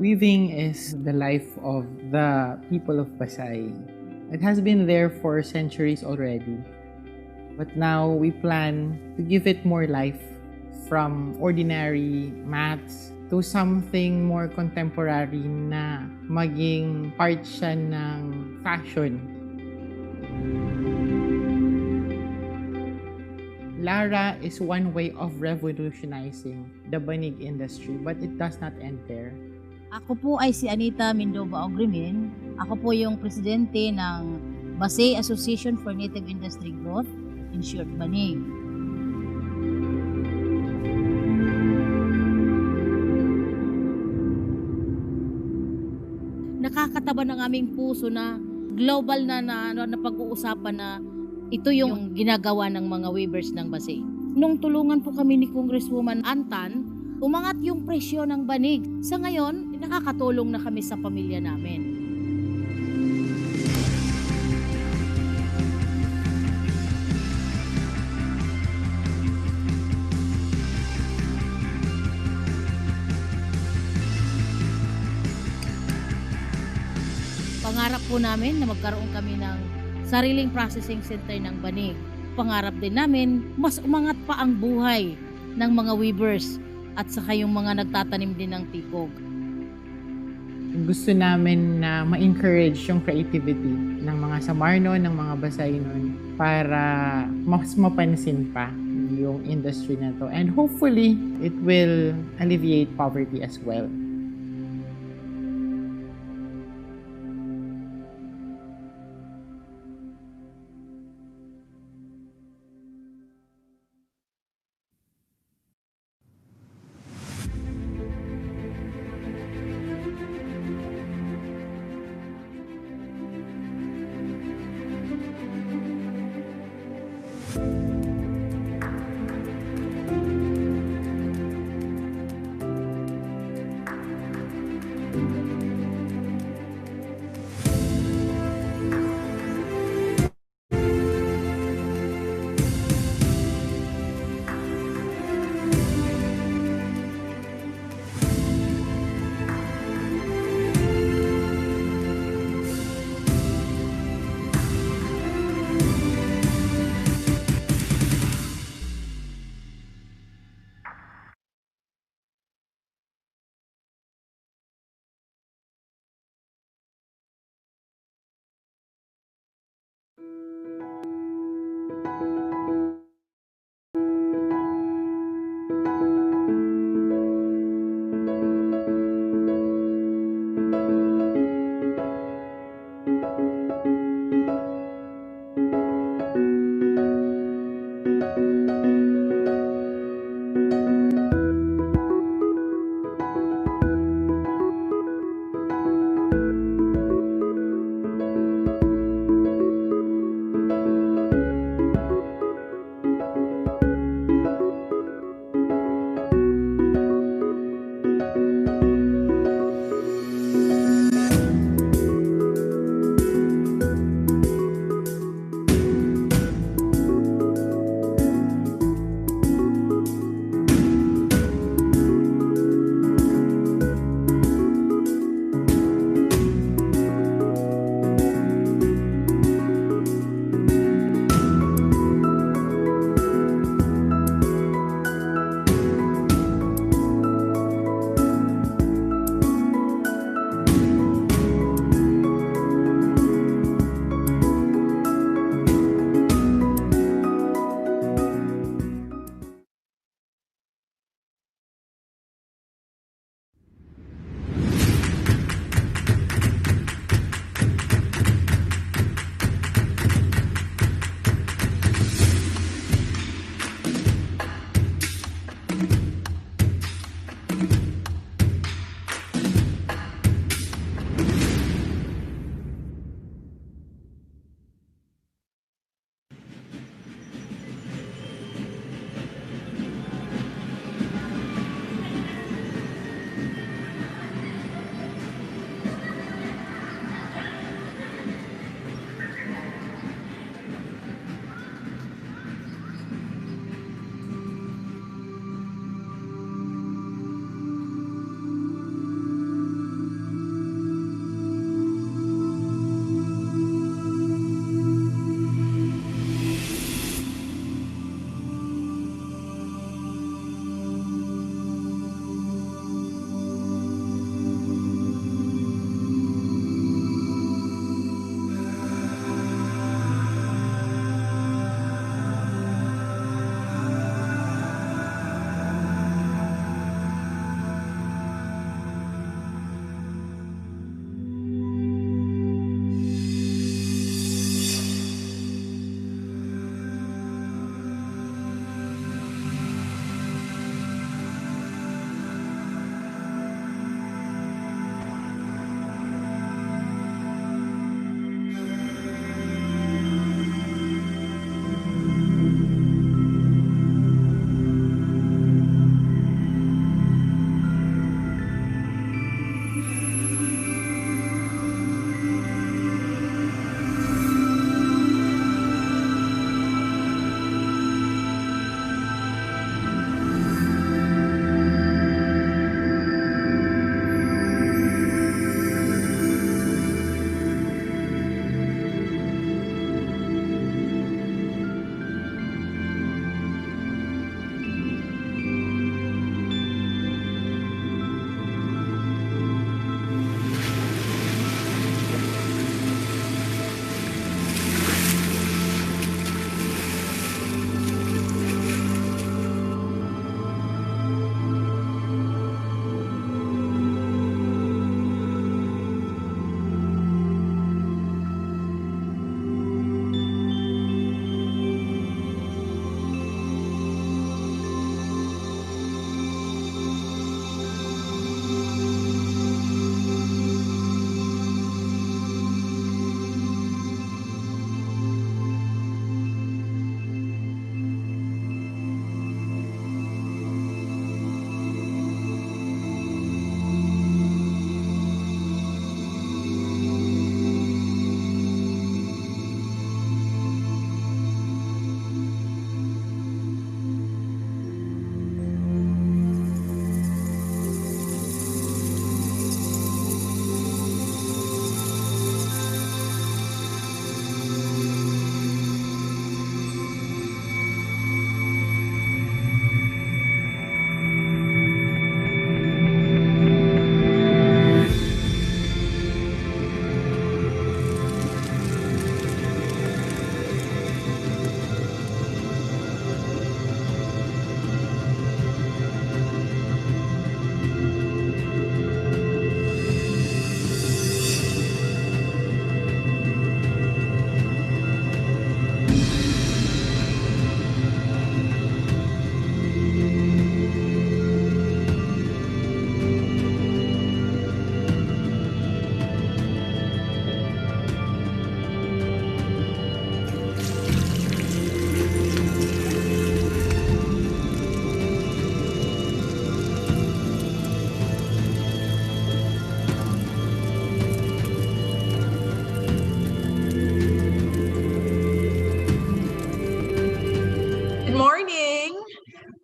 Weaving is the life of the people of Pasay. It has been there for centuries already. But now we plan to give it more life, from ordinary mats to something more contemporary na maging part siya ng fashion. Lara is one way of revolutionizing the banig industry, but it does not end there. Ako po ay si Anita Mindova Ogrimin. Ako po yung presidente ng Basay Association for Native Industry Growth, in short, BANIG. Nakakataba ng aming puso na global na pag-uusapan na ito yung ginagawa ng mga weavers ng Basay. Nung tulungan po kami ni Congresswoman Antan, umangat yung presyo ng banig. Sa ngayon, nakakatulong na kami sa pamilya namin. Pangarap po namin na magkaroon kami ng sariling processing center ng banig. Pangarap din namin, mas umangat pa ang buhay ng mga weavers at saka yung mga nagtatanim din ng tikog. Gusto namin na ma-encourage yung creativity ng mga Samarno, ng mga Basaynon para mas mapansin pa yung industry na to. And hopefully, it will alleviate poverty as well.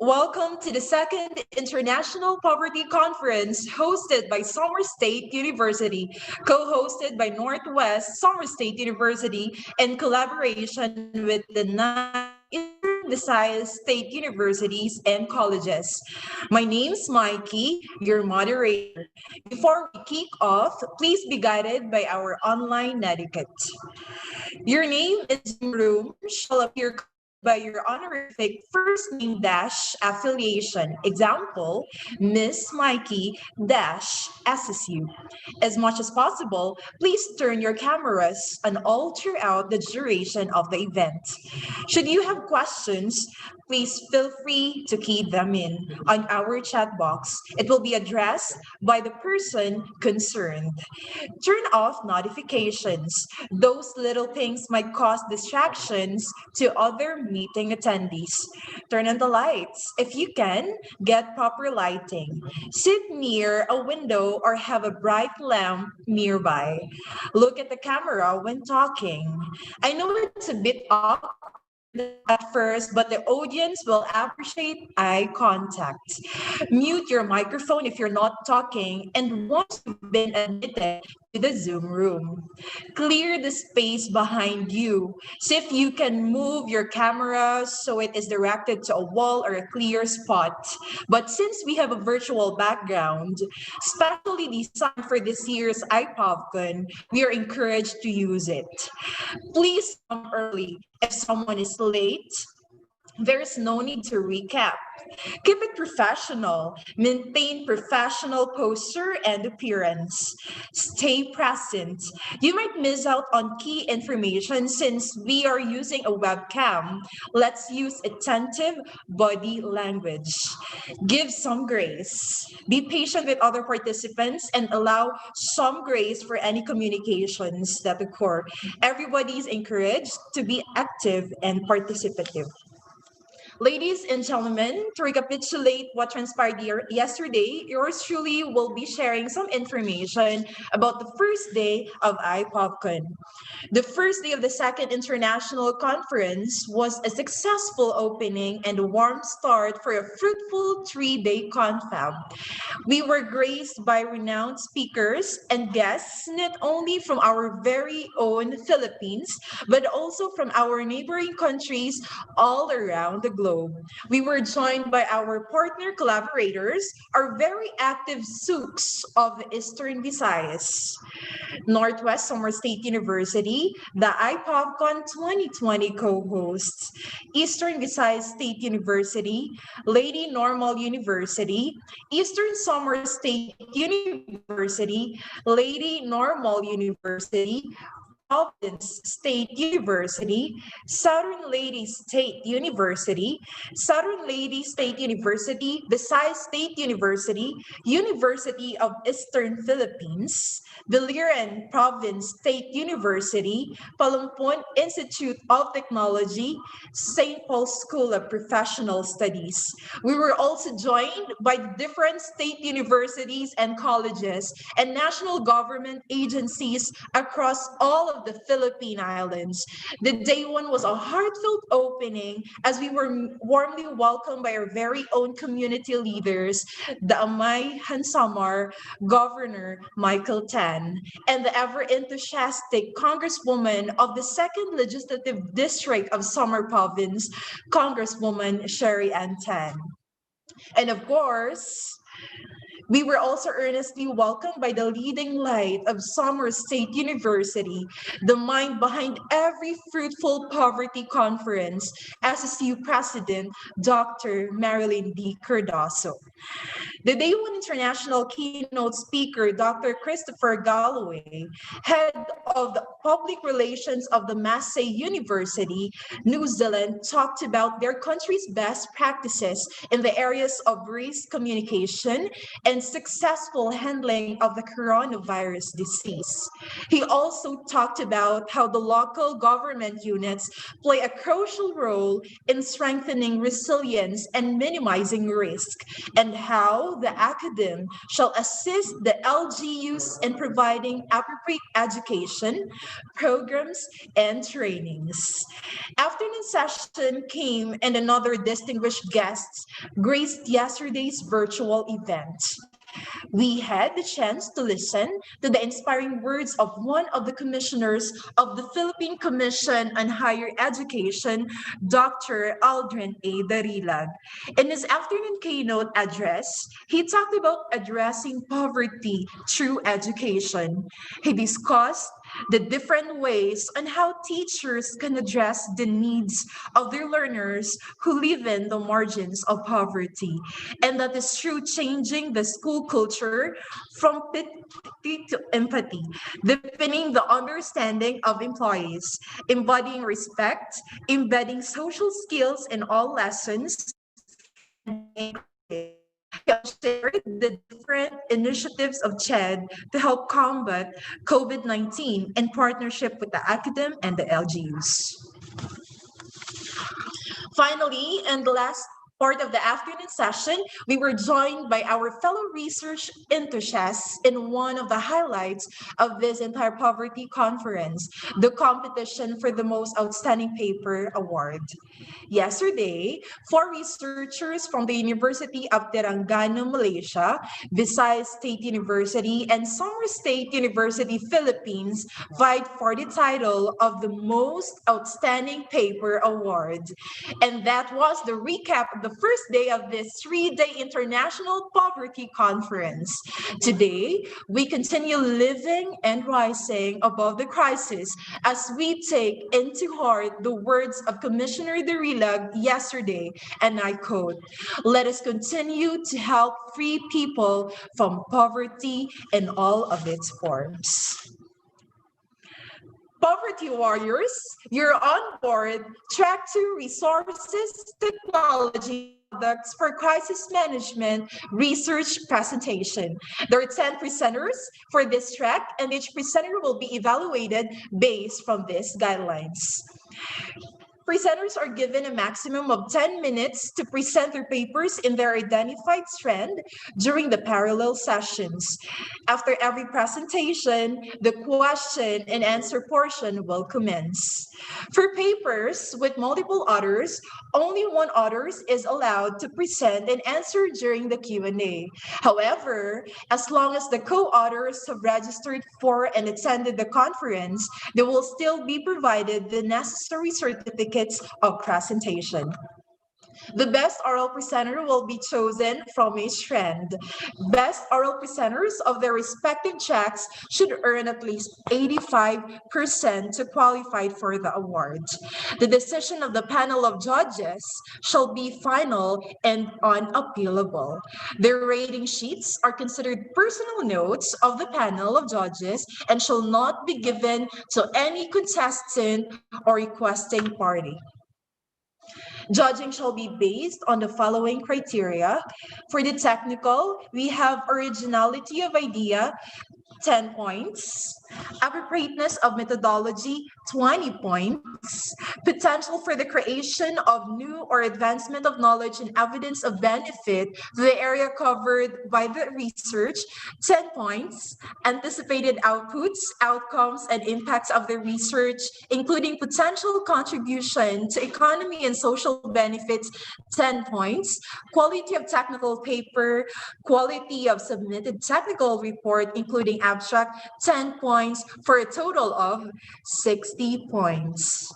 Welcome to the second International Poverty Conference hosted by Summer State University, co-hosted by Northwest Summer State University in collaboration with the 9 Eastern Visayas State Universities and colleges. My name's Mikey, your moderator. Before we kick off, please be guided by our online etiquette. Your name in Zoom room shall appear copied by your honorific first name dash affiliation. Example, Miss Mikey dash SSU. As much as possible, please turn your cameras on all throughout the duration of the event. Should you have questions, please feel free to key them in on our chat box. It will be addressed by the person concerned. Turn off notifications. Those little things might cause distractions to other meeting attendees. Turn on the lights. If you can, get proper lighting. Sit near a window or have a bright lamp nearby. Look at the camera when talking. I know it's a bit awkward at first, but the audience will appreciate eye contact. Mute your microphone if you're not talking, and once you've been admitted to the Zoom room, clear the space behind you. See if you can move your camera so it is directed to a wall or a clear spot. But since we have a virtual background, specially designed for this year's iPOVCON, we are encouraged to use it. Please come early. If someone is late, there's no need to recap. Keep it professional. Maintain professional posture and appearance. Stay present. You might miss out on key information since we are using a webcam. Let's use attentive body language. Give some grace. Be patient with other participants and allow some grace for any communications that occur. Everybody is encouraged to be active and participative. Ladies and gentlemen, to recapitulate what transpired yesterday, yours truly will be sharing some information about the first day of iPOVCON. The first day of the second international conference was a successful opening and a warm start for a fruitful 3-day confab. We were graced by renowned speakers and guests not only from our very own Philippines, but also from our neighboring countries all around the globe. We were joined by our partner collaborators, our very active Souks of Eastern Visayas, Northwest Summer State University, the iPOVCON 2020 co-hosts, Eastern Visayas State University, Lady Normal University, Eastern Summer State University, Lady Normal University, Providence State University, Southern Lady State University, Southern Lady State University, Visayas State University, University of Eastern Philippines, Biliran Province State University, Palumpon Institute of Technology, St. Paul's School of Professional Studies. We were also joined by different state universities and colleges and national government agencies across all of the Philippine Islands. The day one was a heartfelt opening as we were warmly welcomed by our very own community leaders, the Amay Hansamar Governor Michael Tan, and the ever-enthusiastic Congresswoman of the 2nd Legislative District of Samar Province, Congresswoman Sherry Ann Tan. And of course, we were also earnestly welcomed by the leading light of Samar State University, the mind behind every fruitful poverty conference, SSU President Dr. Marilyn D. Cardoso. The Day One International keynote speaker, Dr. Christopher Galloway, head of the public relations of the Massey University, New Zealand, talked about their country's best practices in the areas of race communication and and successful handling of the coronavirus disease. He also talked about how the local government units play a crucial role in strengthening resilience and minimizing risk, and how the academe shall assist the LGUs in providing appropriate education, programs, and trainings. Afternoon session came and another distinguished guests graced yesterday's virtual event. We had the chance to listen to the inspiring words of one of the commissioners of the Philippine Commission on Higher Education, Dr. Aldrin A. Darilag. In his afternoon keynote address, he talked about addressing poverty through education. He discussed the different ways on how teachers can address the needs of their learners who live in the margins of poverty. And that is through changing the school culture from pity to empathy, deepening the understanding of employees, embodying respect, embedding social skills in all lessons, and being creative. He also shared the different initiatives of CHED to help combat COVID-19 in partnership with the academe and the LGUs. Finally, in the last part of the afternoon session, we were joined by our fellow research enthusiasts in one of the highlights of this entire poverty conference, the competition for the most outstanding paper award. Yesterday, four researchers from the University of Terengganu, Malaysia, Visayas State University, and Samar State University, Philippines, vied for the title of the Most Outstanding Paper Award. And that was the recap of the first day of this three-day International Poverty Conference. Today, we continue living and rising above the crisis as we take into heart the words of Commissioner Darilag yesterday, and I quote, "Let us continue to help free people from poverty in all of its forms." Poverty warriors, you're on board Track 2 Resources, Technology, Products for Crisis Management Research Presentation. There are 10 presenters for this track, and each presenter will be evaluated based from these guidelines. Presenters are given a maximum of 10 minutes to present their papers in their identified strand during the parallel sessions. After every presentation, the question and answer portion will commence. For papers with multiple authors, only one author is allowed to present and answer during the Q&A. However, as long as the co-authors have registered for and attended the conference, they will still be provided the necessary certificates of presentation. The best oral presenter will be chosen from each strand. Best oral presenters of their respective tracks should earn at least 85% to qualify for the award. The decision of the panel of judges shall be final and unappealable. Their rating sheets are considered personal notes of the panel of judges and shall not be given to any contestant or requesting party. Judging shall be based on the following criteria. For the technical, we have originality of idea, 10 points. Appropriateness of methodology, 20 points. Potential for the creation of new or advancement of knowledge and evidence of benefit to the area covered by the research, 10 points. Anticipated outputs, outcomes, and impacts of the research, including potential contribution to economy and social benefits, 10 points. Quality of technical paper, quality of submitted technical report, including abstract, 10 points for a total of 60 points.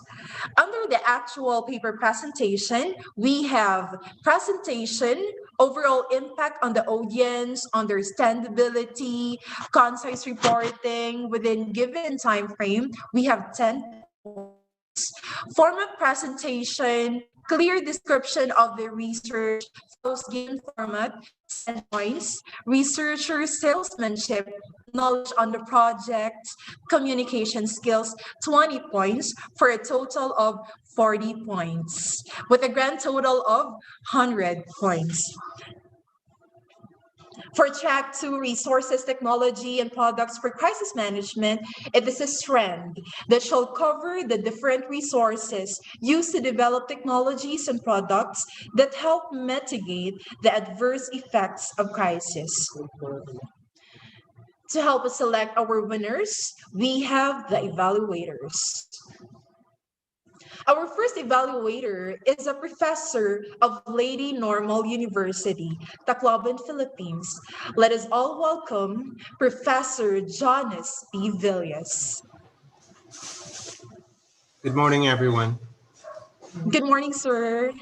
Under the actual paper presentation, we have presentation, overall impact on the audience, understandability, concise reporting within given time frame. We have 10 points. Format presentation, clear description of the research, follows given format, 10 points. Researcher salesmanship, knowledge on the project, communication skills, 20 points for a total of 40 points, with a grand total of 100 points. For track two, resources, technology, and products for crisis management, it is a strand that shall cover the different resources used to develop technologies and products that help mitigate the adverse effects of crisis. To help us select our winners, we have the evaluators. Our first evaluator is a professor of Lady Normal University, Tacloban, Philippines. Let us all welcome Professor Jonas P. Villas. Good morning, everyone. Good morning, sir.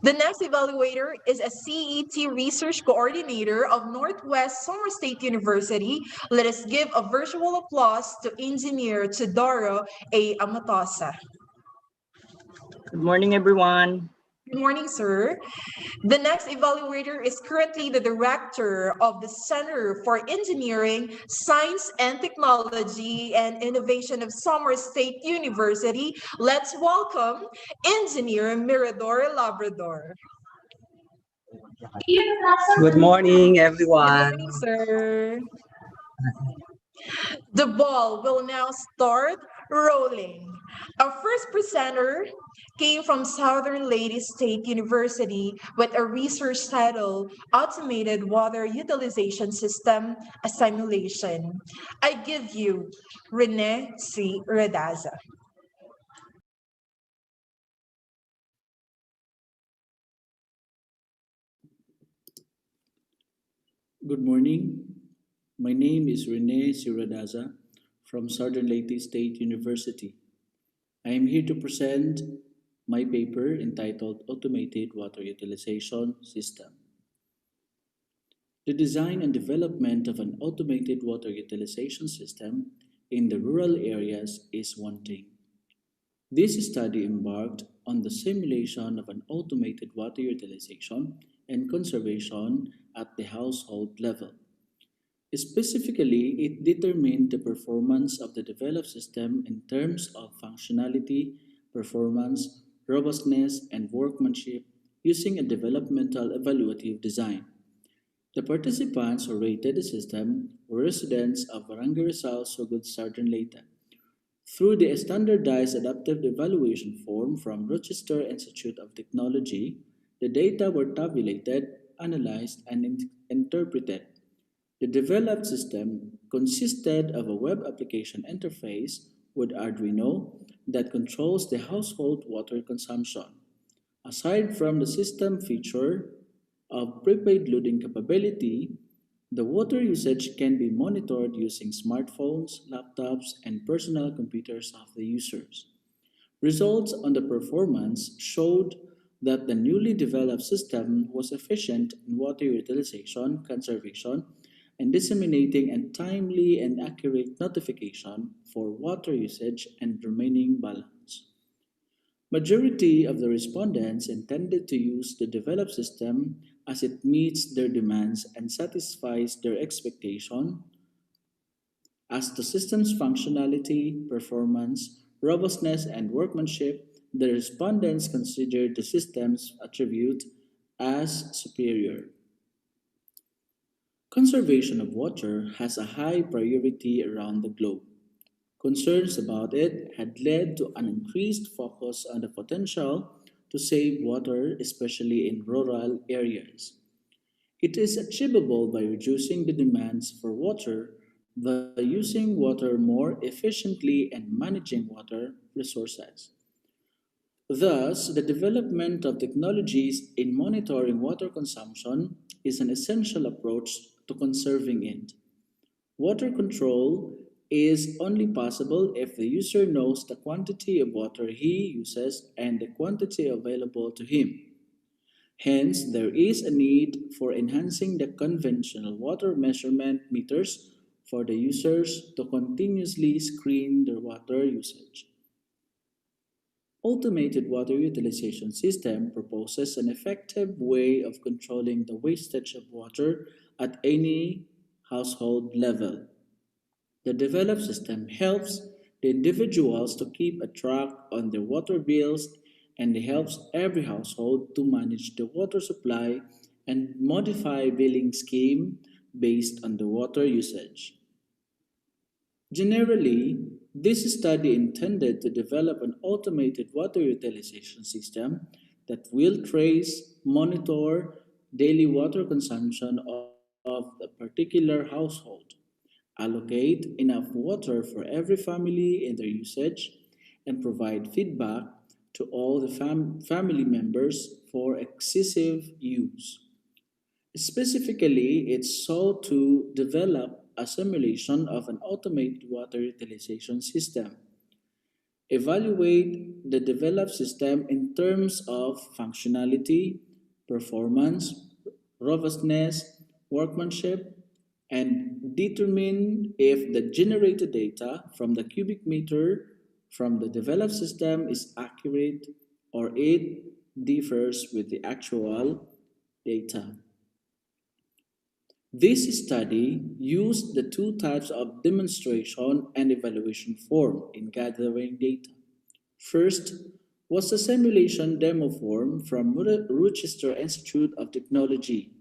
The next evaluator is a CET Research Coordinator of Northwest Summer State University. Let us give a virtual applause to Engineer Chidoro A. Amatosa. Good morning, everyone. Good morning, sir. The next evaluator is currently the director of the Center for Engineering, Science and Technology and Innovation of Summer State University. Let's welcome Engineer Mirador Labrador. Good morning, Good everyone. morning, sir. The ball will now start rolling. Our first presenter came from Southern Lady State University with a research title, Automated Water Utilization System, a Simulation. I give you Rene C. Redaza. Good morning. My name is Rene Siradaza from Southern Leyte State University. I am here to present my paper entitled Automated Water Utilization System. The design and development of an automated water utilization system in the rural areas is wanting. This study embarked on the simulation of an automated water utilization and conservation at the household level. Specifically, it determined the performance of the developed system in terms of functionality, performance, robustness, and workmanship using a developmental evaluative design. The participants who rated the system were residents of Barangay Rizal, Sugod, Southern Leyte. Through the standardized adaptive evaluation form from Rochester Institute of Technology, the data were tabulated, analyzed, and interpreted. The developed system consisted of a web application interface with Arduino that controls the household water consumption. Aside from the system feature of prepaid loading capability, the water usage can be monitored using smartphones, laptops, and personal computers of the users. Results on the performance showed that the newly developed system was efficient in water utilization, conservation, and disseminating a timely and accurate notification for water usage and remaining balance. Majority of the respondents intended to use the developed system as it meets their demands and satisfies their expectation as to system's functionality, performance, robustness, and workmanship. The respondents considered the system's attribute as superior. Conservation of water has a high priority around the globe. Concerns about it had led to an increased focus on the potential to save water, especially in rural areas. It is achievable by reducing the demands for water by using water more efficiently and managing water resources. Thus, the development of technologies in monitoring water consumption is an essential approach to conserving it. Water control is only possible if the user knows the quantity of water he uses and the quantity available to him. Hence, there is a need for enhancing the conventional water measurement meters for the users to continuously screen their water usage. Automated water utilization system proposes an effective way of controlling the wastage of water at any household level. The developed system helps the individuals to keep a track on their water bills and it helps every household to manage the water supply and modify billing scheme based on the water usage. Generally, this study intended to develop an automated water utilization system that will trace, monitor daily water consumption of a particular household, allocate enough water for every family in their usage, and provide feedback to all the family members for excessive use. Specifically, it sought to develop a simulation of an automated water utilization system, evaluate the developed system in terms of functionality, performance, robustness, workmanship, and determine if the generated data from the cubic meter from the developed system is accurate or it differs with the actual data. This study used the two types of demonstration and evaluation form in gathering data. First was the simulation demo form from Rochester Institute of Technology,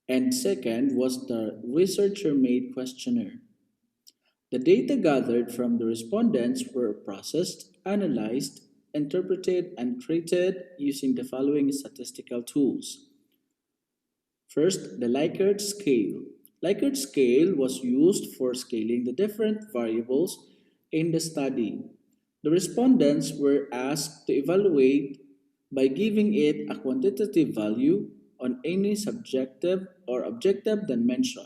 and second was the researcher made questionnaire. The data gathered from the respondents were processed, analyzed, interpreted, and treated using the following statistical tools. First, the Likert scale. Likert scale was used for scaling the different variables in the study. The respondents were asked to evaluate by giving it a quantitative value on any subjective or objective dimension,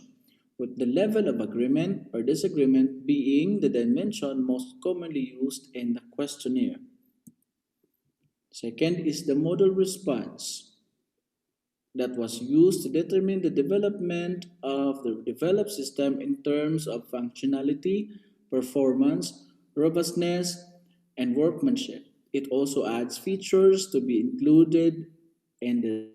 with the level of agreement or disagreement being the dimension most commonly used in the questionnaire. Second is the model response that was used to determine the development of the developed system in terms of functionality, performance, robustness, and workmanship. It also adds features to be included in the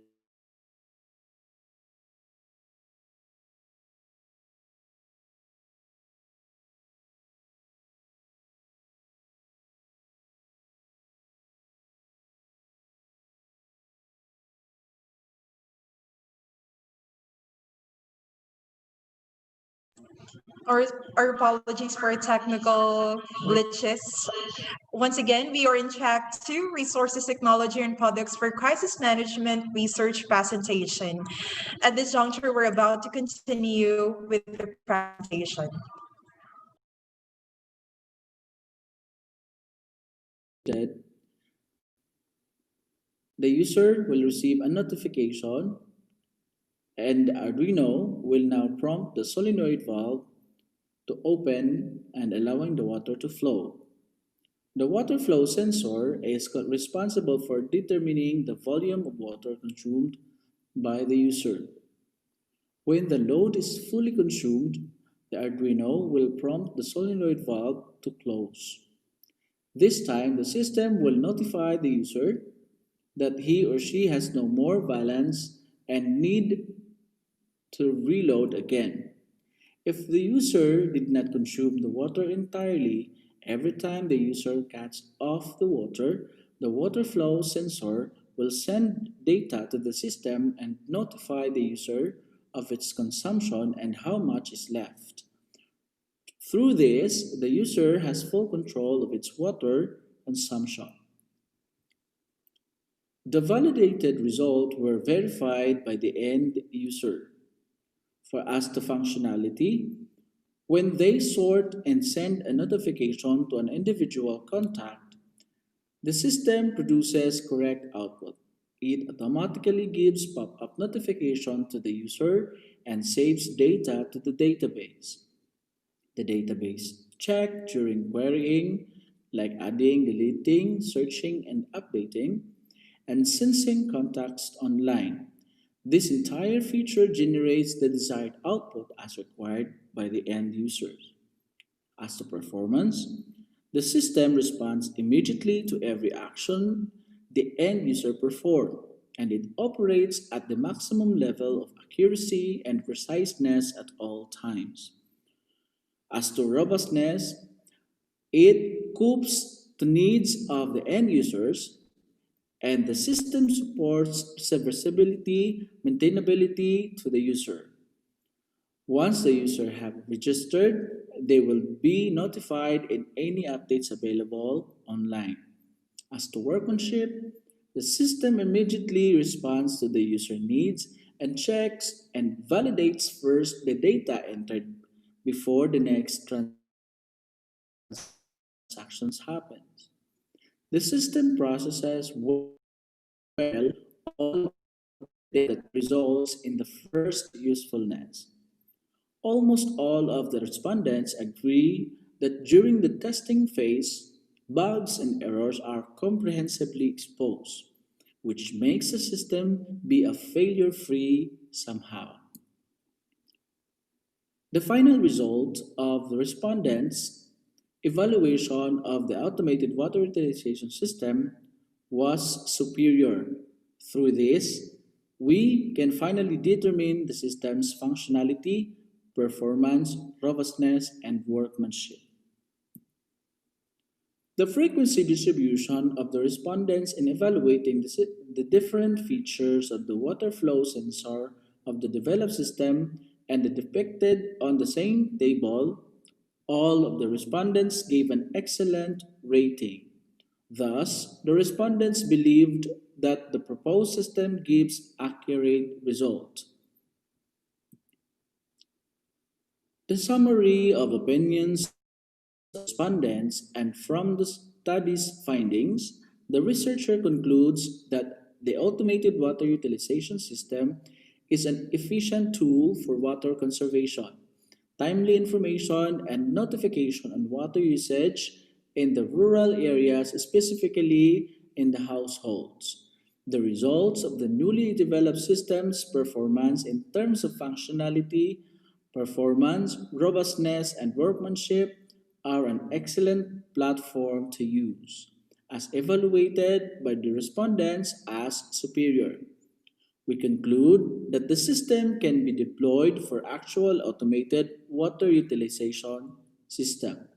Our, our apologies for technical glitches. Once again, we are in track two, resources, technology, and products for crisis management research presentation. At this juncture, we're about to continue with the presentation. the user will receive a notification and the Arduino will now prompt the solenoid valve to open and allowing the water to flow. The water flow sensor is responsible for determining the volume of water consumed by the user. When the load is fully consumed, the Arduino will prompt the solenoid valve to close. This time, the system will notify the user that he or she has no more balance and need to reload again. If the user did not consume the water entirely, every time the user cuts off the water flow sensor will send data to the system and notify the user of its consumption and how much is left. Through this, the user has full control of its water consumption. The validated results were verified by the end user. For as to functionality, when they sort and send a notification to an individual contact, the system produces correct output. It automatically gives pop-up notification to the user and saves data to the database. The database check during querying, like adding, deleting, searching, and updating, and sensing context online. This entire feature generates the desired output as required by the end users. As to performance, the system responds immediately to every action the end user performs, and it operates at the maximum level of accuracy and preciseness at all times. As to robustness, it coops the needs of the end users and the system supports serviceability, maintainability to the user. Once the user have registered, they will be notified in any updates available online. As to workmanship, the system immediately responds to the user needs and checks and validates first the data entered before the next transactions happens. The system processes well all data that results in the first usefulness. Almost all of the respondents agree that during the testing phase, bugs and errors are comprehensively exposed, which makes the system be a failure free somehow. The final result of the respondents' evaluation of the automated water utilization system was superior. Through this, we can finally determine the system's functionality, performance, robustness, and workmanship. The frequency distribution of the respondents in evaluating the different features of the water flow sensor of the developed system and the depicted on the same table, all of the respondents gave an excellent rating. Thus, the respondents believed that the proposed system gives accurate result. The summary of opinions respondents, and from the study's findings, the researcher concludes that the automated water utilization system is an efficient tool for water conservation, timely information, and notification on water usage in the rural areas, specifically in the households. The results of the newly developed system's performance in terms of functionality, performance, robustness, and workmanship are an excellent platform to use, as evaluated by the respondents as superior. We conclude that the system can be deployed for actual automated water utilization system.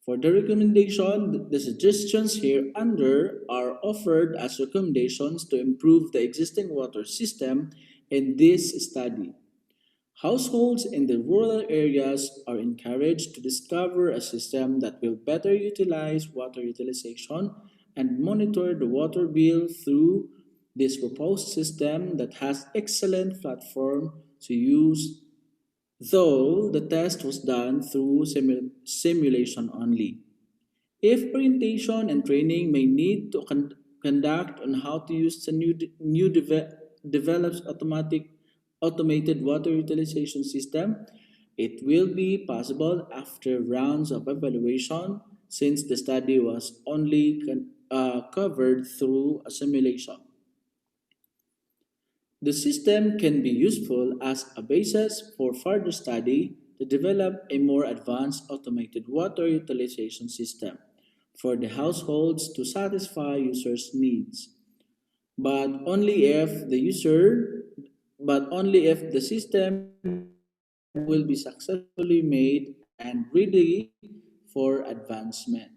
For the recommendation, the suggestions here under are offered as recommendations to improve the existing water system in this study. Households in the rural areas are encouraged to discover a system that will better utilize water utilization and monitor the water bill through this proposed system that has excellent platform to use, though the test was done through simulation only. If orientation and training may need to conduct on how to use the develops automated water utilization system, it will be possible after rounds of evaluation since the study was only covered through a simulation. The system can be useful as a basis for further study to develop a more advanced automated water utilization system for the households to satisfy users' needs, but only if the user but only if the system will be successfully made and ready for advancement.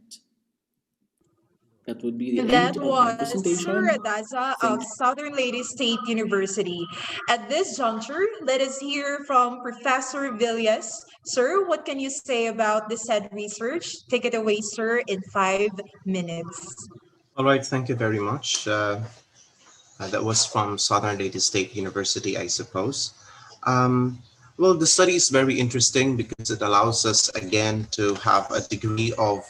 That would be the That end of my was Sir presentation. Adaza Thank of you. Southern Lady State University. At this juncture, let us hear from Professor Villas. Sir, what can you say about the said research? Take it away, sir, in 5 minutes. All right, thank you very much. That was from Southern Lady State University, I suppose. Um, well, the study is very interesting because it allows us again to have a degree of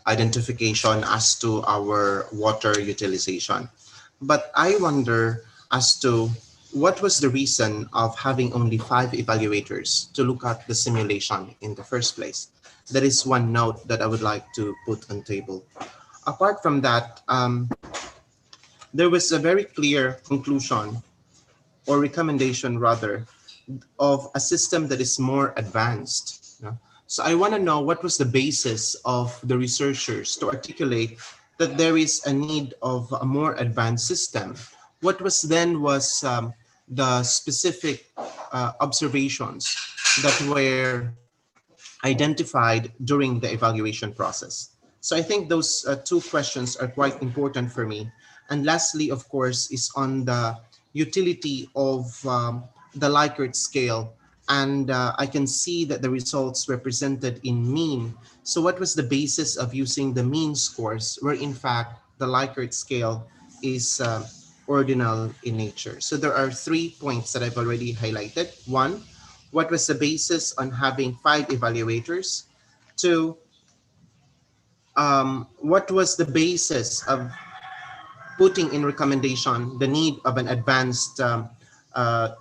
identification as to our water utilization. But I wonder as to what was the reason of having only 5 evaluators to look at the simulation in the first place? That is one note that I would like to put on table. Apart from that, there was a very clear conclusion or recommendation rather of a system that is more advanced. So I want to know what was the basis of the researchers to articulate that there is a need of a more advanced system. What was then was the specific observations that were identified during the evaluation process. So I think those two questions are quite important for me. And lastly, of course, is on the utility of the Likert scale. And I can see that the results were presented in mean. So what was the basis of using the mean scores, where in fact the Likert scale is ordinal in nature? So there are 3 points that I've already highlighted. One, what was the basis on having 5 evaluators? Two, what was the basis of putting in recommendation the need of an advanced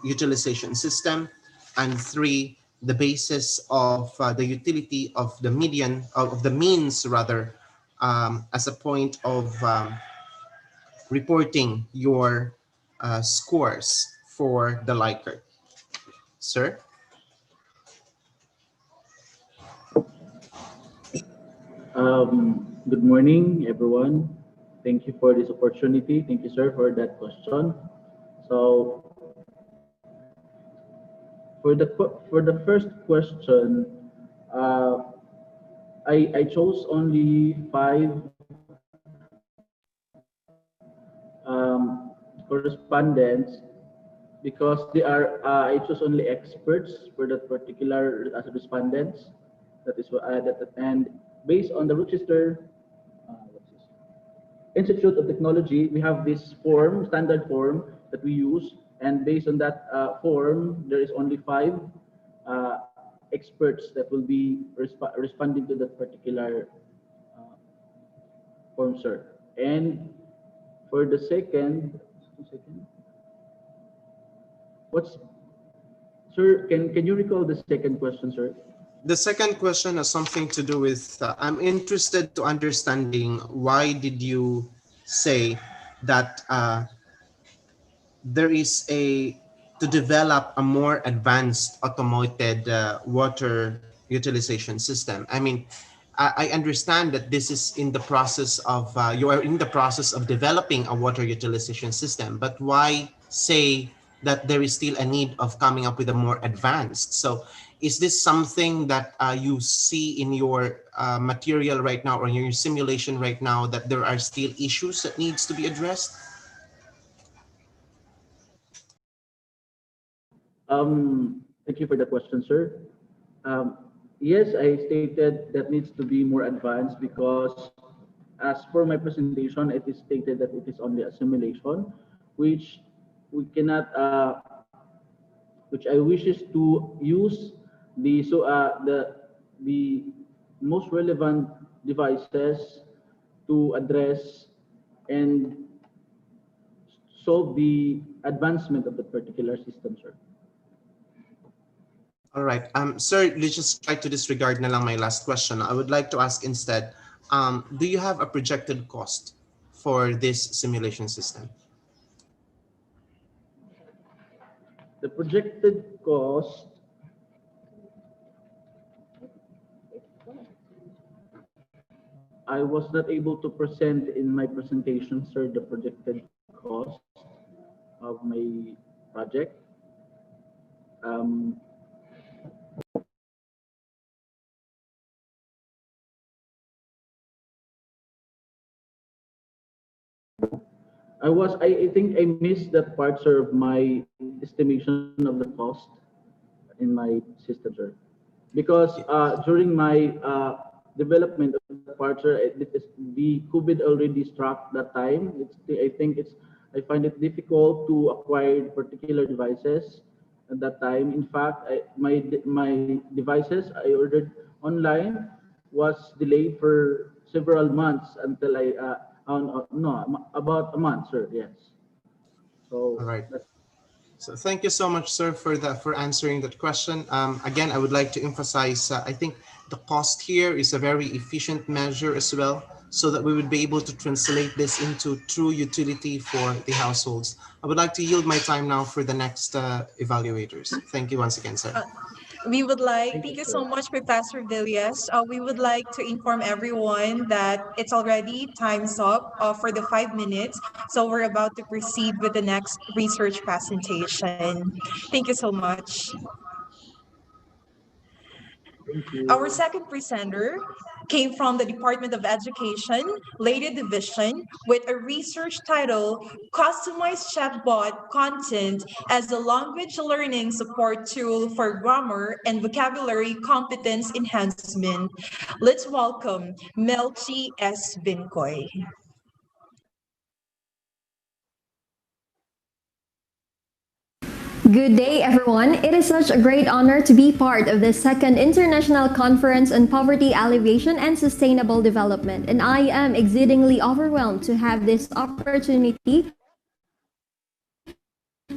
utilization system? And three, the basis of the utility of the median, of the means rather, as a point of reporting your scores for the Likert. Sir? Good morning, everyone. Thank you for this opportunity. Thank you, sir, for that question. So, for the first question, uh, I chose only 5 correspondents because they are I chose only experts for that particular as respondents. That is what and based on the Rochester what's this? Institute of Technology, we have this form, standard form that we use, and based on that form, there is only 5 uh, experts that will be responding to that particular uh, form, sir. And for the second, what's sir? Can you recall the second question, sir? The second question has something to do with, I'm interested to understanding why did you say that there is to develop a more advanced automated water utilization system. I mean, I understand that this is in the process of, you are in the process of developing a water utilization system, but why say that there is still a need of coming up with a more advanced? So is this something that you see in your material right now or in your simulation right now, that there are still issues that needs to be addressed? Thank you for the question, sir. Um, yes, I stated that needs to be more advanced because as for my presentation, it is stated that it is only a simulation, which we cannot, which I wishes to use the most relevant devices to address and solve the advancement of the particular system, sir. All right. Sir, let's just try to disregard na lang my last question. I would like to ask instead, do you have a projected cost for this simulation system? The projected cost, I was not able to present in my presentation, sir, the projected cost of my project. Um, I think I missed that part, sir, of my estimation of the cost in my system, sir. Because during my development of the part, sir, the COVID already struck that time. I find it difficult to acquire particular devices at that time. In fact, my devices I ordered online was delayed for several months until no, about a month, sir. Yes. All So right. that's So thank you so much, sir, for answering that question. Again, I would like to emphasize, I think the cost here is a very efficient measure as well, so that we would be able to translate this into true utility for the households. I would like to yield my time now for the next evaluators. Thank you once again, sir. We would like, thank thank you, you sir. so much, Professor Villas. We would like to inform everyone that it's already time's up for the 5 minutes. So we're about to proceed with the next research presentation. Thank you so much. Our second presenter came from the Department of Education, Lady Division, with a research title, Customized Chatbot Content as a Language Learning Support Tool for Grammar and Vocabulary Competence Enhancement. Let's welcome Melchi S. Vincoy. Good day, everyone. It is such a great honor to be part of the second International Conference on Poverty Alleviation and Sustainable Development, and I am exceedingly overwhelmed to have this opportunity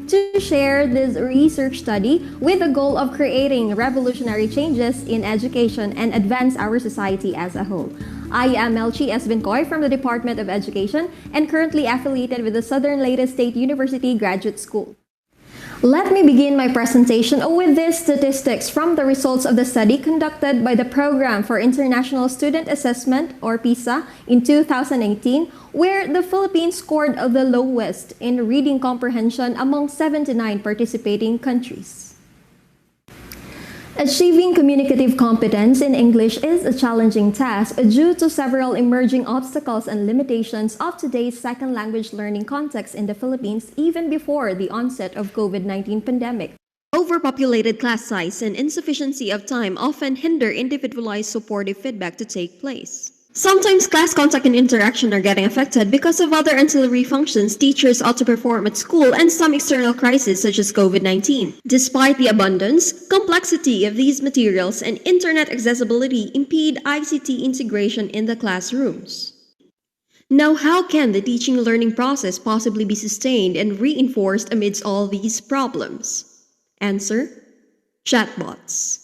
to share this research study with the goal of creating revolutionary changes in education and advance our society as a whole. I am Melchi S. Vincoy from the Department of Education and currently affiliated with the Southern Leyte State University Graduate School. Let me begin my presentation with these statistics from the results of the study conducted by the Program for International Student Assessment, or PISA, in 2018, where the Philippines scored the lowest in reading comprehension among 79 participating countries. Achieving communicative competence in English is a challenging task due to several emerging obstacles and limitations of today's second language learning context in the Philippines even before the onset of COVID-19 pandemic. Overpopulated class size and insufficiency of time often hinder individualized supportive feedback to take place. Sometimes class contact and interaction are getting affected because of other ancillary functions teachers ought to perform at school and some external crises such as COVID-19. Despite the abundance, complexity of these materials and internet accessibility impede ICT integration in the classrooms. Now, how can the teaching learning process possibly be sustained and reinforced amidst all these problems? Answer: chatbots.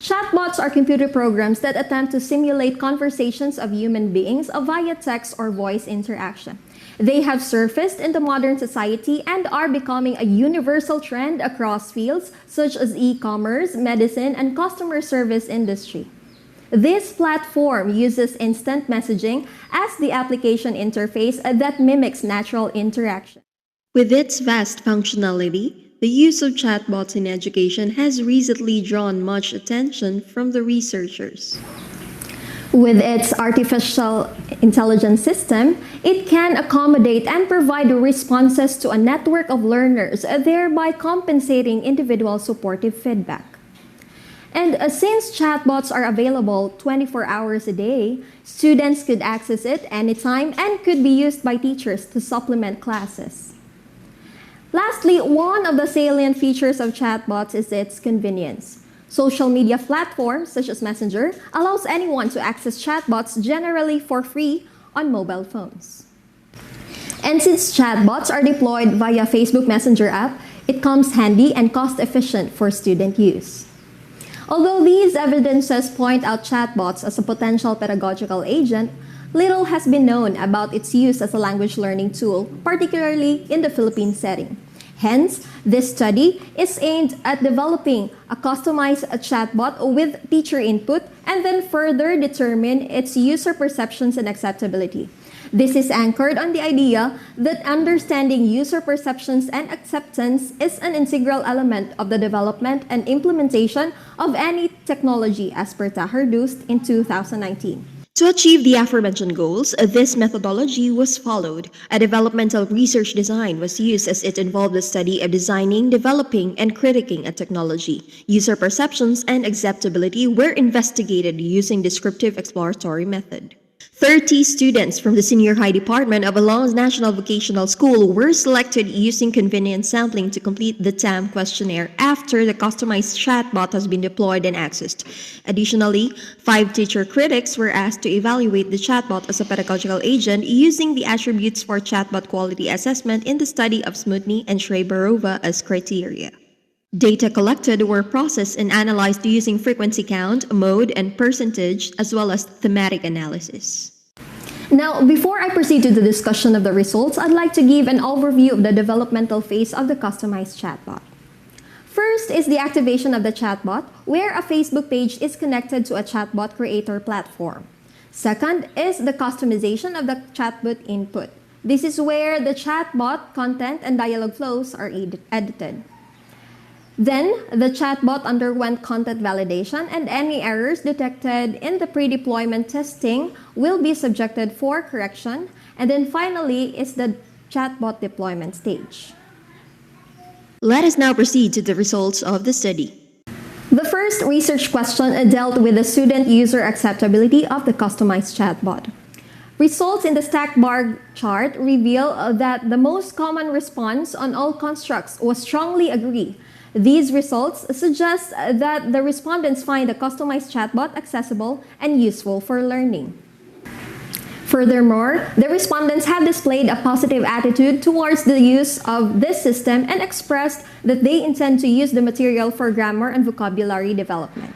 Chatbots are computer programs that attempt to simulate conversations of human beings via text or voice interaction. They have surfaced in the modern society and are becoming a universal trend across fields such as e-commerce, medicine, and customer service industry. This platform uses instant messaging as the application interface that mimics natural interaction. With its vast functionality, the use of chatbots in education has recently drawn much attention from the researchers. With its artificial intelligence system, it can accommodate and provide responses to a network of learners, thereby compensating individual supportive feedback. And since chatbots are available 24 hours a day, students could access it anytime and could be used by teachers to supplement classes. Lastly, one of the salient features of chatbots is its convenience. Social media platforms such as Messenger allows anyone to access chatbots generally for free on mobile phones. And since chatbots are deployed via Facebook Messenger app, it comes handy and cost-efficient for student use. Although these evidences point out chatbots as a potential pedagogical agent, little has been known about its use as a language learning tool, particularly in the Philippine setting. Hence, this study is aimed at developing a customized chatbot with teacher input and then further determine its user perceptions and acceptability. This is anchored on the idea that understanding user perceptions and acceptance is an integral element of the development and implementation of any technology as per Taherdust in 2019. To achieve the aforementioned goals, this methodology was followed. A developmental research design was used as it involved the study of designing, developing, and critiquing a technology. User perceptions and acceptability were investigated using descriptive exploratory method. 30 students from the Senior High Department of Alon's National Vocational School were selected using convenience sampling to complete the TAM questionnaire after the customized chatbot has been deployed and accessed. Additionally, 5 teacher critics were asked to evaluate the chatbot as a pedagogical agent using the attributes for chatbot quality assessment in the study of Smutny and Shrebarova as criteria. Data collected were processed and analyzed using frequency count, mode, and percentage, as well as thematic analysis. Now, before I proceed to the discussion of the results, I'd like to give an overview of the developmental phase of the customized chatbot. First is the activation of the chatbot, where a Facebook page is connected to a chatbot creator platform. Second is the customization of the chatbot input. This is where the chatbot content and dialogue flows are edited. Then, the chatbot underwent content validation, and any errors detected in the pre-deployment testing will be subjected for correction. And then finally is the chatbot deployment stage. Let us now proceed to the results of the study. The first research question dealt with the student user acceptability of the customized chatbot. Results in the stack bar chart reveal that the most common response on all constructs was strongly agree. These results suggest that the respondents find the customized chatbot accessible and useful for learning. Furthermore, the respondents have displayed a positive attitude towards the use of this system and expressed that they intend to use the material for grammar and vocabulary development.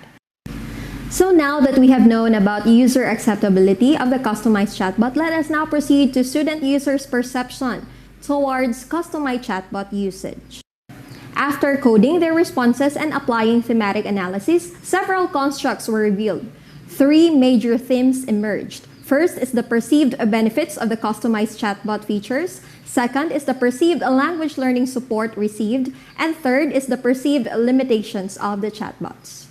So now that we have known about user acceptability of the customized chatbot, let us now proceed to student users' perception towards customized chatbot usage. After coding their responses and applying thematic analysis, several constructs were revealed. Three major themes emerged. First is the perceived benefits of the customized chatbot features. Second is the perceived language learning support received. And third is the perceived limitations of the chatbots.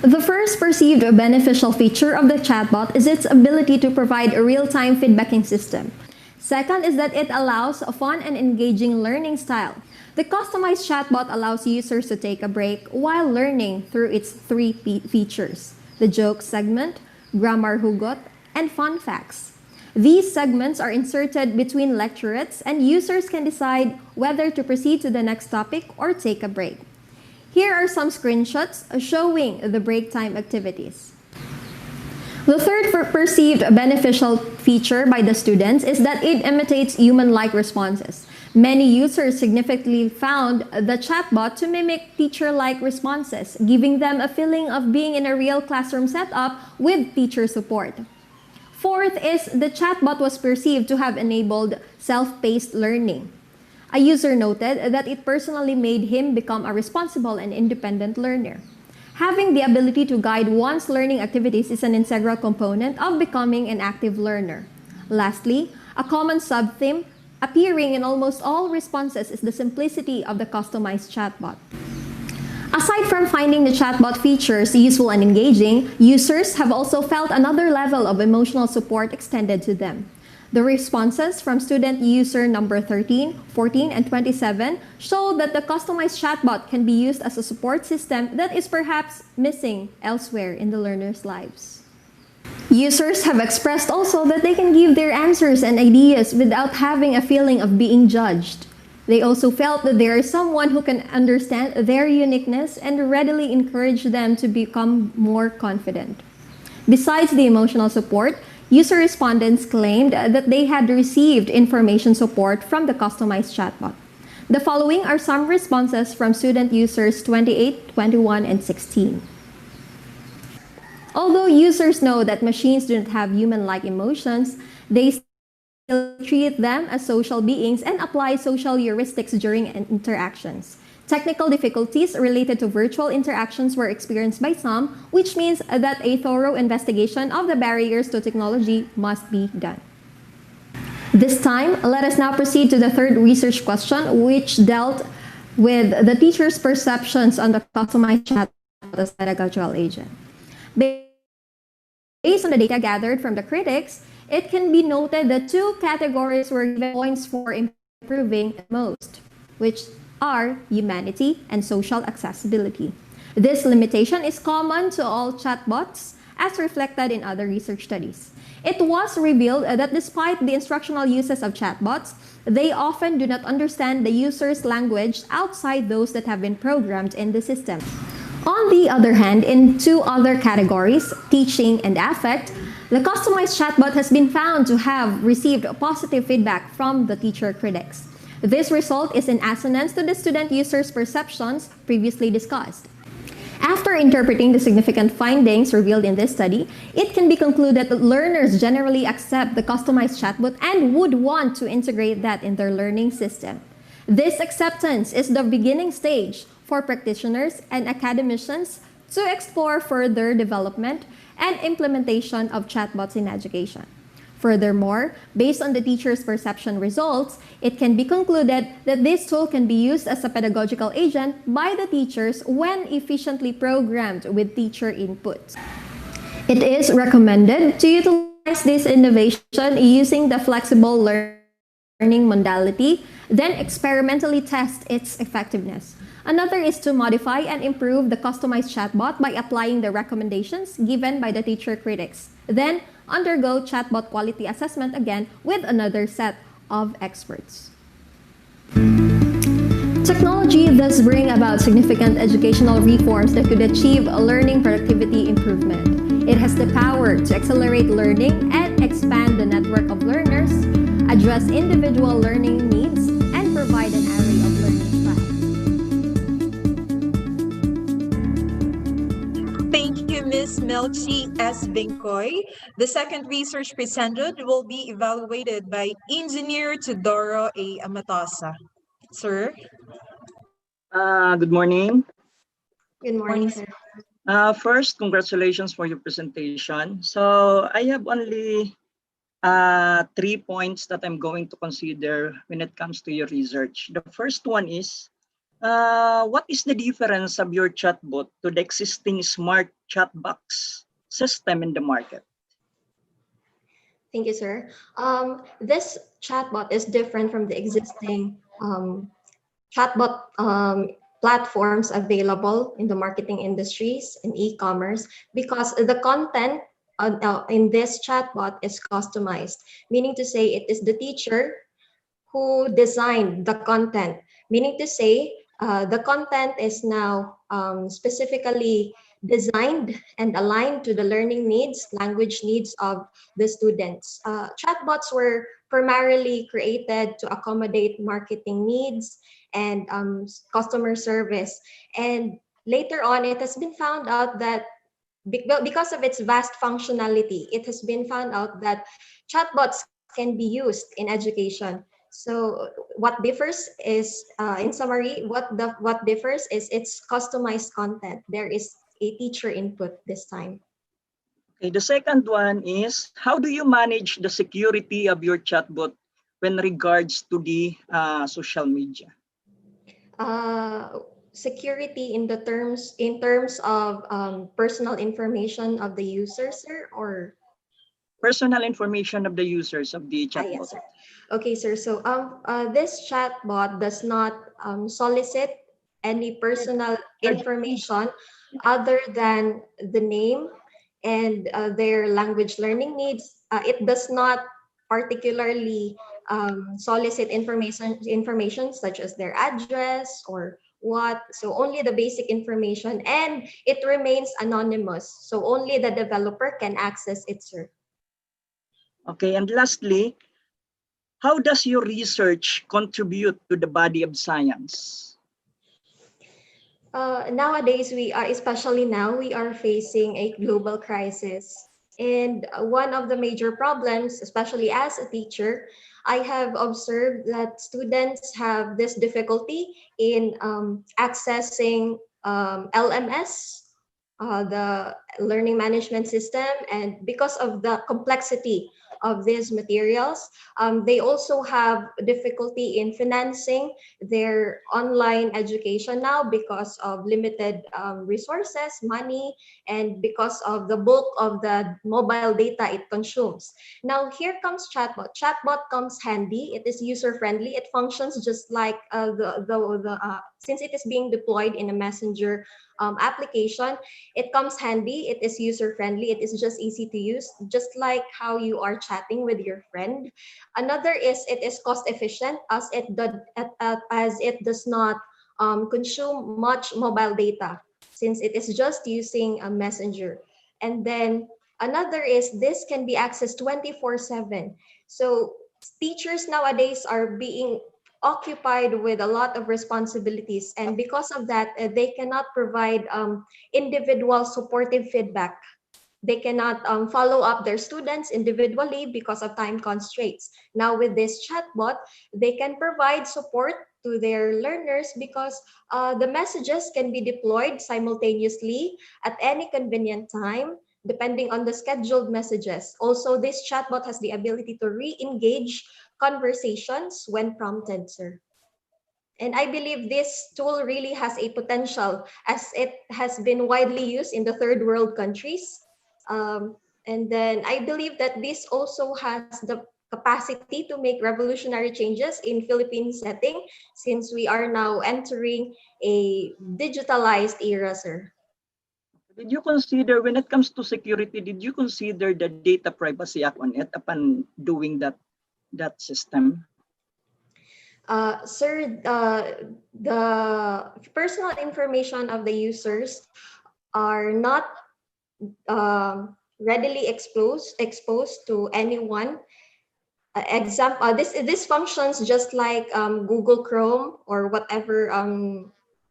The first perceived beneficial feature of the chatbot is its ability to provide a real-time feedbacking system. Second is that it allows a fun and engaging learning style. The customized chatbot allows users to take a break while learning through its three features: the joke segment, grammar hugot, and fun facts. These segments are inserted between lecturettes, and users can decide whether to proceed to the next topic or take a break. Here are some screenshots showing the break time activities. The third perceived beneficial feature by the students is that it imitates human-like responses. Many users significantly found the chatbot to mimic teacher-like responses, giving them a feeling of being in a real classroom setup with teacher support. Fourth is the chatbot was perceived to have enabled self-paced learning. A user noted that it personally made him become a responsible and independent learner. Having the ability to guide one's learning activities is an integral component of becoming an active learner. Lastly, a common sub-theme appearing in almost all responses is the simplicity of the customized chatbot. Aside from finding the chatbot features useful and engaging, users have also felt another level of emotional support extended to them. The responses from student user number 13, 14, and 27 show that the customized chatbot can be used as a support system that is perhaps missing elsewhere in the learners' lives. Users have expressed also that they can give their answers and ideas without having a feeling of being judged. They also felt that there is someone who can understand their uniqueness and readily encourage them to become more confident. Besides the emotional support, user respondents claimed that they had received information support from the customized chatbot. The following are some responses from student users 28, 21, and 16. Although users know that machines do not have human-like emotions, they still treat them as social beings and apply social heuristics during interactions. Technical difficulties related to virtual interactions were experienced by some, which means that a thorough investigation of the barriers to technology must be done. This time, let us now proceed to the third research question, which dealt with the teacher's perceptions on the customized chatbot as pedagogical agent. Based on the data gathered from the critics, it can be noted that two categories were given points for improving the most, which are humanity and social accessibility. This limitation is common to all chatbots, as reflected in other research studies. It was revealed that despite the instructional uses of chatbots, they often do not understand the user's language outside those that have been programmed in the system. On the other hand, in two other categories, teaching and affect, the customized chatbot has been found to have received positive feedback from the teacher critics. This result is in assonance to the student users' perceptions previously discussed. After interpreting the significant findings revealed in this study, it can be concluded that learners generally accept the customized chatbot and would want to integrate that in their learning system. This acceptance is the beginning stage for practitioners and academicians to explore further development and implementation of chatbots in education. Furthermore, based on the teacher's perception results, it can be concluded that this tool can be used as a pedagogical agent by the teachers when efficiently programmed with teacher input. It is recommended to utilize this innovation using the flexible learning modality, then experimentally test its effectiveness. Another is to modify and improve the customized chatbot by applying the recommendations given by the teacher critics. Then undergo chatbot quality assessment again with another set of experts. Technology thus bring about significant educational reforms that could achieve a learning productivity improvement. It has the power to accelerate learning and expand the network of learners, address individual learning needs, and provide an array of learning styles. Thank you, Ms. Melchi S. Binkoy. The second research presented will be evaluated by Engineer Teodoro A. Amatosa. Sir? Good morning. Good morning, sir. First, congratulations for your presentation. So I have only 3 points that I'm going to consider when it comes to your research. The first one is, what is the difference of your chatbot to the existing smart chat box system in the market? Thank you, sir. This chatbot is different from the existing chatbot platforms available in the marketing industries and e-commerce because the content in this chatbot is customized, meaning to say it is the teacher who designed the content, meaning to say the content is now specifically designed and aligned to the learning needs, language needs of the students. Chatbots were primarily created to accommodate marketing needs and customer service. And later on, it has been found out that because of its vast functionality, it has been found out that chatbots can be used in education. So what differs is, in summary, what differs is its customized content. There is a teacher input this time. Okay, the second one is, how do you manage the security of your chatbot when regards to the social media? Security in terms of personal information of the user, sir, or Personal information of the users of the chatbot. yes, sir. Okay, sir. So this chatbot does not solicit any personal information other than the name and their language learning needs. It does not particularly solicit information such as their address or what. So only the basic information, and it remains anonymous. So only the developer can access it, sir. Okay, and lastly, how does your research contribute to the body of science? Nowadays, especially now, we are facing a global crisis. And one of the major problems, especially as a teacher, I have observed that students have this difficulty in accessing LMS, the learning management system, and because of the complexity of these materials, they also have difficulty in financing their online education now because of limited resources, money, and because of the bulk of the mobile data it consumes. Now here comes chatbot. Chatbot comes handy. It is user friendly. It functions just like since it is being deployed in a messenger application, it comes handy. It is user friendly. It is just easy to use, just like how you are chatting with your friend. Another is it is cost efficient as it does not consume much mobile data since it is just using a messenger. And then another is this can be accessed 24/7. So teachers nowadays are being occupied with a lot of responsibilities, and because of that they cannot provide individual supportive feedback. They cannot follow up their students individually because of time constraints. Now with this chatbot, they can provide support to their learners because the messages can be deployed simultaneously at any convenient time. depending on the scheduled messages. Also, this chatbot has the ability to re-engage conversations when prompted, sir. And I believe this tool really has a potential as it has been widely used in the third world countries. Um, and then I believe that this also has the capacity to make revolutionary changes in Philippine setting since we are now entering a digitalized era, sir. Did you consider, when it comes to security, did you consider the data privacy act on it upon doing that system? Sir, the personal information of the users are not readily exposed to anyone. This functions just like Google Chrome or whatever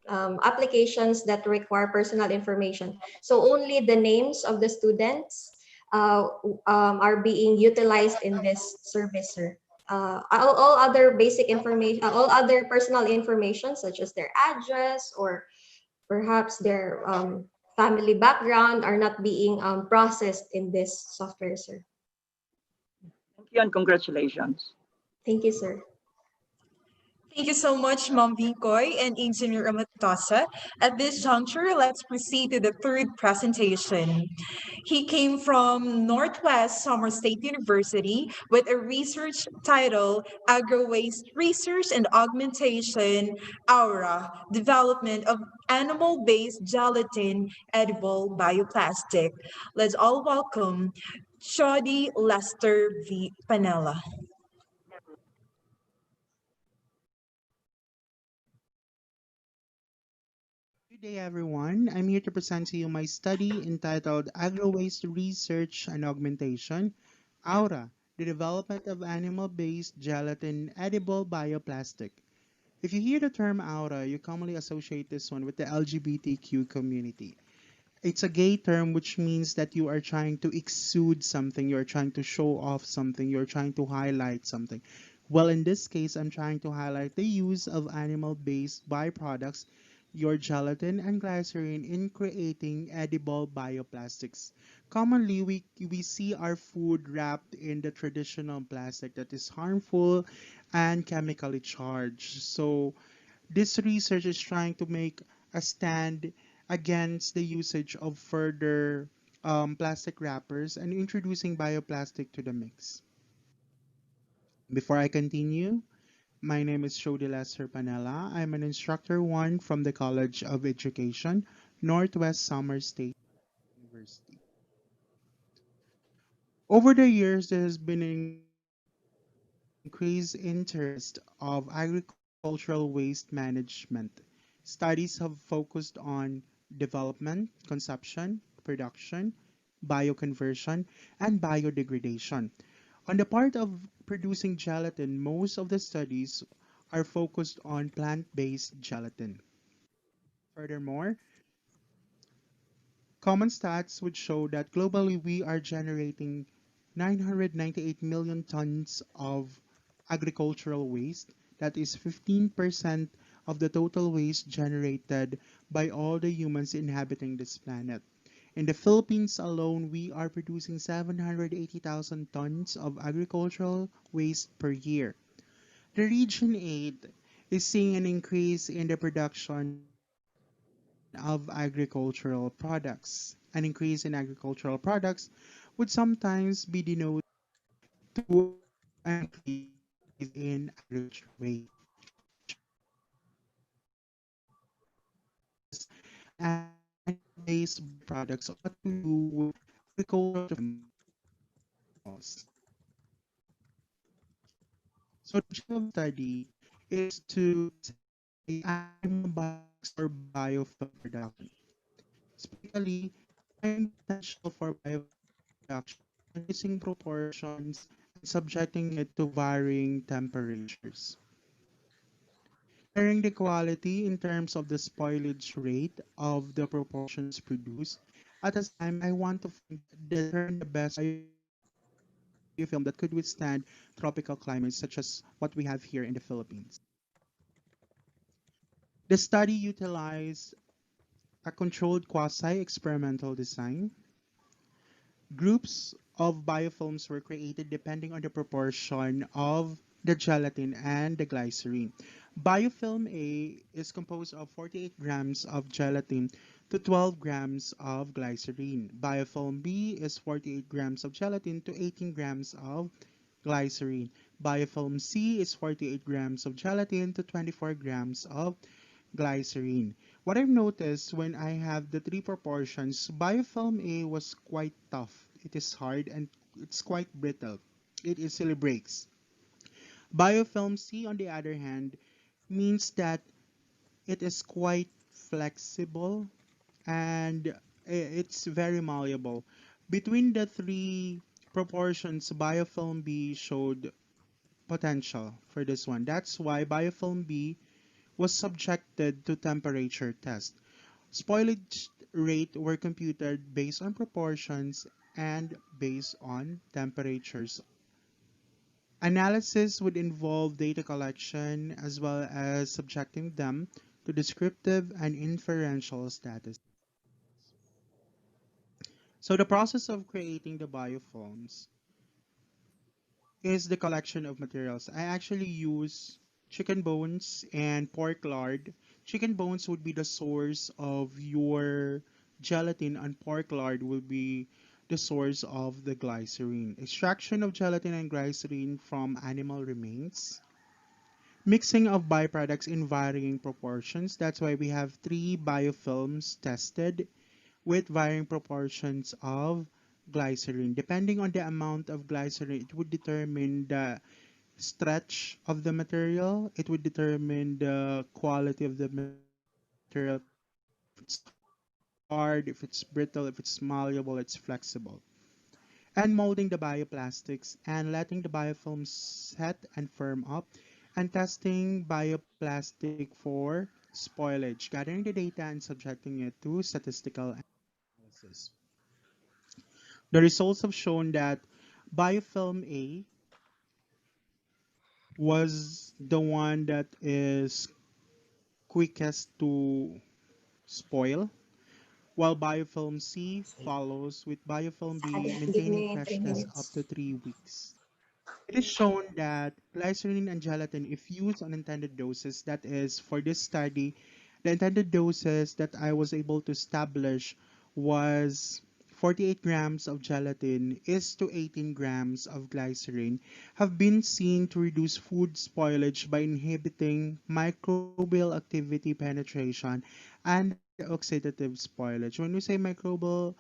applications that require personal information. So only the names of the students are being utilized in this service, sir. All other basic information, all other personal information such as their address or perhaps their family background are not being processed in this software, sir. Thank you and congratulations. Thank you, sir. Thank you so much, Ma'am Vicoy and Engineer Amatosa. At this juncture, let's proceed to the third presentation. He came from Northwest Summer State University with a research title, Agro-Waste Research and Augmentation, Aura, Development of Animal-Based Gelatin Edible Bioplastic. Let's all welcome Chody Lester V. Panella. Good day, everyone. I'm here to present to you my study entitled Agro-Waste Research and Augmentation, Aura, the Development of Animal-Based Gelatin Edible Bioplastic. If you hear the term Aura, you commonly associate this one with the LGBTQ community. It's a gay term, which means that you are trying to exude something, you're trying to show off something, you're trying to highlight something. Well, in this case, I'm trying to highlight the use of animal-based byproducts, your gelatin and glycerin, in creating edible bioplastics. Commonly, we see our food wrapped in the traditional plastic that is harmful and chemically charged. So this research is trying to make a stand against the usage of further plastic wrappers and introducing bioplastic to the mix. Before I continue, my name is Shodi Lester Panella. I'm an instructor one from the College of Education, Northwest Summer State University. Over the years, there has been an increased interest of agricultural waste management. Studies have focused on development, consumption, production, bioconversion, and biodegradation. On the part of producing gelatin, most of the studies are focused on plant-based gelatin. Furthermore, common stats would show that globally we are generating 998 million tons of agricultural waste. That is 15% of the total waste generated by all the humans inhabiting this planet. In the Philippines alone, we are producing 780,000 tons of agricultural waste per year. The Region 8 is seeing an increase in the production of agricultural products. An increase in agricultural products would sometimes be denoted to an increase in agricultural waste. And animal-based byproducts ought to do with agricultural animals. So the objective of the study is to examine animal biomass or biofuel production. Specifically, finding the potential for biofuel production by increasing proportions and subjecting it to varying temperatures. Comparing the quality in terms of the spoilage rate of the proportions produced. At the same time, I want to determine the best biofilm that could withstand tropical climates such as what we have here in the Philippines. The study utilized a controlled quasi-experimental design. Groups of biofilms were created depending on the proportion of the gelatin and the glycerine. Biofilm A is composed of 48 grams of gelatin to 12 grams of glycerine. Biofilm B is 48 grams of gelatin to 18 grams of glycerine. Biofilm C is 48 grams of gelatin to 24 grams of glycerine. What I've noticed when I have the three proportions, biofilm A was quite tough. It is hard and it's quite brittle. It easily breaks. Biofilm C, on the other hand, means that it is quite flexible and it's very malleable. Between the three proportions, biofilm B showed potential for this one. That's why biofilm B was subjected to temperature test. Spoilage rate were computed based on proportions and based on temperatures. Analysis would involve data collection as well as subjecting them to descriptive and inferential status. So the process of creating the biofilms is the collection of materials. I actually use chicken bones and pork lard. Chicken bones would be the source of your gelatin, and pork lard will be the source of the glycerine. Extraction of gelatin and glycerine from animal remains. Mixing of byproducts in varying proportions. That's why we have three biofilms tested with varying proportions of glycerin. Depending on the amount of glycerin, it would determine the stretch of the material. It would determine the quality of the material, if it's hard, if it's brittle, if it's malleable, it's flexible. And molding the bioplastics and letting the biofilms set and firm up, and testing bioplastic for spoilage, gathering the data and subjecting it to statistical analysis. The results have shown that biofilm A was the one that is quickest to spoil, while biofilm C follows, with biofilm B Give maintaining me three freshness up minutes. to 3 weeks. It is shown that glycerin and gelatin, if used on intended doses, that is, for this study, the intended doses that I was able to establish was 48 grams of gelatin is to 18 grams of glycerin, have been seen to reduce food spoilage by inhibiting microbial activity penetration and oxidative spoilage. When we say microbial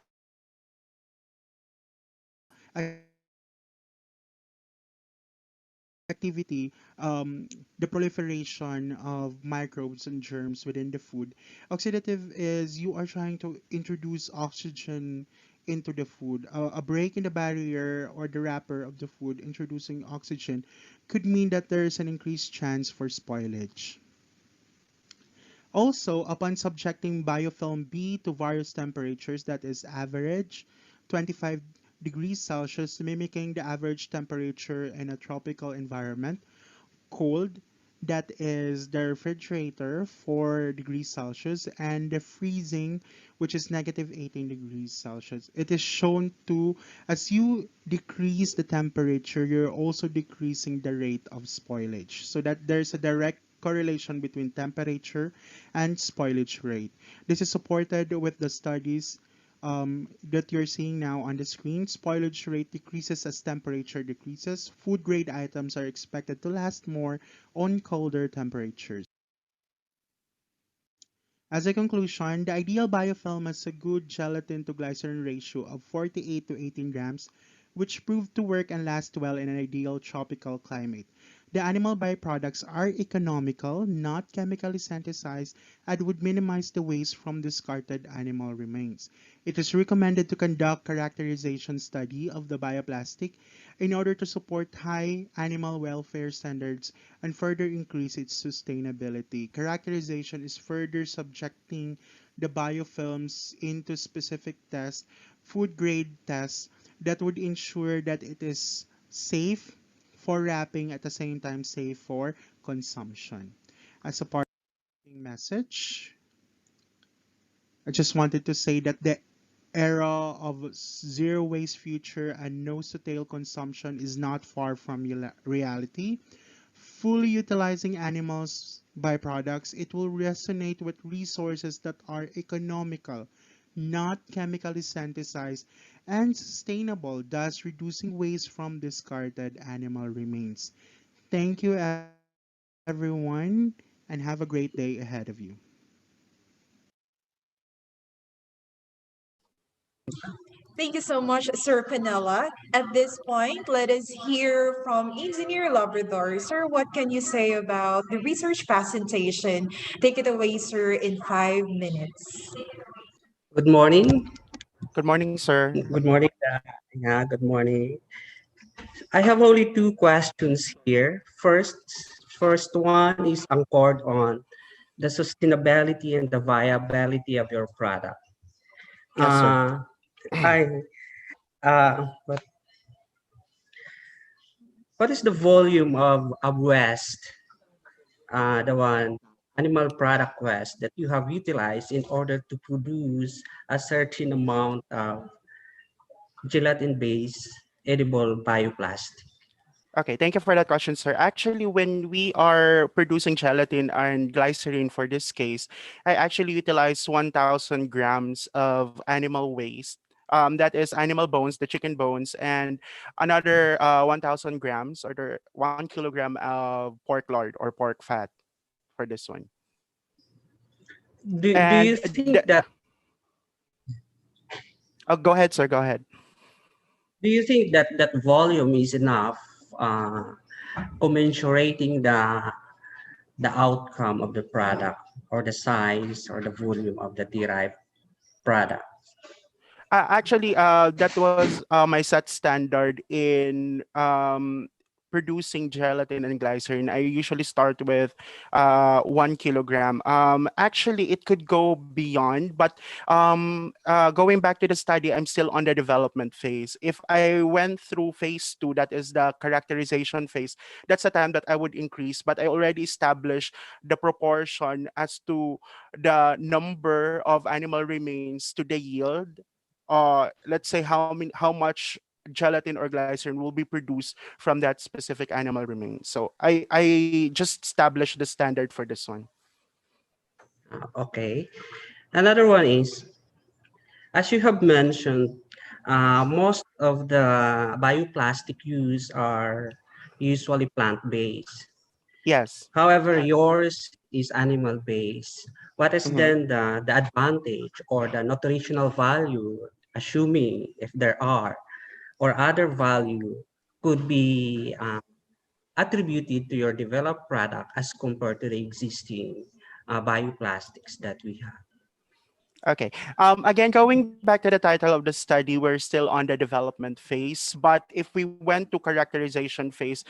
activity penetration, it means the proliferation of microbes and germs within the food. Oxidative is you are trying to introduce oxygen into the food. A break in the barrier or the wrapper of the food introducing oxygen could mean that there is an increased chance for spoilage. Also, upon subjecting biofilm B to various temperatures, that is average 25 degrees Celsius, mimicking the average temperature in a tropical environment, cold, that is the refrigerator 4 degrees Celsius, and the freezing, which is negative 18 degrees Celsius. It is shown to, as you decrease the temperature, you're also decreasing the rate of spoilage. So that there's a direct correlation between temperature and spoilage rate. This is supported with the studies that you're seeing now on the screen. Spoilage rate decreases as temperature decreases. Food grade items are expected to last more on colder temperatures. As a conclusion, the ideal biofilm has a good gelatin to glycerin ratio of 48 to 18 grams, which proved to work and last well in an ideal tropical climate. The animal byproducts are economical, not chemically synthesized, and would minimize the waste from discarded animal remains. It is recommended to conduct characterization study of the bioplastic in order to support high animal welfare standards and further increase its sustainability. Characterization is further subjecting the biofilms into specific tests, food grade tests, that would ensure that it is safe for wrapping at the same time safe for consumption. As a parting message, I just wanted to say that the era of zero waste future and nose to tail consumption is not far from reality. Fully utilizing animals byproducts, it will resonate with resources that are economical, not chemically synthesized, and sustainable, thus reducing waste from discarded animal remains. Thank you, everyone, and have a great day ahead of you. Thank you so much, Sir Canella. At this point, let us hear from Engineer Labrador. Sir, what can you say about the research presentation? Take it away, sir, in 5 minutes. Good morning. Good morning, sir. Good morning. Yeah, good morning. I have only two questions here. First one is anchored on the sustainability and the viability of your product. Yes, sir. Uh, I but what is the volume of waste, the one animal product waste that you have utilized in order to produce a certain amount of gelatin-based edible bioplastic? Okay, thank you for that question, sir. Actually, when we are producing gelatin and glycerin for this case, I actually utilize 1,000 grams of animal waste. That is animal bones, the chicken bones, and another 1,000 grams or the 1 kilogram of pork lard or pork fat for this one. Do And you think that oh, go ahead, sir. Go ahead. that volume is enough, uh, commensurating the outcome of the product or the size or the volume of the derived product? Actually, that was my set standard in producing gelatin and glycerin. I usually start with 1 kilogram. Actually, it could go beyond, but going back to the study, I'm still on the development phase. If I went through phase two, that is the characterization phase, that's the time that I would increase. But I already established the proportion as to the number of animal remains to the yield, let's say how much gelatin or glycerin will be produced from that specific animal remains. So I just established the standard for this one. Okay. Another one is, as you have mentioned, most of the bioplastic use are usually plant-based. Yes. However, yours is animal-based. What is Mhm. then the advantage or the nutritional value, assuming if there are, or other value could be attributed to your developed product as compared to the existing bioplastics that we have? Okay. Again, going back to the title of the study, we're still on the development phase. But if we went to characterization phase,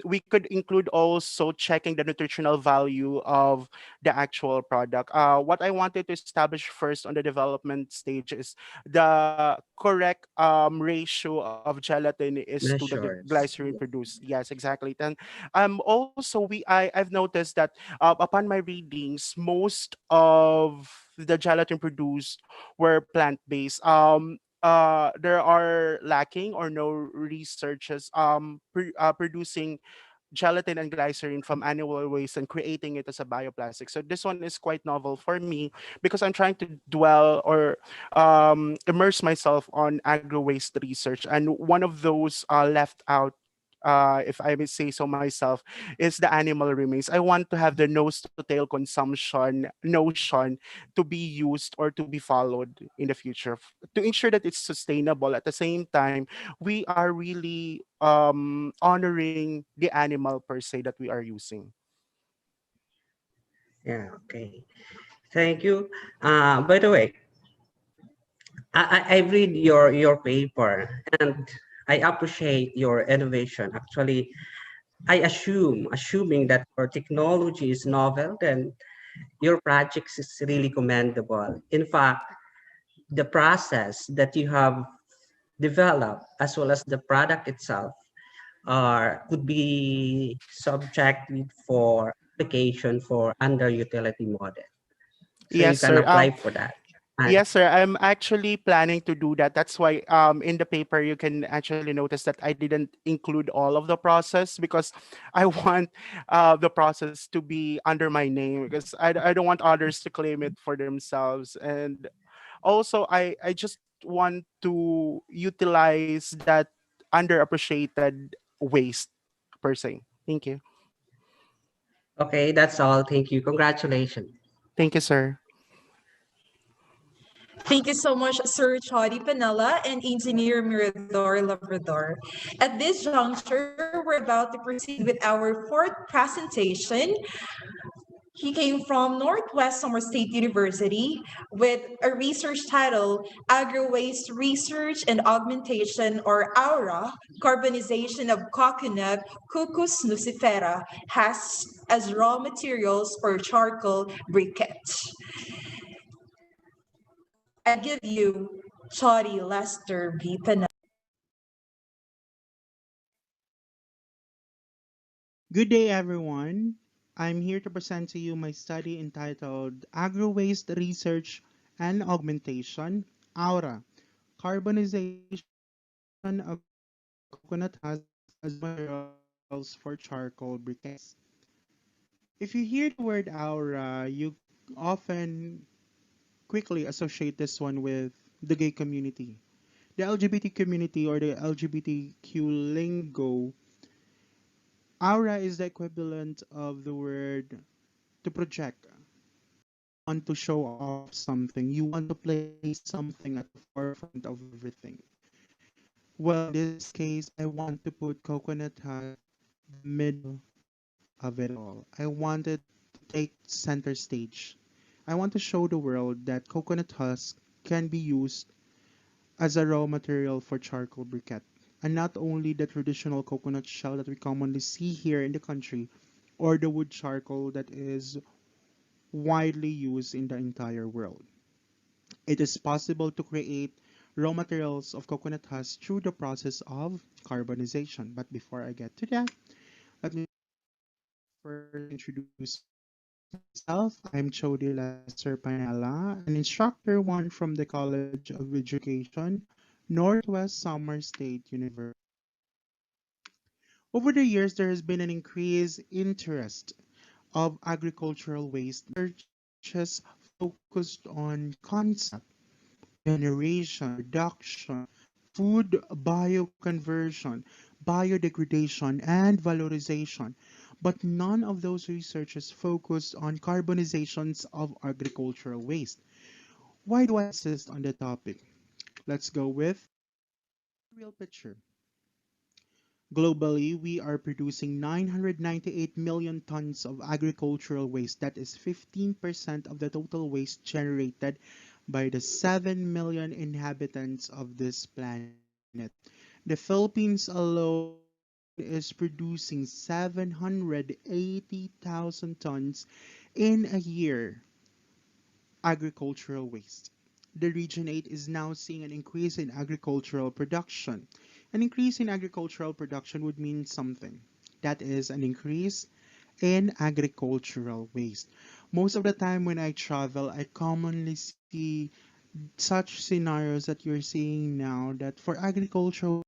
we could include also checking the nutritional value of the actual product. What I wanted to establish first on the development stage is the correct ratio of gelatin is to the Measures. glycerin produced. Yes, exactly. Then also I've noticed that upon my readings, most of the gelatin produced were plant-based. There are lacking or no researches producing gelatin and glycerin from animal waste and creating it as a bioplastic. So this one is quite novel for me because I'm trying to dwell or immerse myself on agro waste research. And one of those left out, if I may say so myself, is the animal remains. I want to have the nose to tail consumption notion to be used or to be followed in the future to ensure that it's sustainable. At the same time, we are really honoring the animal per se that we are using. Yeah, okay. Thank you. By the way, I read your paper and I appreciate your innovation. Actually, assuming that your technology is novel, then your projects is really commendable. In fact, the process that you have developed as well as the product itself could be subjected for application for under utility model. So you Yes, can sir. apply for that. And Yes, sir. I'm actually planning to do that. That's why in the paper you can actually notice that I didn't include all of the process because I want the process to be under my name because I don't want others to claim it for themselves. And also I just want to utilize that underappreciated waste per se. Thank you. okay, that's all. Thank you. Congratulations. Thank you, sir. Thank you so much, Sir Chody Panella and Engineer Mirador Labrador. At this juncture, we're about to proceed with our fourth presentation. He came from Northwest Summer State University with a research title, Agro-Waste Research and Augmentation, or AURA, Carbonization of Coconut, Cucus nucifera, has as raw materials for charcoal briquette. I give you Chody Lester B. Panel. Good day, everyone. I'm here to present to you my study entitled Agro-Waste Research and Augmentation, AURA, Carbonization of Coconut Husk as Raw Materials for Charcoal Briquettes. If you hear the word aura, you often quickly associate this one with the gay community. The LGBT community or the LGBTQ lingo, aura is the equivalent of the word to project. Want to show off something. You want to place something at the forefront of everything. Well, in this case, I want to put coconut husk the middle of it all. I wanted to take center stage. I want to show the world that coconut husk can be used as a raw material for charcoal briquette. And not only the traditional coconut shell that we commonly see here in the country, or the wood charcoal that is widely used in the entire world. It is possible to create raw materials of coconut husk through the process of carbonization. But before I get to that, let me first introduce myself. I'm Chody Lester Panella, an instructor one from the College of Education, Northwest Summer State University. Over the years, there has been an increased interest of agricultural waste researches focused on concept, generation, reduction, food bioconversion, biodegradation, and valorization. But none of those researches focused on carbonizations of agricultural waste. Why do I insist on the topic? Let's go with real picture. Globally, we are producing 998 million tons of agricultural waste. That is 15% of the total waste generated by the 7 million inhabitants of this planet. The Philippines alone is producing 780,000 tons in a year agricultural waste. The Region 8 is now seeing an increase in agricultural production. An increase in agricultural production would mean something. That is an increase in agricultural waste. Most of the time when I travel, I commonly see such scenarios that you're seeing now that for agricultural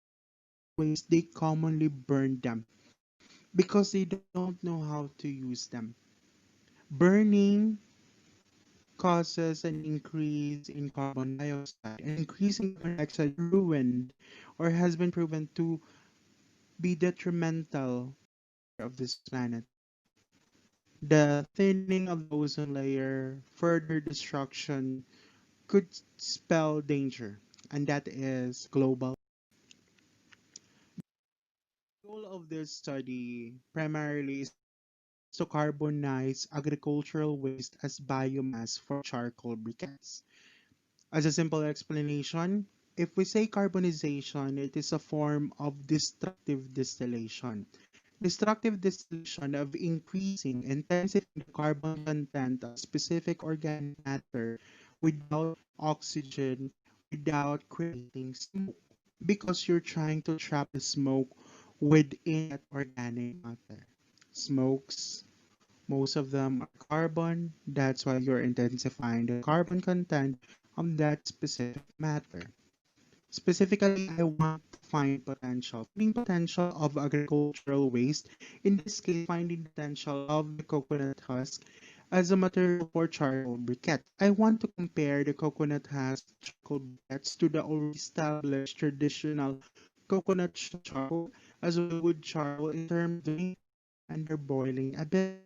waste, they commonly burn them because they don't know how to use them. Burning causes an increase in carbon dioxide. An increase in carbon dioxide ruined or has been proven to be detrimental of this planet. The thinning of the ozone layer, further destruction could spell danger, and that is global. The goal of this study primarily is to carbonize agricultural waste as biomass for charcoal briquettes. As a simple explanation, if we say carbonization, it is a form of destructive distillation. Destructive distillation of increasing, intensifying the carbon content of specific organic matter without oxygen, without creating smoke. Because you're trying to trap the smoke within that organic matter. Smokes, most of them are carbon. That's why you're intensifying the carbon content on that specific matter. Specifically, I want to find potential, finding potential of agricultural waste. In this case, finding the potential of the coconut husk as a material for charcoal briquettes. I want to compare the coconut husk charcoal briquettes to the already established traditional coconut charcoal as well as wood charcoal in terms of their and their boiling ability,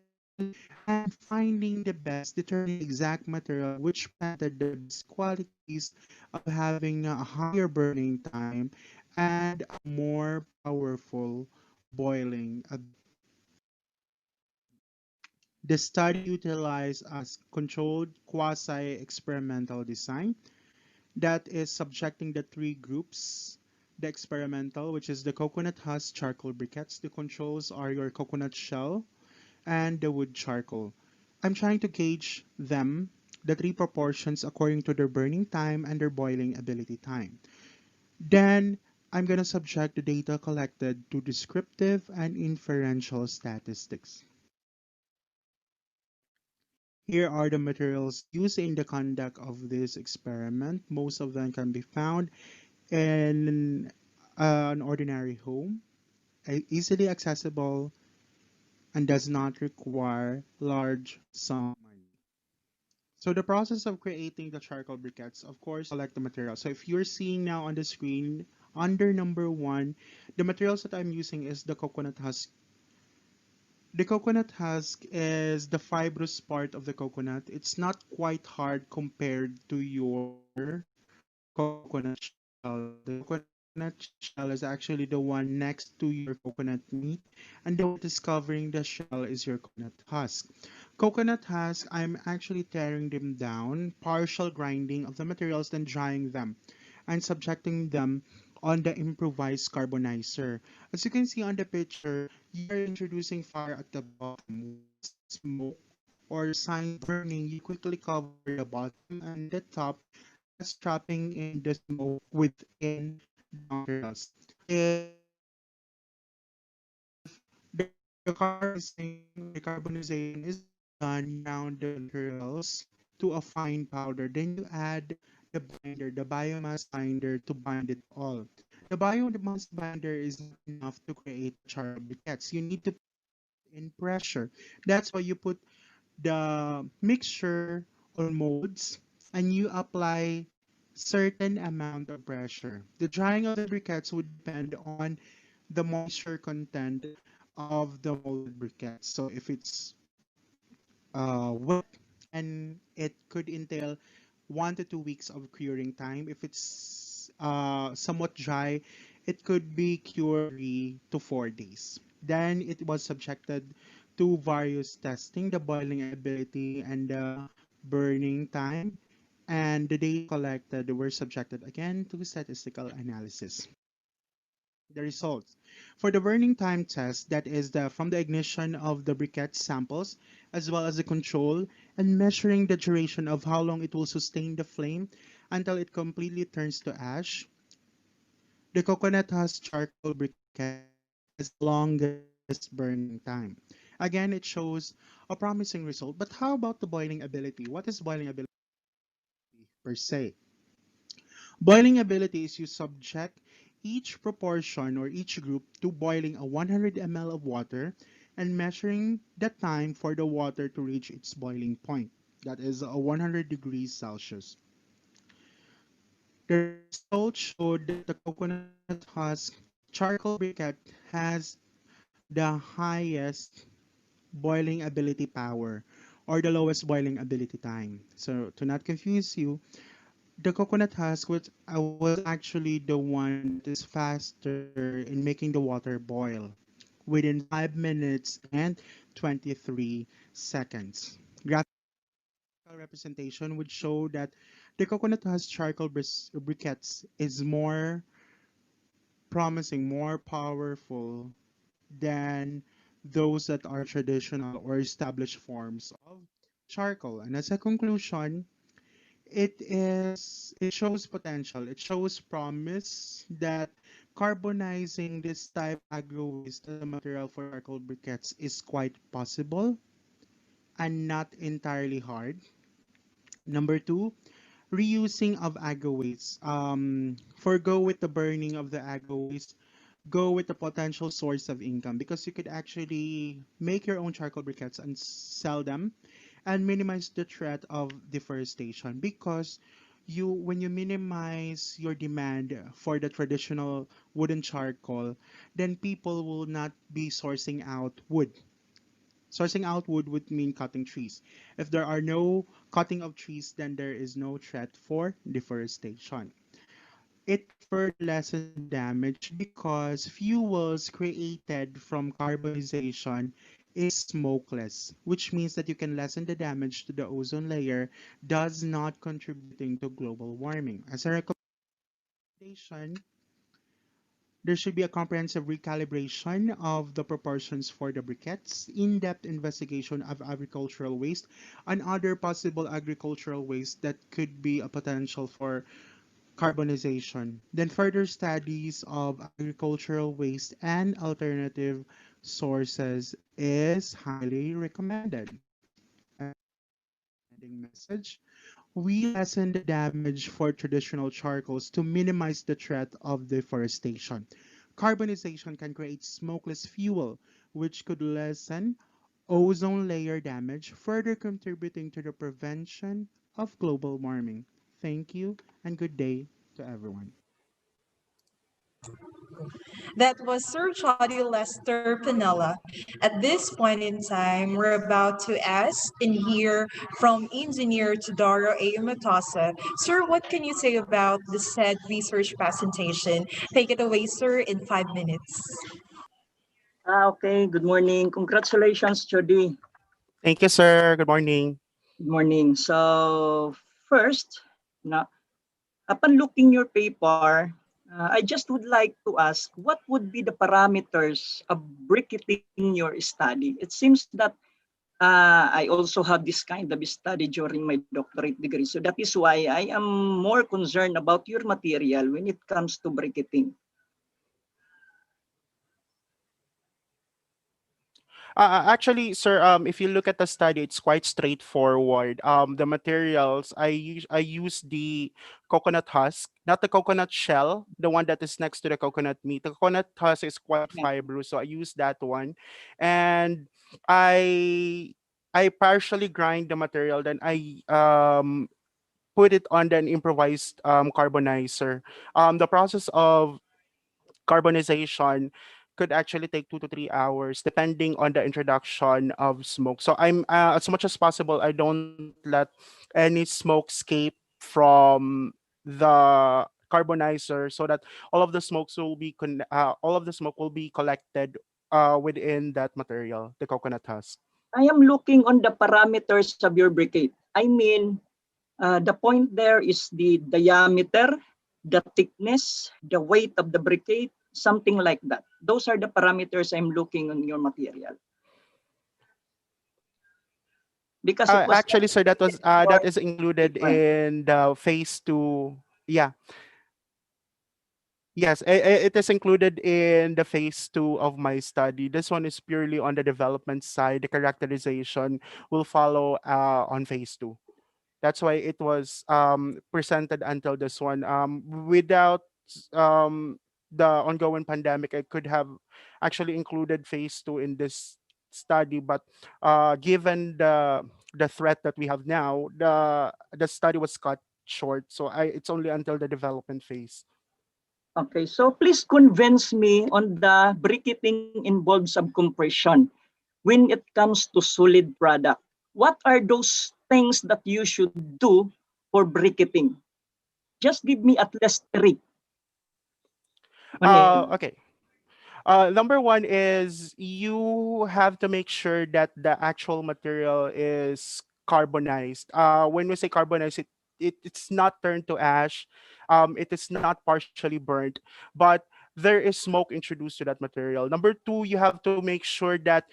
and finding the best, determining the exact material which presented the best qualities of having a higher burning time and a more powerful boiling. The study utilized a controlled quasi-experimental design that is subjecting the three groups. The experimental, which is the coconut husk charcoal briquettes. The controls are your coconut shell and the wood charcoal. I'm trying to gauge them, the three proportions according to their burning time and their boiling ability time. Then I'm going to subject the data collected to descriptive and inferential statistics. Here are the materials used in the conduct of this experiment. Most of them can be found in an ordinary home, easily accessible, and does not require large sum of money. So the process of creating the charcoal briquettes, of course, collect the material. So if you're seeing now on the screen, under number one, the materials that I'm using is the coconut husk. The coconut husk is the fibrous part of the coconut. It's not quite hard compared to your coconut shell. The coconut shell is actually the one next to your coconut meat, and the one that is covering the shell is your coconut husk. Coconut husk, I'm actually tearing them down, partial grinding of the materials, then drying them and subjecting them on the improvised carbonizer. As you can see on the picture, you are introducing fire at the bottom. Once the smoke or signs of burning, you quickly cover the bottom and the top, thus trapping in the smoke within the materials. If the carbonization is done, you ground the materials to a fine powder. Then you add the binder, the biomass binder, to bind it all. The biomass binder is not enough to create charcoal briquettes. You need to put in pressure. That's why you put the mixture or molds and you apply certain amount of pressure. The drying of the briquettes would depend on the moisture content of the molded briquettes. So if it's wet, and it could entail 1 to 2 weeks of curing time. If it's somewhat dry, it could be cured 3 to 4 days. Then it was subjected to various testing, the boiling ability and the burning time, and the data collected were subjected again to statistical analysis. The results. For the burning time test, that is from the ignition of the briquette samples, as well as the control, and measuring the duration of how long it will sustain the flame until it completely turns to ash, the coconut husk charcoal briquette has the longest burning time. Again, it shows a promising result, but how about the boiling ability? What is boiling ability per se? Boiling ability is you subject each proportion or each group to boiling a 100 ml of water and measuring the time for the water to reach its boiling point. That is a 100 degrees Celsius. The results showed that the coconut husk charcoal briquette has the highest boiling ability power or the lowest boiling ability time. So to not confuse you, the coconut husk was actually the one that is faster in making the water boil within 5 minutes and 23 seconds. Graphical representation would show that the coconut husk charcoal briquettes is more promising, more powerful than those that are traditional or established forms of charcoal. And as a conclusion, it shows potential, it shows promise that carbonizing this type agro waste as a material for charcoal briquettes is quite possible and not entirely hard. Number two, Reusing of agro waste. Forgo with the burning of the agro waste. Go with the potential source of income because you could actually make your own charcoal briquettes and sell them and minimize the threat of deforestation because when you minimize your demand for the traditional wooden charcoal, then people will not be sourcing out wood. Sourcing out wood would mean cutting trees. If there are no cutting of trees, then there is no threat for deforestation. It further lessens the damage because fuels created from carbonization is smokeless, which means that you can lessen the damage to the ozone layer, thus not contributing to global warming. As a recommendation, there should be a comprehensive recalibration of the proportions for the briquettes, in-depth investigation of agricultural waste, and other possible agricultural waste that could be a potential for carbonization. Then further studies of agricultural waste and alternative sources is highly recommended. As ending message, we lessen the damage for traditional charcoals to minimize the threat of deforestation. Carbonization can create smokeless fuel, which could lessen ozone layer damage, further contributing to the prevention of global warming. Thank you and good day to everyone. That was Sir Chadi Lester Pinella. At this point in time, we're about to ask and hear from Engineer Tudoro A. Matasa. Sir, what can you say about the said research presentation? Take it away, sir, in 5 minutes. Okay, good morning. Congratulations, Jody. Thank you, sir. Good morning. Good morning. So first, now, upon looking your paper, I just would like to ask, what would be the parameters of bricketing your study? It seems that I also have this kind of study during my doctorate degree. So that is why I am more concerned about your material when it comes to bricketing. Actually, sir, if you look at the study, it's quite straightforward. The materials I use the coconut husk, not the coconut shell, the one that is next to the coconut meat. The coconut husk is quite Yeah. fibrous, so I use that one, and I I partially grind the material, then I put it on an improvised carbonizer. The process of carbonization could actually take 2 to 3 hours depending on the introduction of smoke. So I'm as much as possible I don't let any smoke escape from the carbonizer so that all of the smoke will be collected within that material, the coconut husk. I am looking on the parameters of your briquette. I mean, the point there is the diameter, the thickness, the weight of the briquette, something like that. Those are the parameters I'm looking on your material. Because it was Actually, sir, for that is included paper. in the phase two. Yeah. Yes, it is included in the phase two of my study. This one is purely on the development side. The characterization will follow on phase two. That's why it was presented until this one. Without the ongoing pandemic, I could have actually included phase two in this study, but given the threat that we have now, the study was cut short. So it's only until the development phase. Okay, so please convince me on the bricketing involves some compression when it comes to solid product. What are those things that you should do for bricketing? Just give me at least three on it. Okay. Number one is you have to make sure that the actual material is carbonized. When we say carbonized, it's not turned to ash. It is not partially burnt, but there is smoke introduced to that material. Number two, you have to make sure that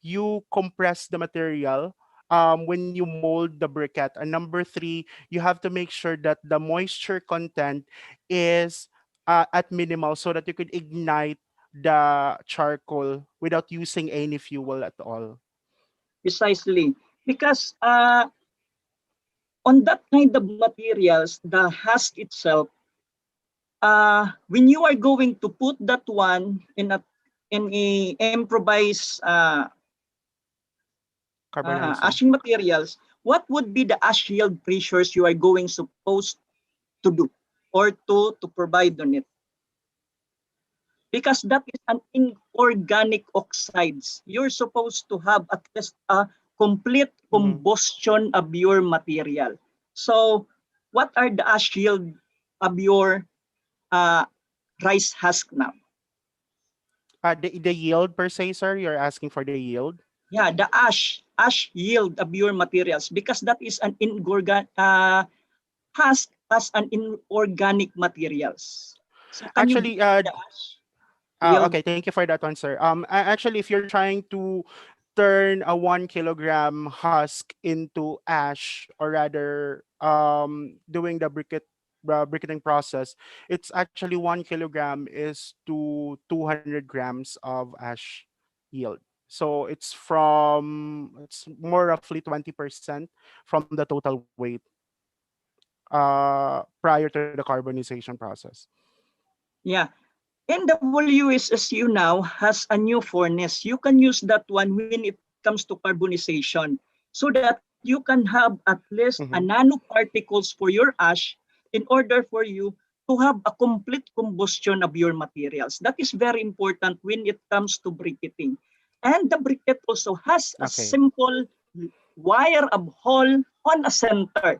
you compress the material when you mold the briquette. And number three, you have to make sure that the moisture content is at minimal so that you could ignite the charcoal without using any fuel at all. Precisely. Because on that kind of materials, the husk itself, when you are going to put that one in a improvised Carbonizing. ashing materials, what would be the ash yield pressures you are going supposed to do or to provide on it? Because that is an inorganic oxides. You're supposed to have at least a complete combustion of your material. So what are the ash yield of your rice husk now? The yield per se, sir, you're asking for the yield? Yeah, the ash yield of your materials, because that is an inorganic husk as an inorganic materials. So can you Actually, give me the ash yield? okay, thank you for that one, sir. Actually, if you're trying to turn a 1 kilogram husk into ash, or rather, doing the briquetting process, it's actually 1 kilogram is to 200 grams of ash yield. So it's more roughly 20% from the total weight prior to the carbonization process. Yeah. And the WSSU now has a new furnace. You can use that one when it comes to carbonization, so that you can have at least a nanoparticles for your ash in order for you to have a complete combustion of your materials. That is very important when it comes to briquetting. And the briquette also has a Okay. simple wire of hole on a center.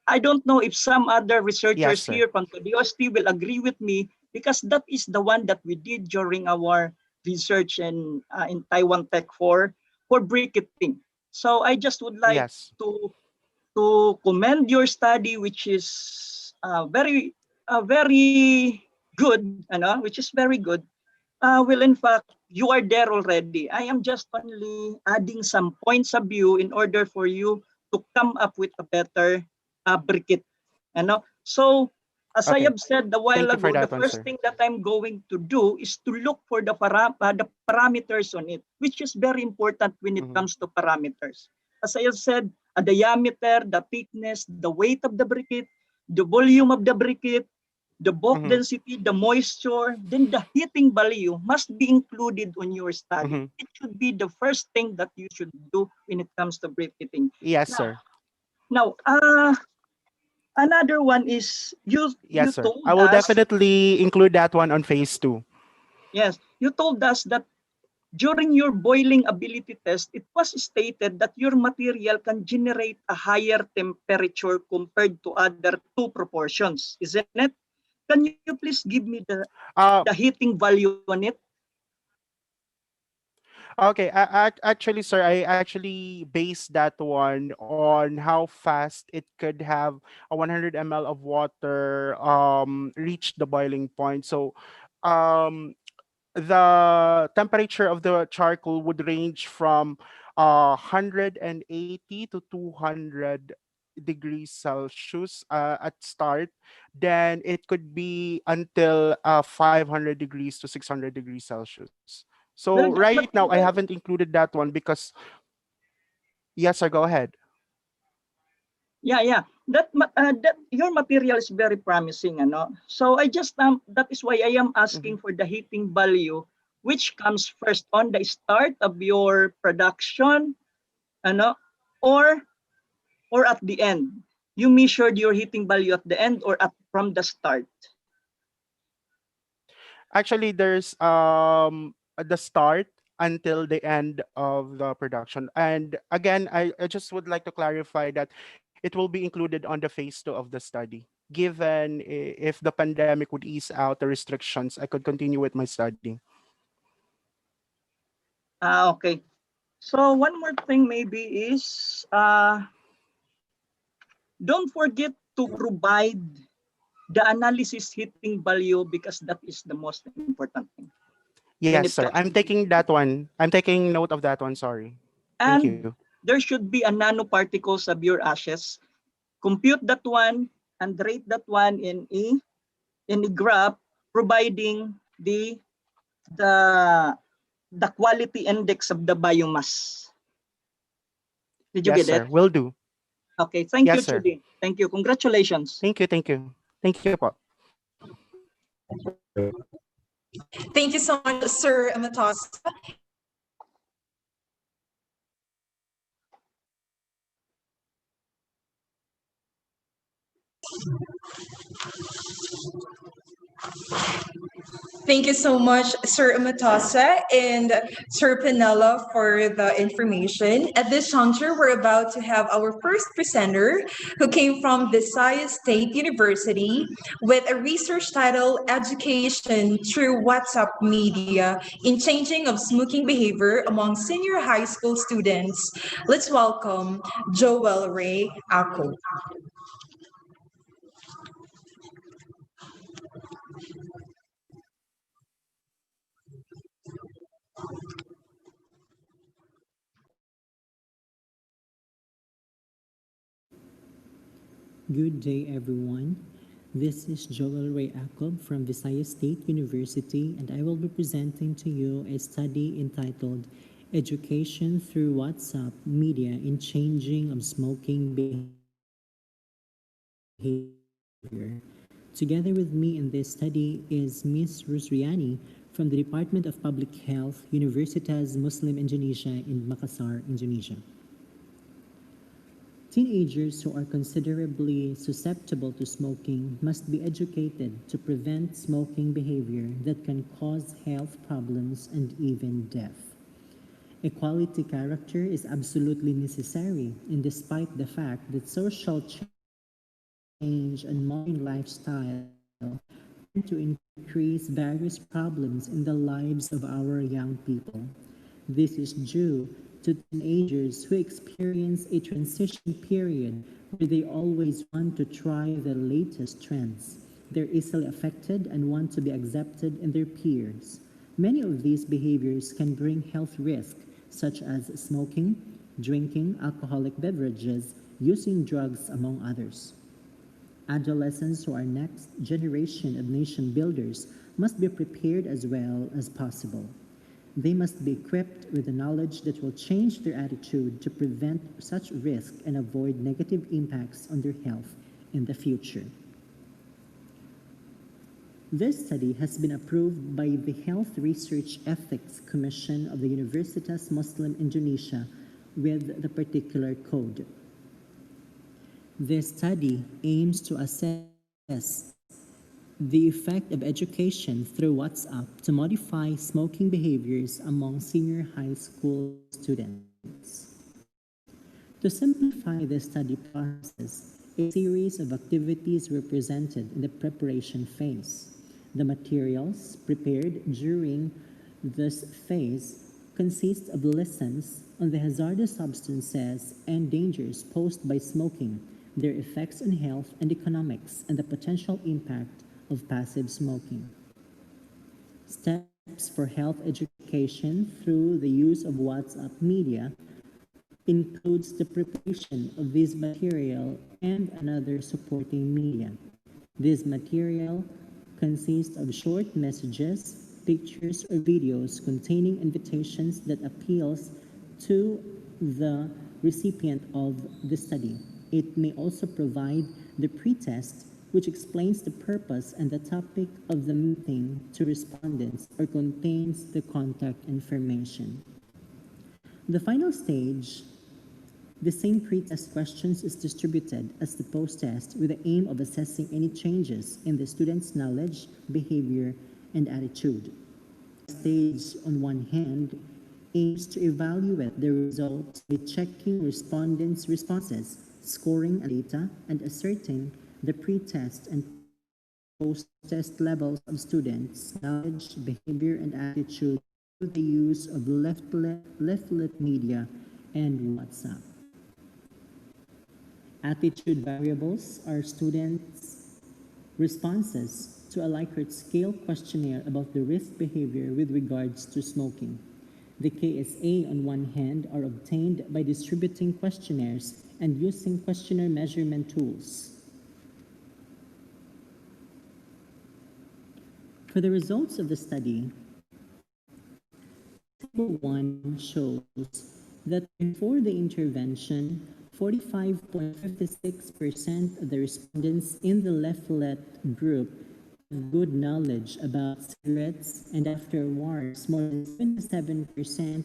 I don't know if some other Yes, researchers sir. here from the DOST will agree with me, because that is the one that we did during our research in Taiwan Tech for briquetting. So I just would like Yes. to commend your study, which is very good, which is very good. Well, in fact, you are there already. I am just only adding some points of view in order for you to come up with a better briquette. So, as I Okay. have said a Thank while you for ago, the that one, first sir. thing that I'm going to do is to look for the parameters on it, which is very important when it Mm-hmm. comes to parameters. As I have said, a diameter, the thickness, the weight of the briquette, the volume of the briquette, the bulk Mm-hmm. density, the moisture, then the heating value must be included on your study. Mm-hmm. It should be the first thing that you should do when it comes to briquetting. Yes, Now, sir. another one is you Yes, sir. told I will us, definitely include that one on phase two. yes, you told us that during your boiling ability test, it was stated that your material can generate a higher temperature compared to other two proportions, isn't it? Can you please give me the Uh, heating value on it? okay. Actually, sir, I actually based that one on how fast it could have a 100 ml of water reach the boiling point. So, um, the temperature of the charcoal would range from 180 to 200 degrees Celsius at start. Then it could be until 500 degrees to 600 degrees Celsius. So Well, that right now I material, haven't included that one because yes, sir, go ahead. yeah. That your material is very promising, ano. So I just that is why I am Mm-hmm. asking for the heating value, which comes first on the start of your production, ano, or at the end. You measured your heating value at the end or at from the start. Actually, there's the start until the end of the production. And again, I just would like to clarify that it will be included on the phase two of the study. Given if the pandemic would ease out the restrictions, I could continue with my study. Okay. So one more thing maybe is don't forget to provide the analysis heating value, because that is the most important thing when Yes, it sir. comes to I'm taking heating that value. one. I'm taking note of that one. Sorry. Thank And you. there should be a nanoparticles of your ashes. Compute that one and rate that one in a graph, providing the the quality index of the biomass. Did you Yes, get sir. it? Will do. Okay, thank you, Yes, sir. Judy. Thank you. Congratulations. Thank you, thank you. Thank you po. Thank you so much, Sir Matos. Thank you so much, Sir Matasa and Sir Pinella, for the information. At this juncture, we're about to have our first presenter who came from Visayas State University with a research title, Education Through WhatsApp Media in Changing of Smoking Behavior Among Senior High School Students. Let's welcome Joel Ray Ako. Good day, everyone. This is Joel Ray Acob from Visayas State University, and I will be presenting to you a study entitled Education Through WhatsApp Media in Changing of Smoking Behavior. Together with me in this study is Ms. Rusriani from the Department of Public Health, Universitas Muslim Indonesia in Makassar, Indonesia. Teenagers who are considerably susceptible to smoking must be educated to prevent smoking behavior that can cause health problems and even death. A quality character is absolutely necessary, and despite the fact that social change and modern lifestyle tend to increase various problems in the lives of our young people. This is due to teenagers who experience a transition period where they always want to try the latest trends. They're easily affected and want to be accepted in their peers. Many of these behaviors can bring health risks, such as smoking, drinking alcoholic beverages, using drugs, among others. Adolescents who are next generation of nation builders must be prepared as well as possible. They must be equipped with the knowledge that will change their attitude to prevent such risk and avoid negative impacts on their health in the future. This study has been approved by the Health Research Ethics Commission of the Universitas Muslim Indonesia with the particular code. This study aims to assess the effect of education through WhatsApp to modify smoking behaviors among senior high school students. To simplify the study process, a series of activities were presented in the preparation phase. The materials prepared during this phase consist of lessons on the hazardous substances and dangers posed by smoking, their effects on health and economics, and the potential impact of passive smoking. Steps for health education through the use of WhatsApp media includes the preparation of this material and another supporting media. This material consists of short messages, pictures, or videos containing invitations that appeals to the recipient of the study. It may also provide the pretest, which explains the purpose and the topic of the meeting to respondents or contains the contact information. The final stage, the same pretest questions is distributed as the post-test with the aim of assessing any changes in the student's knowledge, behavior, and attitude. The stage, on one hand, aims to evaluate the results by checking respondents' responses, scoring data, and asserting the pre-test and post-test levels of students' knowledge, behavior, and attitude through the use of leaflet media and WhatsApp. Attitude variables are students' responses to a Likert scale questionnaire about the risk behavior with regards to smoking. The KSA, on one hand, are obtained by distributing questionnaires and using questionnaire measurement tools. For the results of the study, Table 1 shows that before the intervention, 45.56% of the respondents in the leaflet group have good knowledge about cigarettes, and afterwards, more than 77%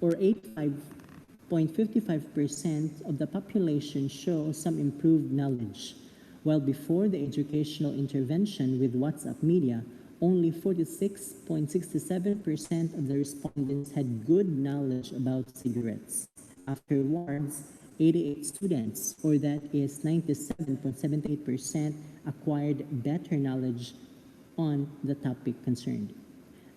or 85.55% of the population show some improved knowledge, while before the educational intervention with WhatsApp media, only 46.67% of the respondents had good knowledge about cigarettes. Afterwards, 88 students, or that is 97.78%, acquired better knowledge on the topic concerned.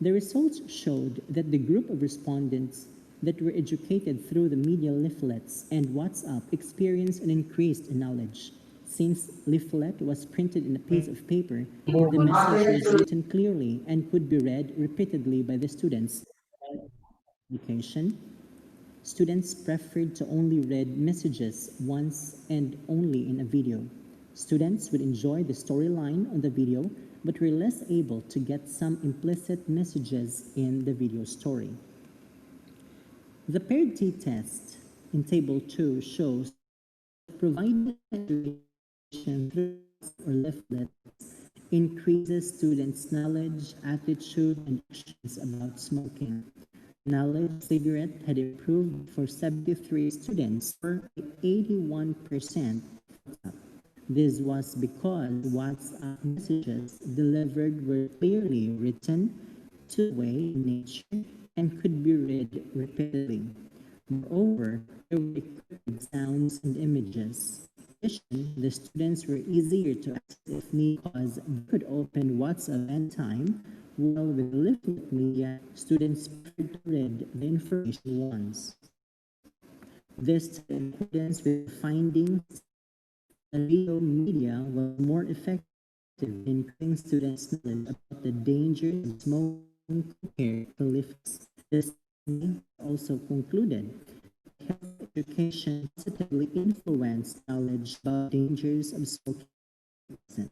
The results showed that the group of respondents that were educated through the media leaflets and WhatsApp experienced an increase in knowledge. Since leaflet was printed in a piece of paper, the message was written clearly and could be read repeatedly by the students. Education, students preferred to only read messages once and only in a video. Students would enjoy the storyline on the video, but were less able to get some implicit messages in the video story. The paired t-test in Table 2 shows providing education through or leaflets increases students' knowledge, attitude, and actions about smoking. Knowledge of cigarette had improved for 73 students, or 81%. This was because WhatsApp messages delivered were clearly written, two-way in nature, and could be read repeatedly. Moreover, there were equipped with sounds and images. In addition, the students were easier to access if needed because they could open WhatsApp anytime, while with leaflet media, students preferred to read the information once. This, in accordance with the findings, the video media was more effective in increasing students' knowledge about the dangers of smoking compared to leaflets. This also concluded that health education positively influenced knowledge about dangers of smoking. Some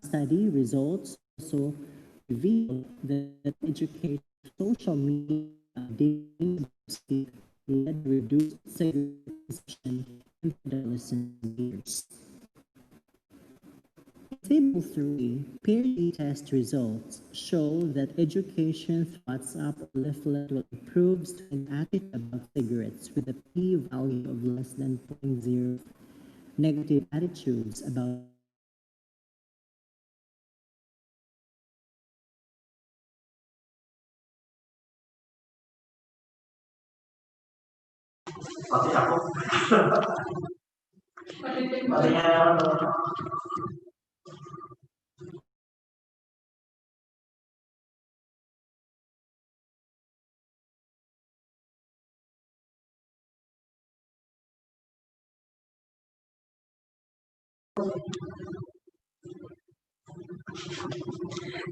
study results also reveal that education of social media dangers led to reduced cigarette consumption in adolescent years. Table 3, peer test results show that education through WhatsApp or leaflet will improve student attitude about cigarettes with a p-value of less than 0.0. Negative attitudes about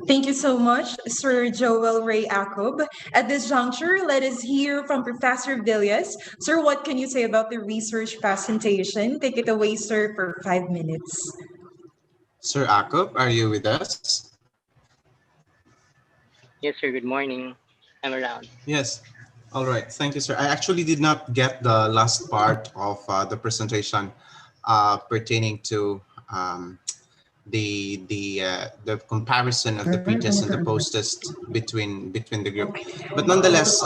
Thank you so much, Sir Joel Ray Acob. At this juncture, let us hear from Professor Villas. Sir, what can you say about the research presentation? Take it away, sir, for 5 minutes. Sir Akop, are you with us? Yes, sir. Good morning. I'm around. Yes. All right. Thank you, sir. I actually did not get the last part of the presentation pertaining to the comparison of the pre-test and the post-test between the group. But nonetheless,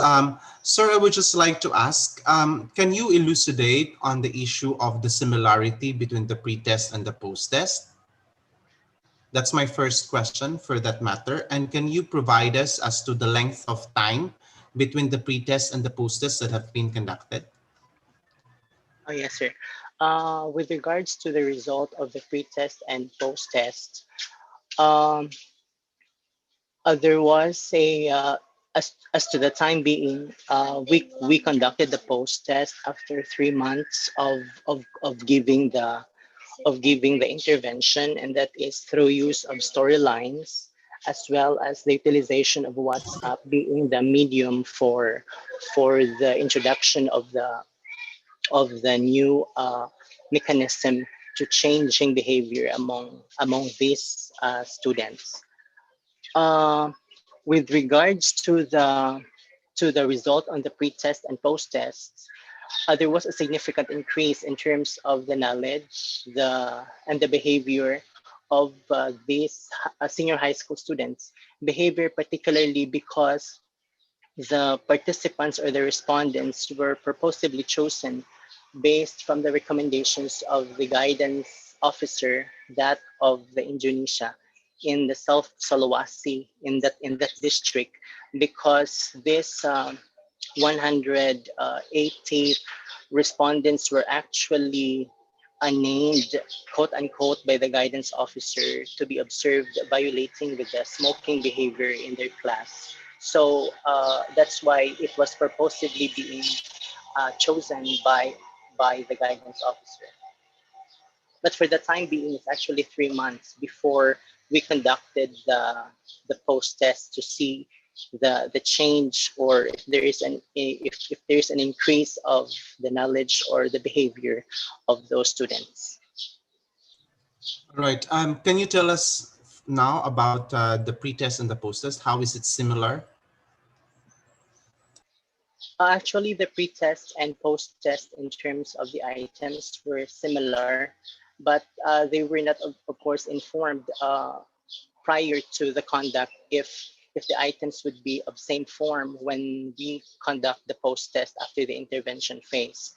sir, I would just like to ask, can you elucidate on the issue of the similarity between the pre-test and the post-test? That's my first question for that matter. And can you provide us as to the length of time between the pre-test and the post-test that have been conducted? Oh, yes, sir. With regards to the result of the pre-test and post-test, there was as to the time being, we conducted the post-test after 3 months of giving the intervention, and that is through use of storylines as well as the utilization of WhatsApp being the medium for the introduction of the new mechanism to changing behavior among these students. With regards to the result on the pre-test and post-test, there was a significant increase in terms of the knowledge, the behavior of these senior high school students. Behavior particularly because the participants or the respondents were purposely chosen based from the recommendations of the guidance officer, that of the Indonesia, in the South Sulawesi, in that district, because this 180 respondents were actually unnamed, quote unquote, by the guidance officer to be observed violating with the smoking behavior in their class. So that's why it was purposely being chosen by the guidance officer. But for the time being, it's actually 3 months before we conducted the post test to see the change, or if there is if there is an increase of the knowledge or the behavior of those students. All right. Can you tell us now about the pre-test and the post-test? How is it similar? Actually, the pre-test and post-test in terms of the items were similar, but they were not, of course, informed prior to the conduct if the items would be of same form when we conduct the post-test after the intervention phase.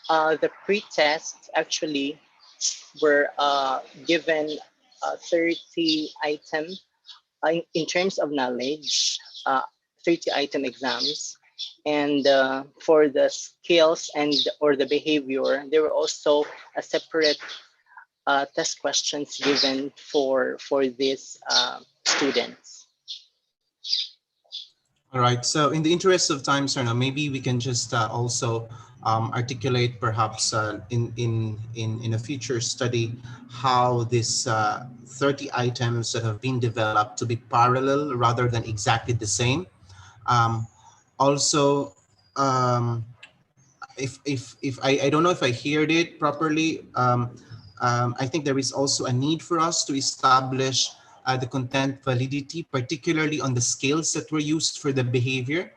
The pre-test actually were given 30 item in terms of knowledge, 30 item exams. And for the skills and or the behavior, there were also a separate test questions given for these students. All right. So in the interest of time, Serna, maybe we can just also articulate perhaps in a future study how this 30 items that have been developed to be parallel rather than exactly the same. Um, Also, um, if I don't know if I heard it properly, I think there is also a need for us to establish the content validity, particularly on the scales that were used for the behavior,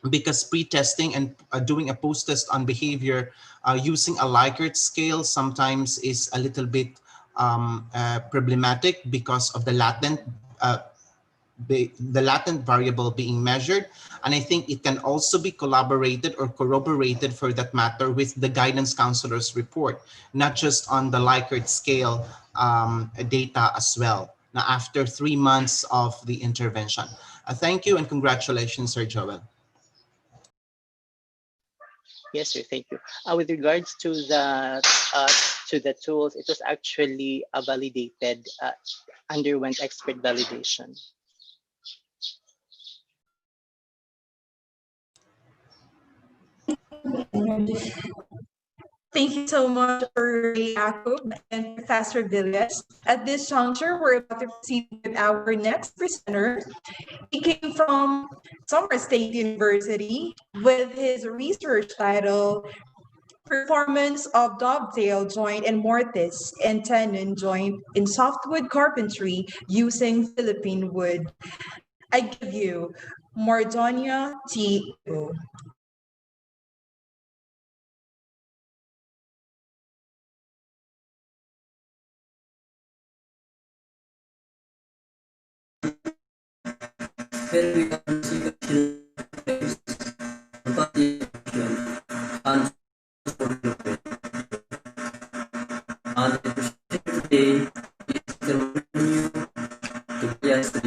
because pre-testing and doing a post-test on behavior using a Likert scale sometimes is a little bit problematic because of the latent variable being measured. And I think it can also be collaborated or corroborated for that matter with the guidance counselor's report, not just on the Likert scale data as well. Now, after 3 months of the intervention. Thank you and congratulations, Sir Joel. Yes, sir. Thank you. With regards to the tools, it was actually validated, underwent expert validation. Thank you so much for Jacob and Professor Villas. At this juncture, we're about to proceed with our next presenter. He came from Summer State University with his research title, Performance of Dovetail Joint and Mortise and Tenon Joint in Softwood Carpentry using Philippine Wood. I give you Mordonia T. Ibu. When we consider and the today is the new to class a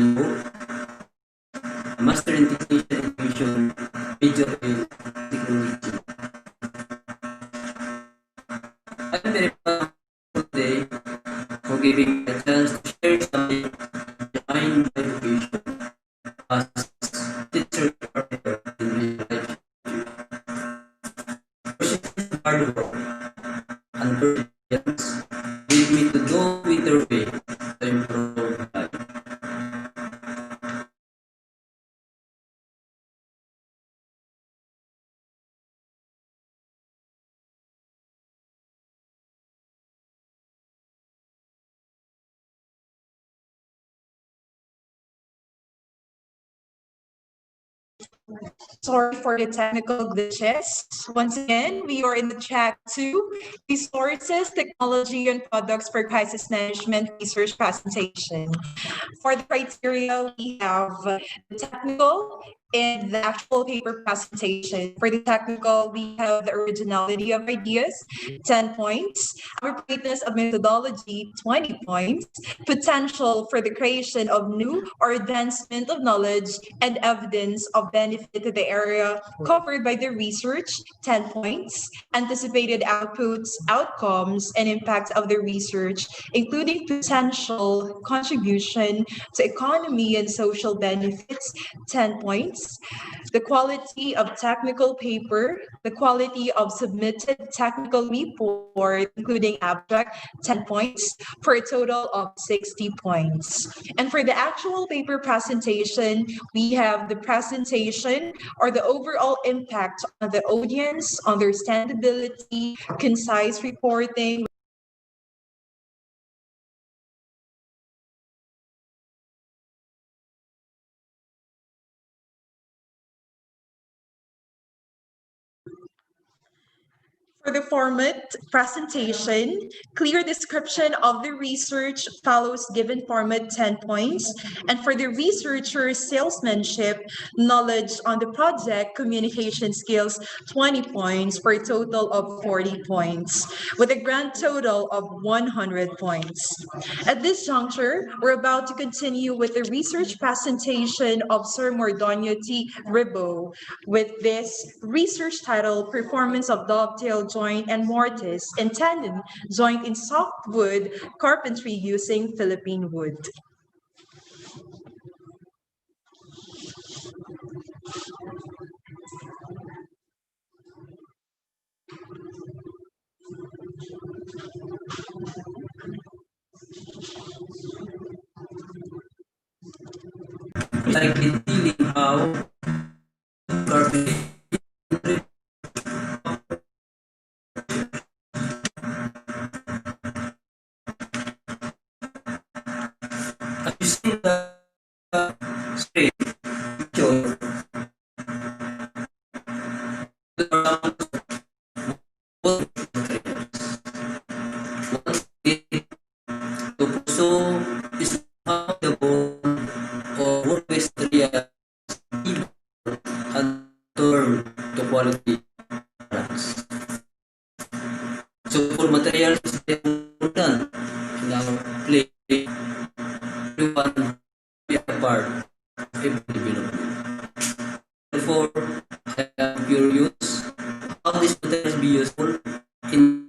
master in technician education, major in technology. I'm very proud today for giving a chance to share something behind my education as teacher in my life. Hard work and persistence lead me to go with their way to improve life. Sorry for the technical glitches. Once again, we are in the track 2, resources, technology, and products for crisis management research presentation. For the criteria, we have the technical and the actual paper presentation. For the technical, we have the originality of ideas, 10 points, appropriateness of methodology, 20 points, potential for the creation of new or advancement of knowledge and evidence of benefit to the area covered by the research, 10 points, anticipated outputs, outcomes, and impact of the research, including potential contribution to economy and social benefits, 10 points, the quality of technical paper, the quality of submitted technical report, including abstract, 10 points, for a total of 60 points. And for the actual paper presentation, we have the presentation or the overall impact on the audience, understandability, concise reporting. For the format presentation, clear description of the research follows given format, 10 points. And for the researcher's salesmanship, knowledge on the project, communication skills, 20 points for a total of 40 points, with a grand total of 100 points. At this juncture, we're about to continue with the research presentation of Sir Mordonio T. Ribot with this research title, Performance of Dovetail Joint and Mortise and Tandem Joint in Softwood Carpentry using Philippine Wood. Like detailing how carpentry using the spray joint to pursue is how the bone or workplace area and turn to quality products. So for materials is important in our play, everyone be a part of every development. Therefore, I am curious how these materials be useful in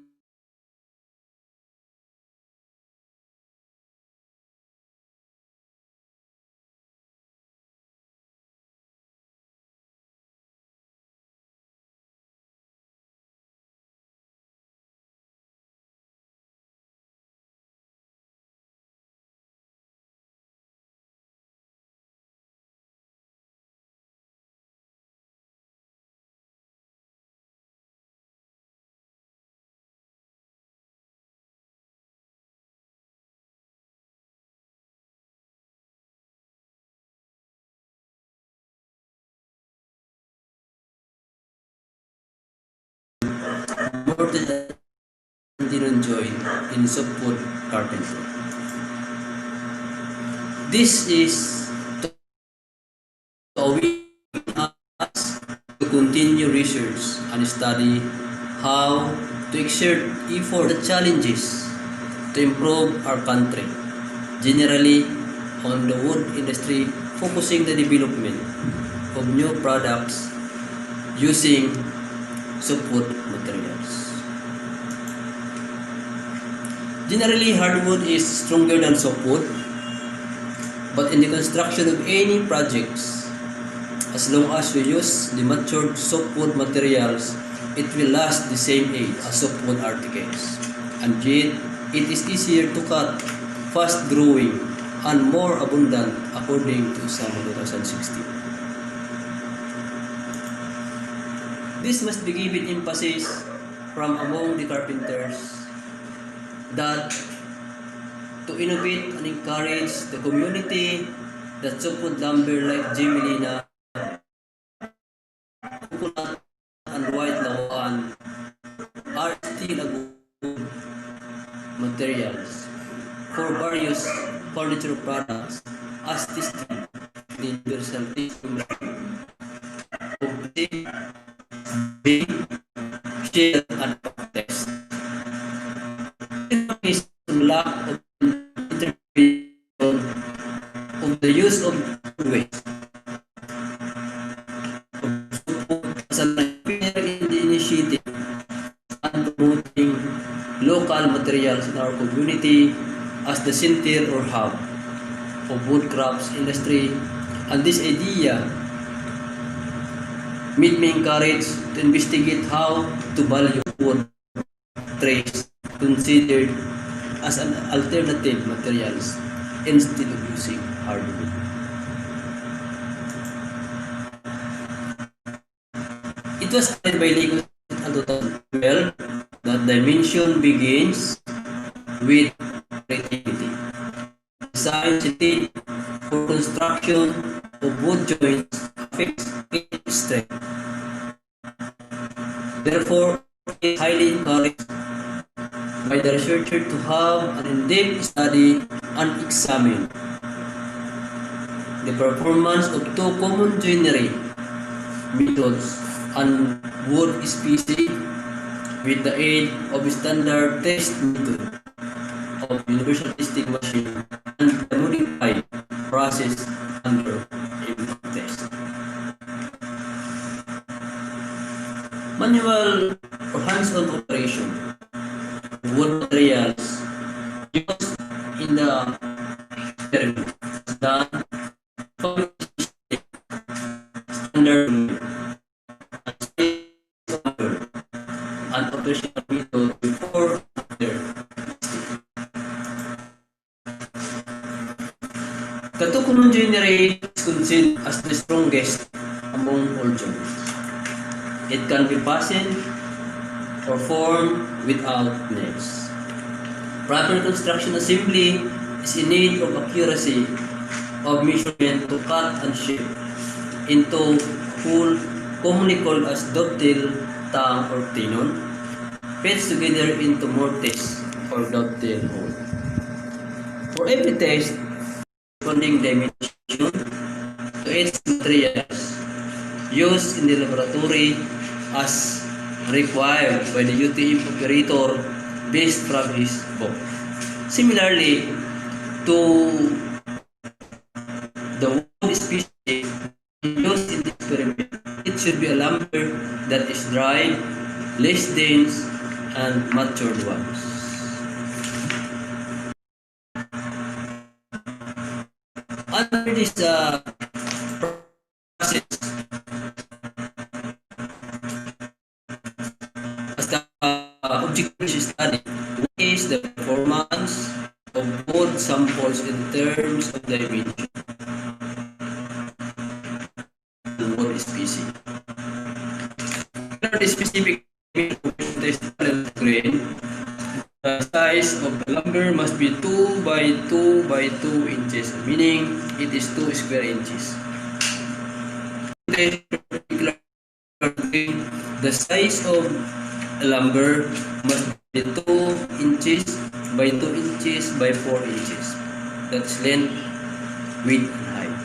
more than continuing joint in support carpentry. This is to awaken us to continue research and study how to exert effort the challenges to improve our country, generally on the wood industry, focusing the development of new products using support materials. Generally, hardwood is stronger than softwood, but in the construction of any projects, as long as we use the matured softwood materials, it will last the same age as softwood articles. And yet, it is easier to cut, fast-growing, and more abundant according to SAMA 2016. This must be given emphasis from among the carpenters that to innovate and encourage the community that softwood lumber like Jimelina and are still a good materials for various furniture products as tested in universal testing of being shared and test. There is some lack of interpretation of the use of waste. As an pioneer in the initiative and promoting local materials in our community as the center or hub of woodcrafts industry, and this idea made me encouraged to investigate how to value wood trays considered as an alternative materials instead of using hardwood. It was started by Lagos in 2012 that dimension begins with creativity. Design indeed for construction of wood joints affects its strength. Therefore, it is highly encouraged by the researcher to have an in-depth study and examine the performance of two common joinery methods and wood species with the aid of a standard test method of universal testing machine and the modified process under impact test. Manual or hands-on operation of wood materials used in the experiment is done following standard and operational method before after. The two common joinery is considered as the strongest among all joints. It can be fastened or formed without nails. Proper construction assembly is in need of accuracy of measurement to cut and shape into whole, commonly called as dovetail, tongue, or tenon, fits together into mortise or dovetail hole. For every test, corresponding dimension to its materials used in the laboratory as required by the UTM operator based from his book. Similarly to the wood species used in the experiment, it should be a lumber that is dry, less dense, and matured ones. Under this process, as the objective study is the performance of both samples in terms of dimension and wood species. Under the specific test grain, the size of the lumber must be 2 by 2 by 2 inches, meaning it is 2 square inches. The size of the lumber must be 2 inches by 2 inches by 4 inches. That's length, width, and height.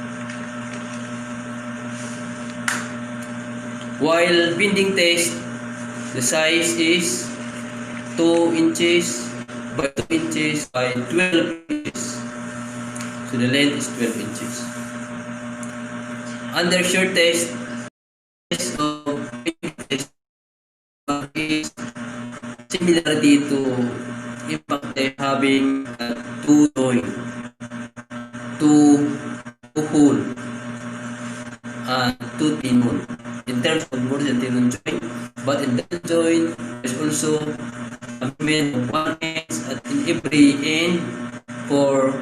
While bending test, the size is 2 inches by 2 inches by 12 inches. So the length is 12 inches. Under shear test, of test is similarity to impact test having two joint, two hole, and two tenon in terms of more than tenon joint, but in that joint there's also a movement of one edge at in every end for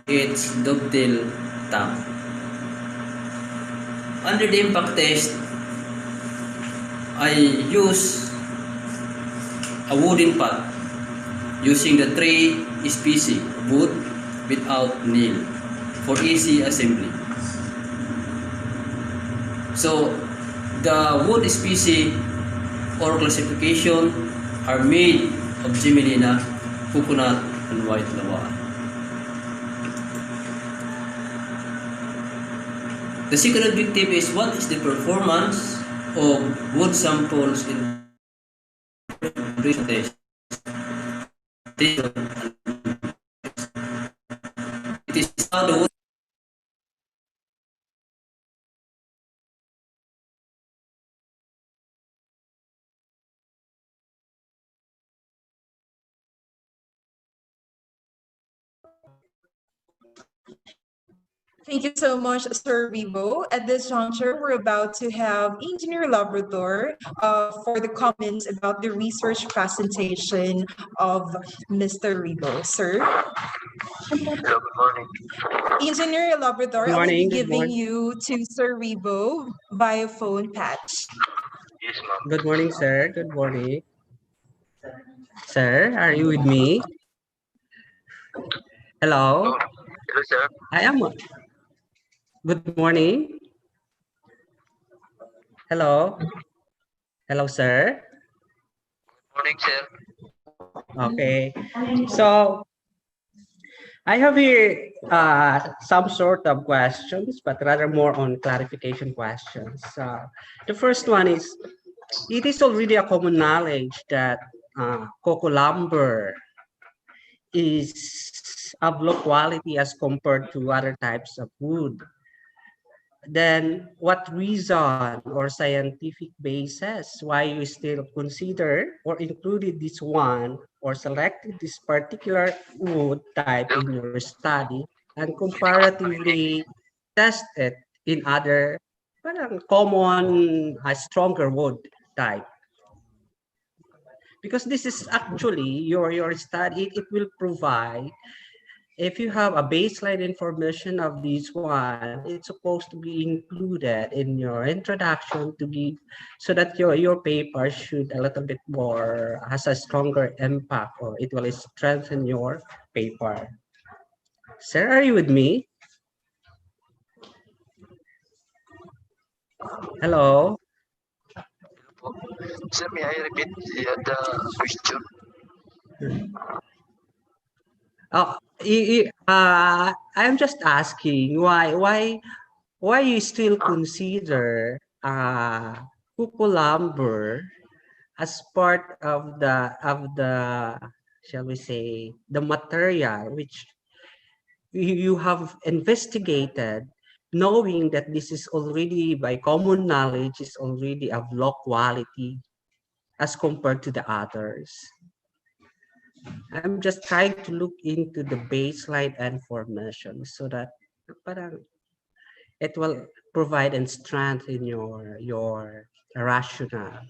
its dovetail tongue. Under the impact test, I use a wooden pot using the tray species of wood without nail for easy assembly. So the wood species or classification are made of Gemelina, coconut, and white lava. The second objective is what is the performance of wood samples in test. It is how the wood Thank you so much, Sir Vivo. At this juncture, we're about to have Engineer Labrador for the comments about the research presentation of Mr. Vivo. Sir? Hello, good morning. Engineer Labrador, Good I will be morning, good giving morning. you to Sir Vivo via phone patch. Yes, ma'am. Good morning, sir. Good morning. Sir, are you with me? Hello? Hello, sir. I am. Good morning. Hello? Hello, sir. Morning, sir. Okay. So I have here some sort of questions, but rather more on clarification questions. The first one is, it is already a common knowledge that cocoa lumber is of low quality as compared to other types of wood. Then what reason or scientific basis why you still consider or included this one or selected this particular wood type in your study and comparatively test it in other parang common stronger wood type? Because this is actually your study, it will provide, if you have a baseline information of this one, it's supposed to be included in your introduction to give, so that your paper should a little bit more, has a stronger impact, or it will strengthen your paper. Sir, are you with me? Hello? Sir, may I repeat the question? Oh, I'm just asking why you still consider cucumber as part of the shall we say the material which you have investigated, knowing that this is already by common knowledge is already of low quality as compared to the others. I'm just trying to look into the baseline information so that parang it will provide and strengthen your rationale.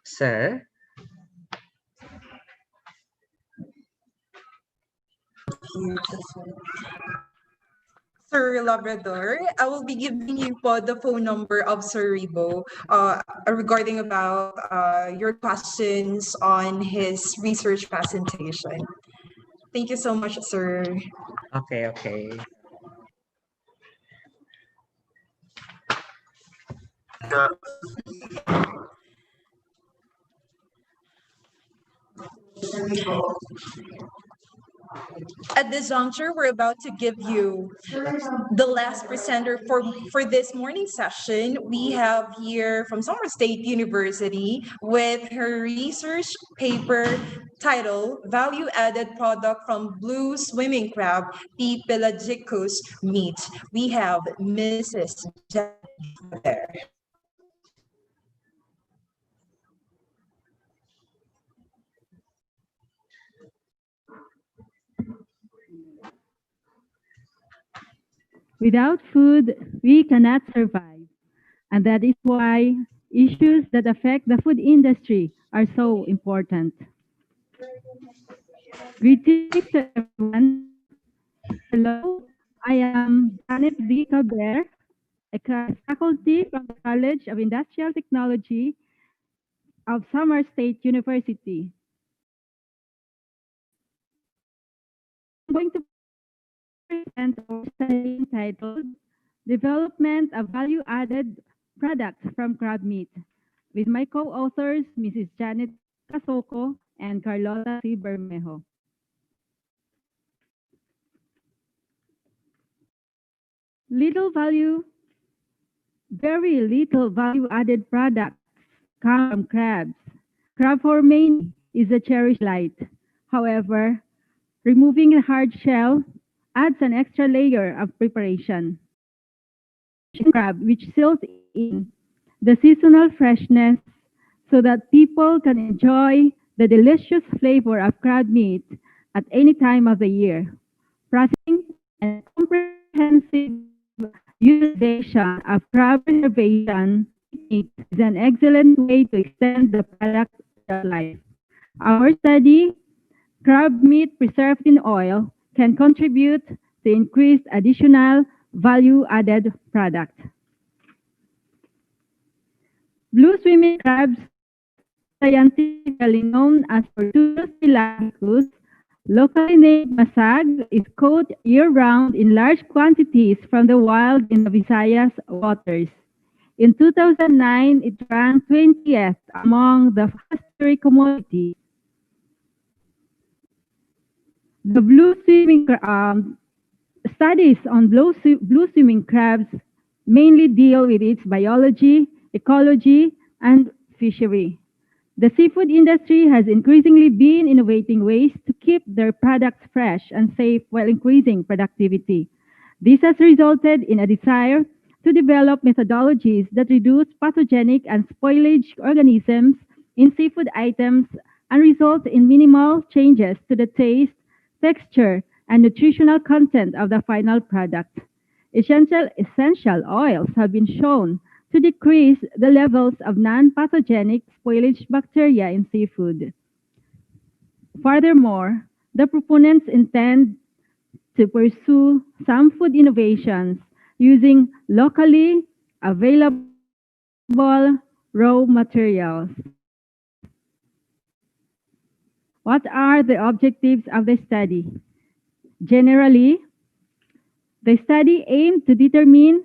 Sir? Sir Labrador, I will be giving you po the phone number of Sir Ribo regarding about your questions on his research presentation. Thank you so much, sir. Okay, okay. At this juncture, we're about to give you the last presenter for this morning session. We have here from Summer State University with her research paper title, Value Added Product from Blue Swimming Crab, P. pelagicus meat. We have Mrs. there. Without food, we cannot survive. And that is why issues that affect the food industry are so important. Greetings to everyone. Hello, I am Janet V. Caber, a faculty from the College of Industrial Technology of Summer State University. I'm going to present our study entitled development of value-added products from crab meat, with my co-authors, Mrs. Janet Casoko and Carlota C. Bermejo. Very little value-added products come from crabs. Crab for many is a cherished delight. However, removing the hard shell adds an extra layer of preparation. Crab, which seals in the seasonal freshness so that people can enjoy the delicious flavor of crab meat at any time of the year. Processing and comprehensive utilization of crab preservation techniques is an excellent way to extend the product's shelf life. Our study, crab meat preserved in oil, can contribute to increased additional value-added product. Blue swimming crabs, scientifically known as Tortugas pelagus, locally named masag, is caught year-round in large quantities from the wild in the Visayas waters. In 2009, it ranked 20th among the fastest-growing commodities. The studies on blue swimming crabs mainly deal with its biology, ecology, and fishery. The seafood industry has increasingly been innovating ways to keep their products fresh and safe while increasing productivity. This has resulted in a desire to develop methodologies that reduce pathogenic and spoilage organisms in seafood items and result in minimal changes to the taste, texture, and nutritional content of the final product. Essential oils have been shown to decrease the levels of non-pathogenic spoilage bacteria in seafood. Furthermore, the proponents intend to pursue some food innovations using locally available raw materials. What are the objectives of the study? Generally, the study aimed to determine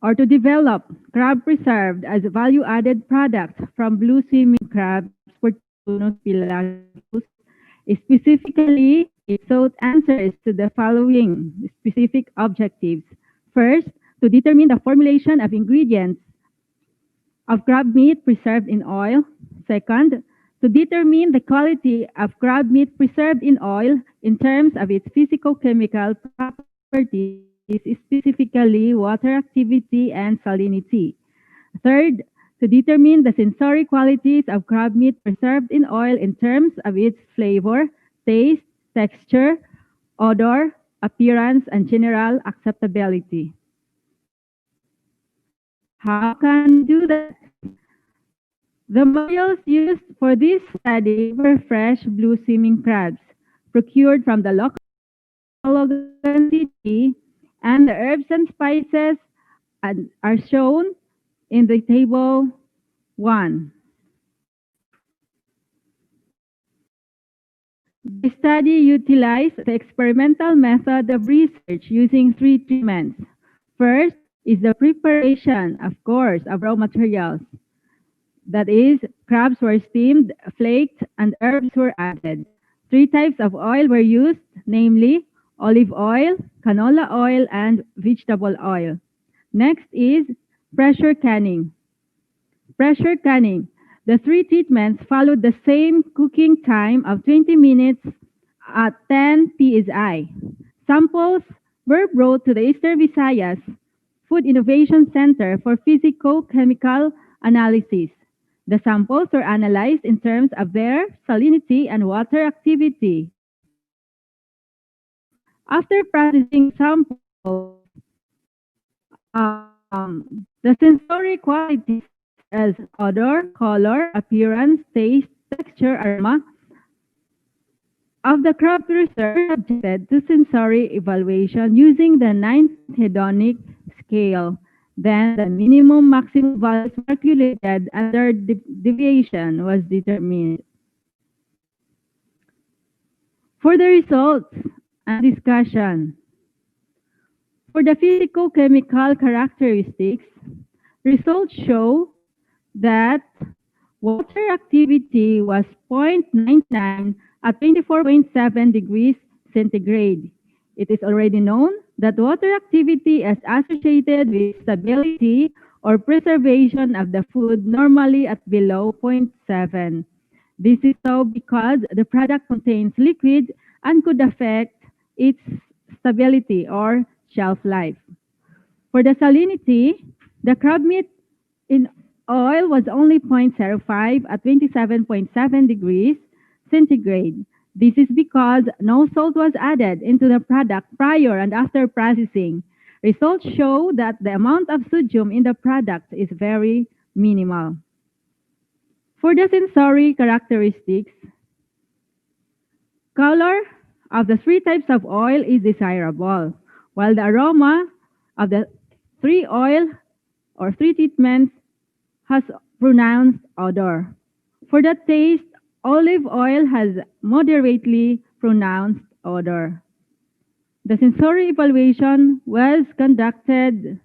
or to develop crab preserved as a value-added product from blue swimming crabs for Tunus pelagus. Specifically, it sought answers to the following specific objectives. First, to determine the formulation of ingredients of crab meat preserved in oil. Second, to determine the quality of crab meat preserved in oil in terms of its physicochemical properties, specifically water activity and salinity. Third, to determine the sensory qualities of crab meat preserved in oil in terms of its flavor, taste, texture, odor, appearance, and general acceptability. How can we do that? The materials used for this study were fresh blue swimming crabs, procured from the local city, and the herbs and spices are shown in the table 1. The study utilized the experimental method of research using 3 treatments. First is the preparation, of course, of raw materials. That is, crabs were steamed, flaked, and herbs were added. 3 types of oil were used, namely olive oil, canola oil, and vegetable oil. Next is pressure canning. Pressure canning. The 3 treatments followed the same cooking time of 20 minutes at 10 psi. Samples were brought to the Eastern Visayas Food Innovation Center for physicochemical analysis. The samples were analyzed in terms of their salinity and water activity. After processing samples, the sensory qualities as odor, color, appearance, taste, texture, aroma of the crab preserve subjected to sensory evaluation using the 9th hedonic scale. Then the minimum maximum values were calculated and their deviation was determined. For the results and discussion, For the physicochemical characteristics, results show that water activity was 0.99 at 24.7 degrees centigrade. It is already known that water activity is associated with stability or preservation of the food normally at below zero point 0.7. This is so because the product contains liquid and could affect its stability or shelf life. For the salinity, the crab meat in oil was only 0.05 at 27.7 degrees centigrade. This is because no salt was added into the product prior and after processing. Results show that the amount of sodium in the product is very minimal. For the sensory characteristics, color of the three types of oil is desirable, while the aroma of the three oil or three treatments has pronounced odor. For the taste, olive oil has moderately pronounced odor. The sensory evaluation was conducted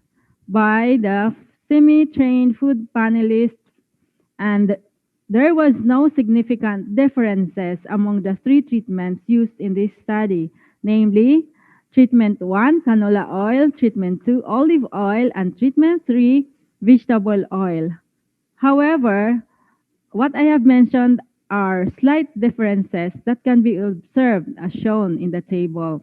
by the semi-trained food panelists, and there was no significant differences among the three treatments used in this study, namely treatment 1, canola oil, treatment 2, olive oil, and treatment 3, vegetable oil. However, what I have mentioned are slight differences that can be observed as shown in the table.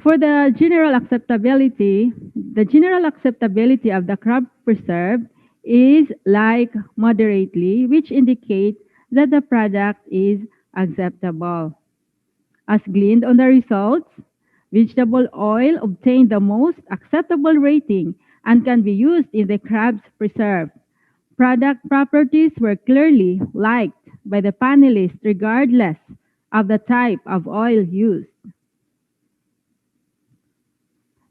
For the general acceptability of the crab preserve is like moderately, which indicates that the product is acceptable. As gleaned on the results, vegetable oil obtained the most acceptable rating and can be used in the crab's preserve. Product properties were clearly liked by the panelists regardless of the type of oil used.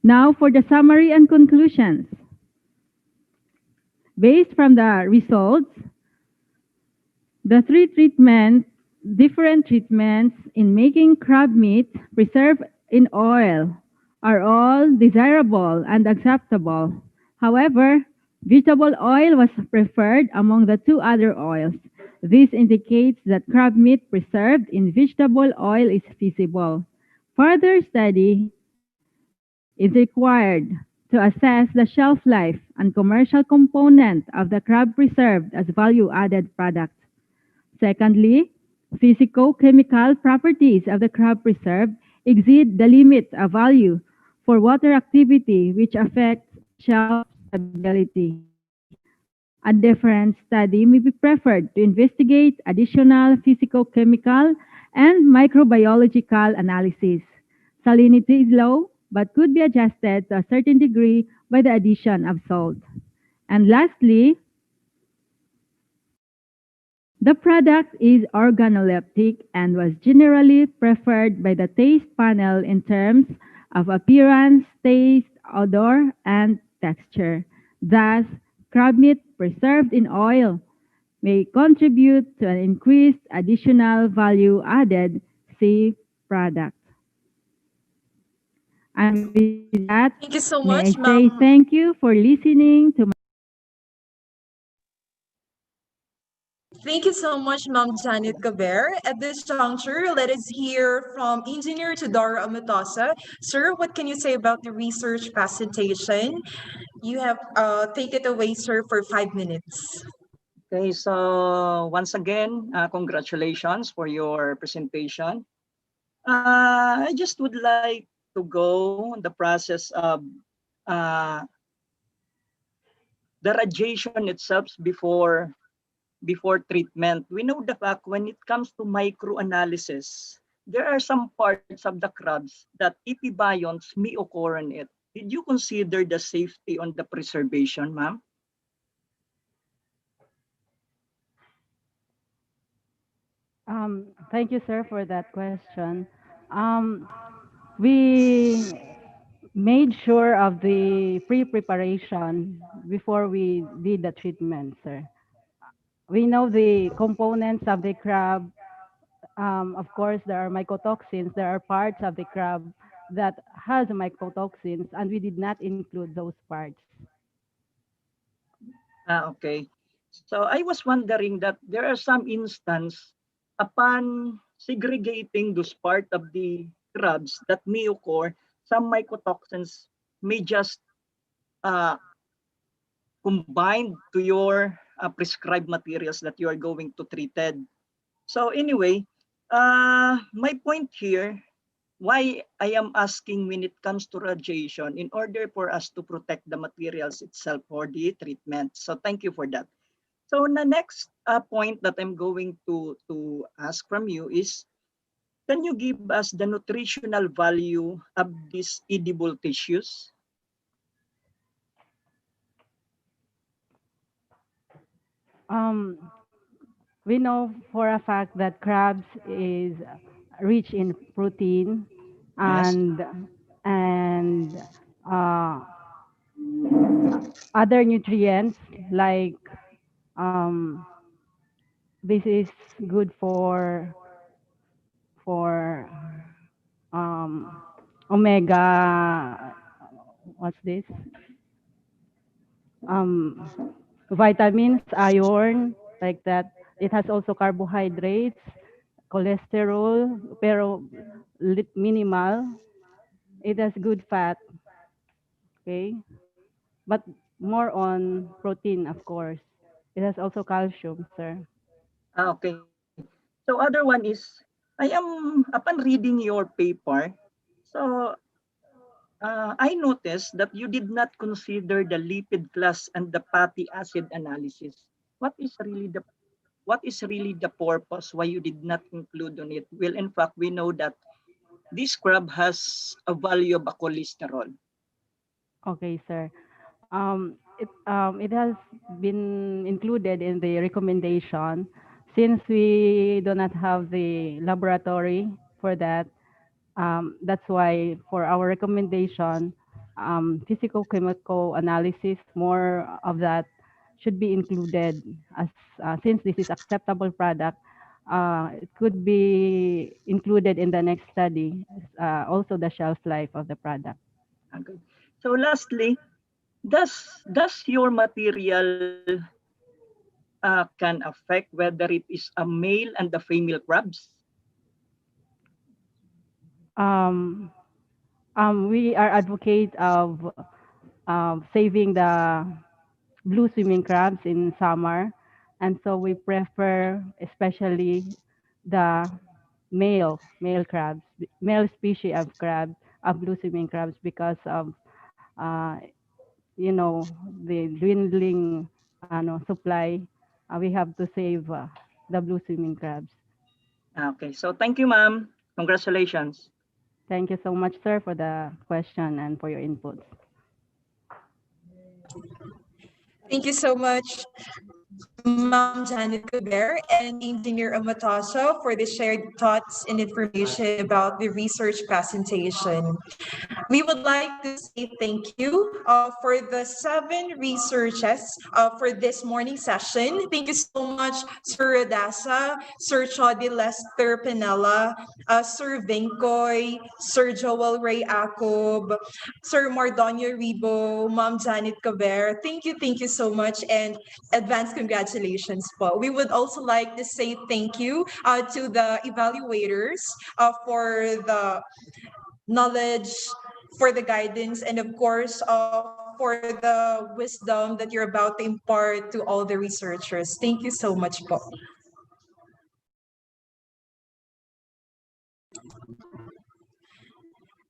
Now for the summary and conclusions. Based from the results, the different treatments in making crab meat preserved in oil are all desirable and acceptable. However, vegetable oil was preferred among the two other oils. This indicates that crab meat preserved in vegetable oil is feasible. Further study is required to assess the shelf life and commercial component of the crab preserved as value-added products. Secondly, physico-chemical properties of the crab preserve exceed the limit of value for water activity which affects shelf stability. A different study may be preferred to investigate additional physico-chemical and microbiological analysis. Salinity is low, but could be adjusted to a certain degree by the addition of salt. And lastly, the product is organoleptic and was generally preferred by the taste panel in terms of appearance, taste, odor, and texture. Thus, crab meat preserved in oil may contribute to an increased additional value added sea product. And with that, Thank you so may I much, say Ma'am. thank you for listening to my Thank you so much, Ma'am Janet Gaber. At this juncture, let us hear from Engineer Tudor Amatosa. Sir, what can you say about the research presentation? You have take it away, sir, for 5 minutes. Okay, so once again, congratulations for your presentation. I just would like to go the process of uh, the radiation itself before treatment. We know the fact when it comes to microanalysis, there are some parts of the crabs that epibionts may occur in it. Did you consider the safety on the preservation, ma'am? Thank you, sir, for that question. We made sure of the pre-preparation before we did the treatment, sir. We know the components of the crab Of course, there are mycotoxins. There are parts of the crab that has mycotoxins, and we did not include those parts. Okay. So I was wondering that there are some instance upon segregating those part of the crabs that may occur, some mycotoxins may just uh, combined to your prescribed materials that you are going to treated. So anyway, my point here, why I am asking when it comes to radiation, in order for us to protect the materials itself for the treatment. So thank you for that. So the next point that I'm going to ask from you is, can you give us the nutritional value of these edible tissues? Um, we know for a fact that crabs is rich in protein Yes. and uh, other nutrients like um, this is good for omega, what's this, um, vitamins, iron, like that. It has also carbohydrates, cholesterol, pero minimal. It has good fat, okay? But more on protein, of course. It has also calcium, sir. Okay. So other one is, I am, upon reading your paper, so I noticed that you did not consider the lipid class and the fatty acid analysis. What is really the purpose why you did not include on it? Well, in fact, we know that this crab has a value of a cholesterol. Okay, sir. It has been included in the recommendation since we do not have the laboratory for that. That's why for our recommendation, physicochemical analysis, more of that should be included as since this is acceptable product. It could be included in the next study. Also, the shelf life of the product. Okay. So lastly, does your material can affect whether it is a male and the female crabs? We are advocate of saving the blue swimming crabs in summer, and so we prefer especially the male crabs, male species of crabs, of blue swimming crabs, because of uh, the dwindling supply. We have to save the blue swimming crabs. Okay. So thank you, ma'am. Congratulations. Thank you so much, sir, for the question and for your inputs. Thank you so much, Ma'am Janet Caber and Engineer Amatasha, for the shared thoughts and information about the research presentation. We would like to say thank you for the 7 researchers for this morning session. Thank you so much, Sir Radasa, Sir Chody Lester Pinella, Sir Vincoy, Sir Joel Ray Acob, Sir Mardonio Ribo, Ma'am Janet Caber. Thank you so much, and advance congratulations po. We would also like to say thank you to the evaluators for the knowledge, for the guidance, and of course, for the wisdom that you're about to impart to all the researchers. Thank you so much po.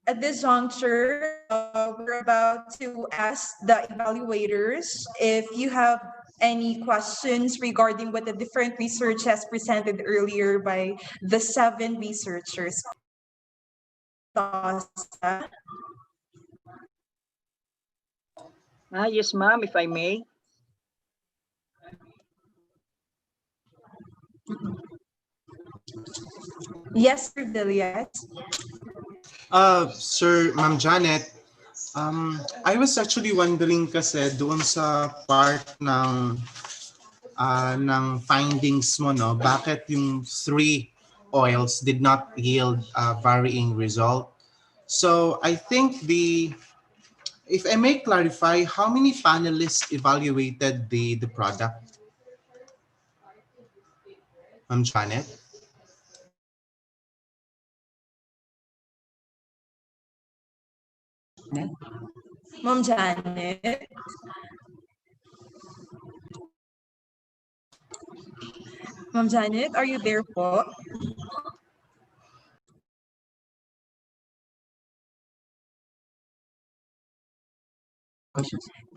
At this juncture, we're about to ask the evaluators if you have any questions regarding what the different research has presented earlier by the 7 researchers. Yes, ma'am, if I may. Yes, Sir Villiers. Sir, Ma'am Janet, I was actually wondering kasi doon sa part ng findings mo, no, bakit yung 3 oils did not yield a varying result. So I think if I may clarify, how many panelists evaluated the product? Janet? Ma'am Janet? Ma'am Janet, are you there po?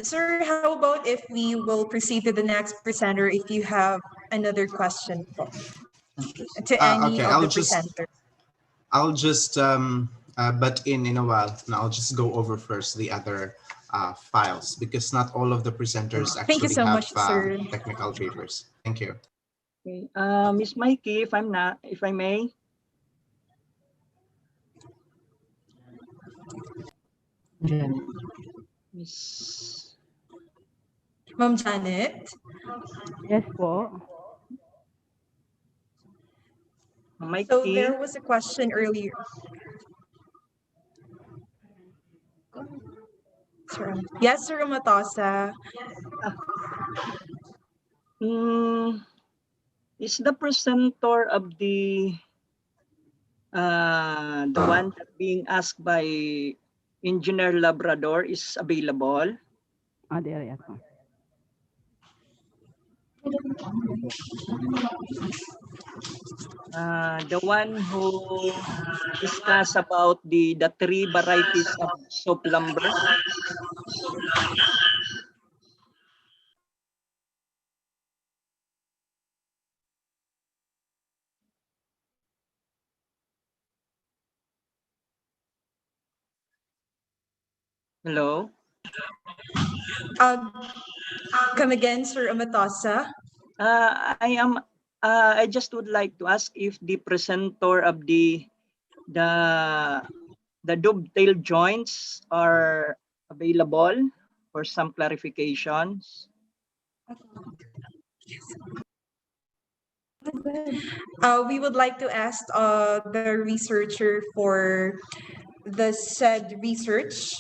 Sir, how about if we will proceed to the next presenter if you have another question po, to any Okay, of the presenters? I'll just butt in a while, and I'll just go over first the other files because not all of the presenters Thank you actually so have much, sir. technical papers. Thank you. Okay. Miss Mikey, if I may. Miss Ma'am Janet? Yes po. Mikey. So there was a question earlier. Yes, Sir Matosa. Is the presenter of the one that being asked by Engineer Labrador is available? There yes po. The one who discussed about the three varieties of soap lumber. Hello? Come again, Sir Amatosa. I just would like to ask if the presenter of the dovetail joints are available for some clarifications. We would like to ask the researcher for the said research,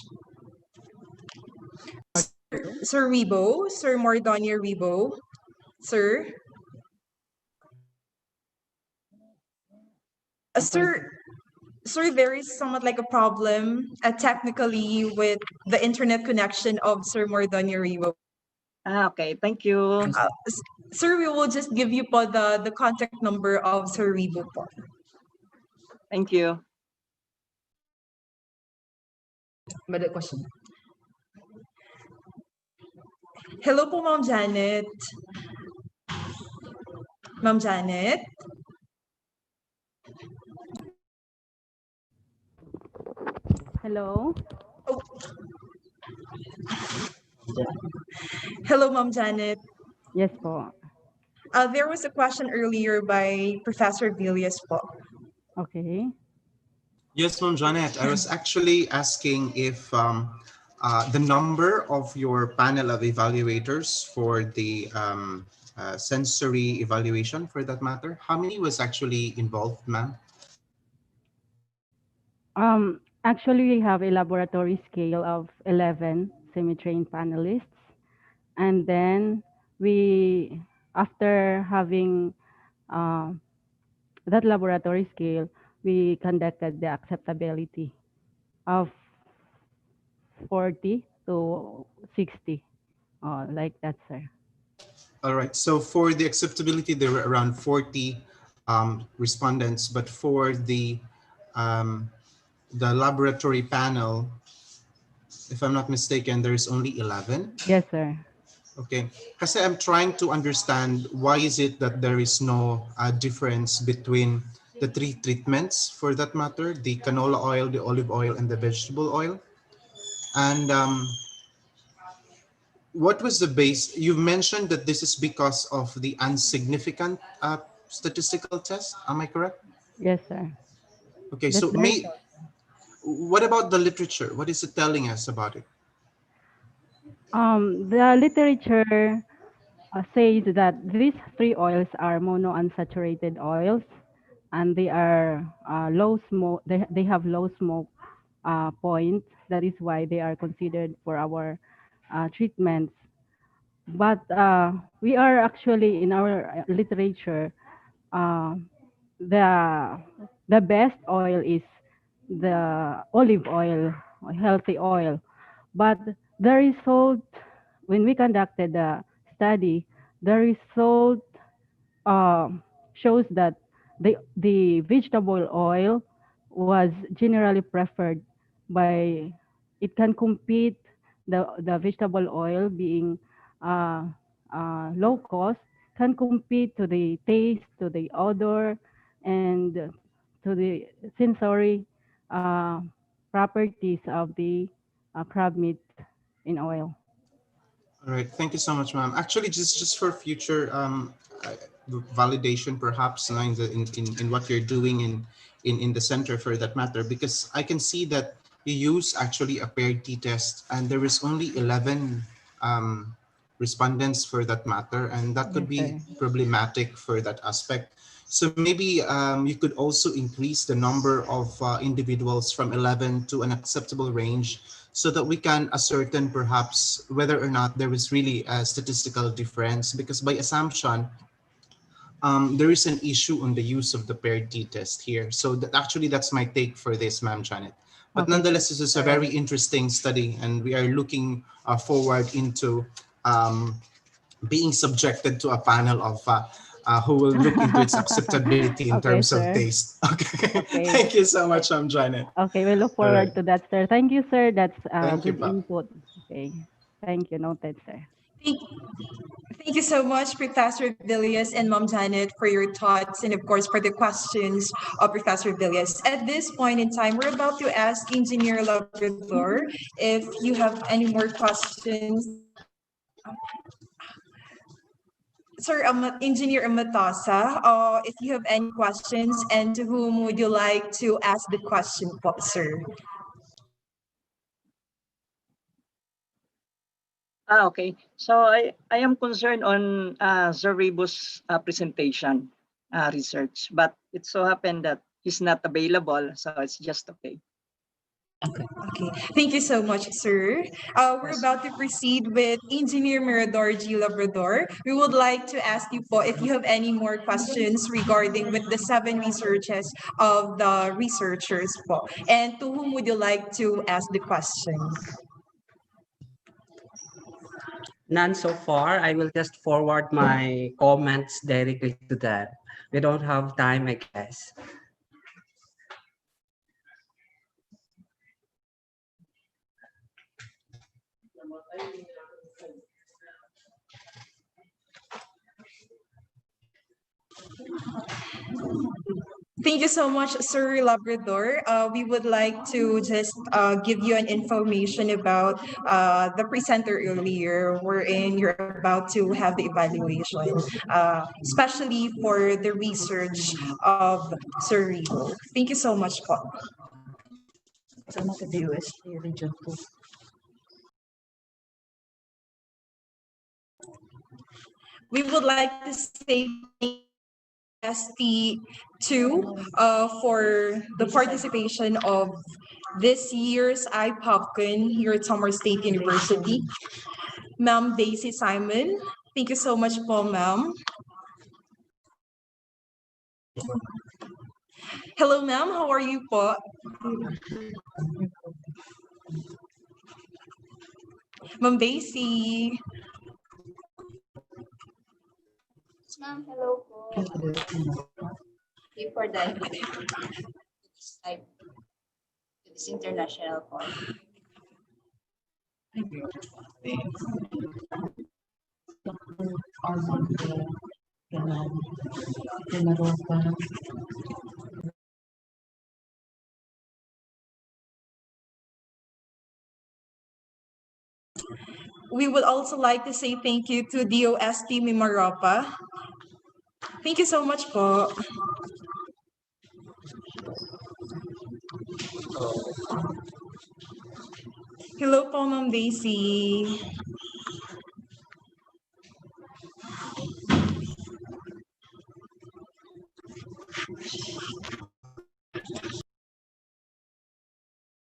Sir Rebo, Sir Mordonia Rebo, sir. Sir, there is somewhat like a problem technically with the internet connection of Sir Mordonia Rebo. Okay, thank you. Sir, we will just give you po the contact number of Sir Rebo po. Thank you. But question. Hello po, Ma'am Janet. Ma'am Janet? Hello? Oh. Hello, Ma'am Janet. Yes po. There was a question earlier by Professor Villas po. Okay. Yes, Ma'am Janet. I was actually asking if the number of your panel of evaluators for the sensory evaluation, for that matter, how many was actually involved, ma'am? Actually, we have a laboratory scale of 11 semi-trained panelists. And then we, after having that laboratory scale, we conducted the acceptability of 40 to 60, like that, sir. All right. So for the acceptability, there were around 40 respondents, but for the laboratory panel, if I'm not mistaken, there is only 11. Yes, sir. Okay. Kasi I'm trying to understand why is it that there is no difference between the three treatments, for that matter, the canola oil, the olive oil, and the vegetable oil. And what was the base? You mentioned that this is because of the insignificant statistical test. Am I correct? Yes, sir. Okay, That's so very what about the literature? What is it telling us about it? The literature says that these three oils are monounsaturated oils, and they are low smoke. They have low smoke points. That is why they are considered for our treatments. But we are actually in our literature, uh, the the best oil is the olive oil, healthy oil. But the result, when we conducted the study, the result shows that the vegetable oil was generally preferred by, it can compete, the vegetable oil being uh, low cost, can compete to the taste, to the odor, and to the sensory uh, properties of the crab meat in oil. All right, thank you so much, ma'am. Actually, just for future validation, perhaps, in what you're doing in the center for that matter, because I can see that you use actually a paired t-test, and there is only 11 respondents for that matter, and that could be problematic for that aspect. So maybe you could also increase the number of individuals from 11 to an acceptable range, so that we can ascertain perhaps whether or not there is really a statistical difference, because by assumption, there is an issue on the use of the paired t-test here. So actually that's my take for this, Ma'am Janet. But nonetheless, this is a very interesting study, and we are looking forward into being subjected to a panel of who will look into its acceptability in Okay, terms of sir. taste. Okay. Okay. Thank you so much, Ma'am Janet. Okay, we look All right. forward to that, sir. Thank you, sir. That's Thank you, good Pa. input. Okay. Thank you. Noted, sir. Thank, thank you so much, Professor Villiers and Mom Janet, for your thoughts and, of course, for the questions of Professor Villiers. At this point in time, we're about to ask Engineer Labrador if you have any more questions. Sir, Engineer Amatasa, if you have any questions, and to whom would you like to ask the question, sir? Okay. So I am concerned on Zaribo's presentation research, but it so happened that he's not available, so it's just okay. Okay, thank you so much, sir. We're about to proceed with Engineer Mirador G. Labrador. We would like to ask you po if you have any more questions regarding with the 7 researches of the researchers po. And to whom would you like to ask the question? None so far. I will just forward my comments directly to them. We don't have time, I guess. Thank you so much, Sir Labrador. We would like to just give you an information about the presenter earlier, wherein you're about to have the evaluation, especially for the research of Sir Rigo. Thank you so much, po. We would like to say ST2 for the participation of this year's iPOVCON here at Summer State University. Ma'am Daisy Simon, thank you so much po, ma'am. Hello, ma'am. How are you po? Ma'am Daisy. Ma'am, hello po. Before diving into this type, to this international call. We would also like to say thank you to DOST Mimaropa. Thank you so much po. Hello po, Ma'am Daisy.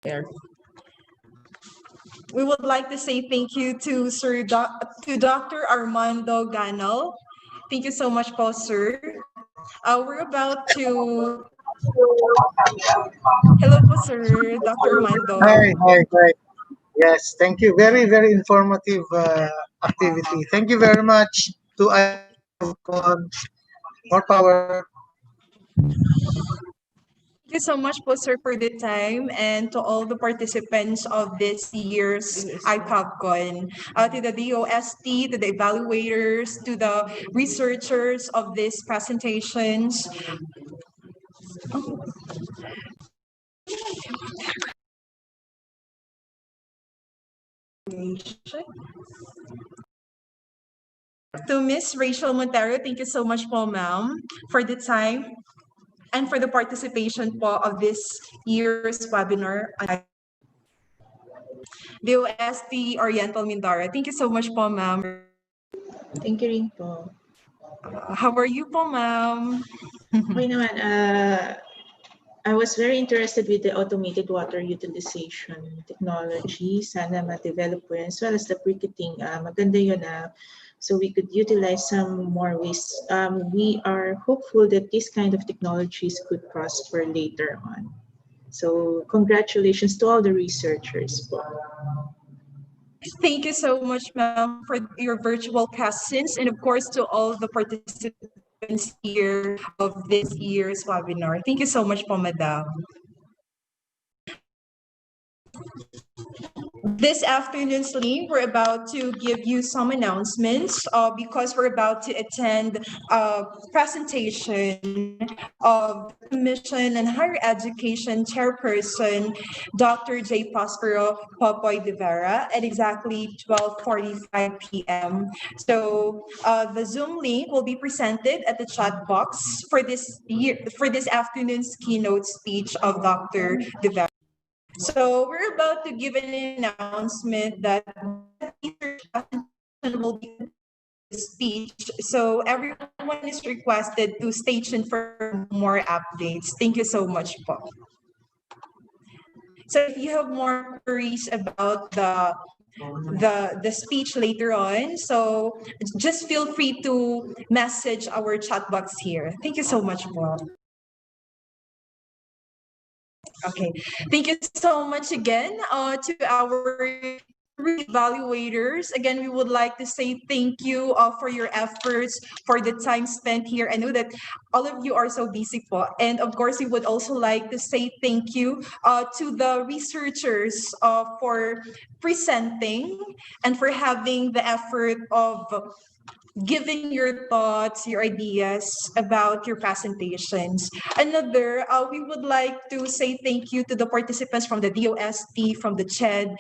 There. We would like to say thank you to to Dr. Armando Ganal. Thank you so much, po, sir. We're about to. Hello, po, sir, Dr. Armando. Hi. Yes, thank you. Very, very informative activity. Thank you very much to iPOVCON. More power. Thank you so much po, sir, for the time and to all the participants of this year's iPOVCON, to the DOST, to the evaluators, to the researchers of these presentations. To Miss Rachel Montero, thank you so much po, ma'am, for the time and for the participation po of this year's webinar. DOST Oriental Mindara, thank you so much po, ma'am. Thank you rin po. How are you po, ma'am? Okay naman, I was very interested with the automated water utilization technology. Sana ma-develop po yan, as well as the briquetting. Maganda yun so we could utilize some more waste. We are hopeful that this kind of technologies could prosper later on. So congratulations to all the researchers po. Thank you so much, ma'am, for your virtual questions, and of course to all the participants here of this year's webinar. Thank you so much po, madam. This afternoon's link, we're about to give you some announcements because we're about to attend a presentation of the Commission on Higher Education Chairperson, Dr. J. Prospero Popoy de Vera, at exactly 12:45 p.m. So the Zoom link will be presented at the chat box for this afternoon's keynote speech of Dr. de Vera. So we're about to give an announcement that teacher will be speech. So everyone is requested to stay tuned for more updates. Thank you so much, po. So if you have more queries about the speech later on, so just feel free to message our chat box here. Thank you so much, po. Okay, thank you so much again to our evaluators. Again, we would like to say thank you for your efforts, for the time spent here. I know that all of you are so busy po. And of course, we would also like to say thank you to the researchers for presenting and for having the effort of giving your thoughts, your ideas about your presentations. Another, we would like to say thank you to the participants from the DOST, from the CHED,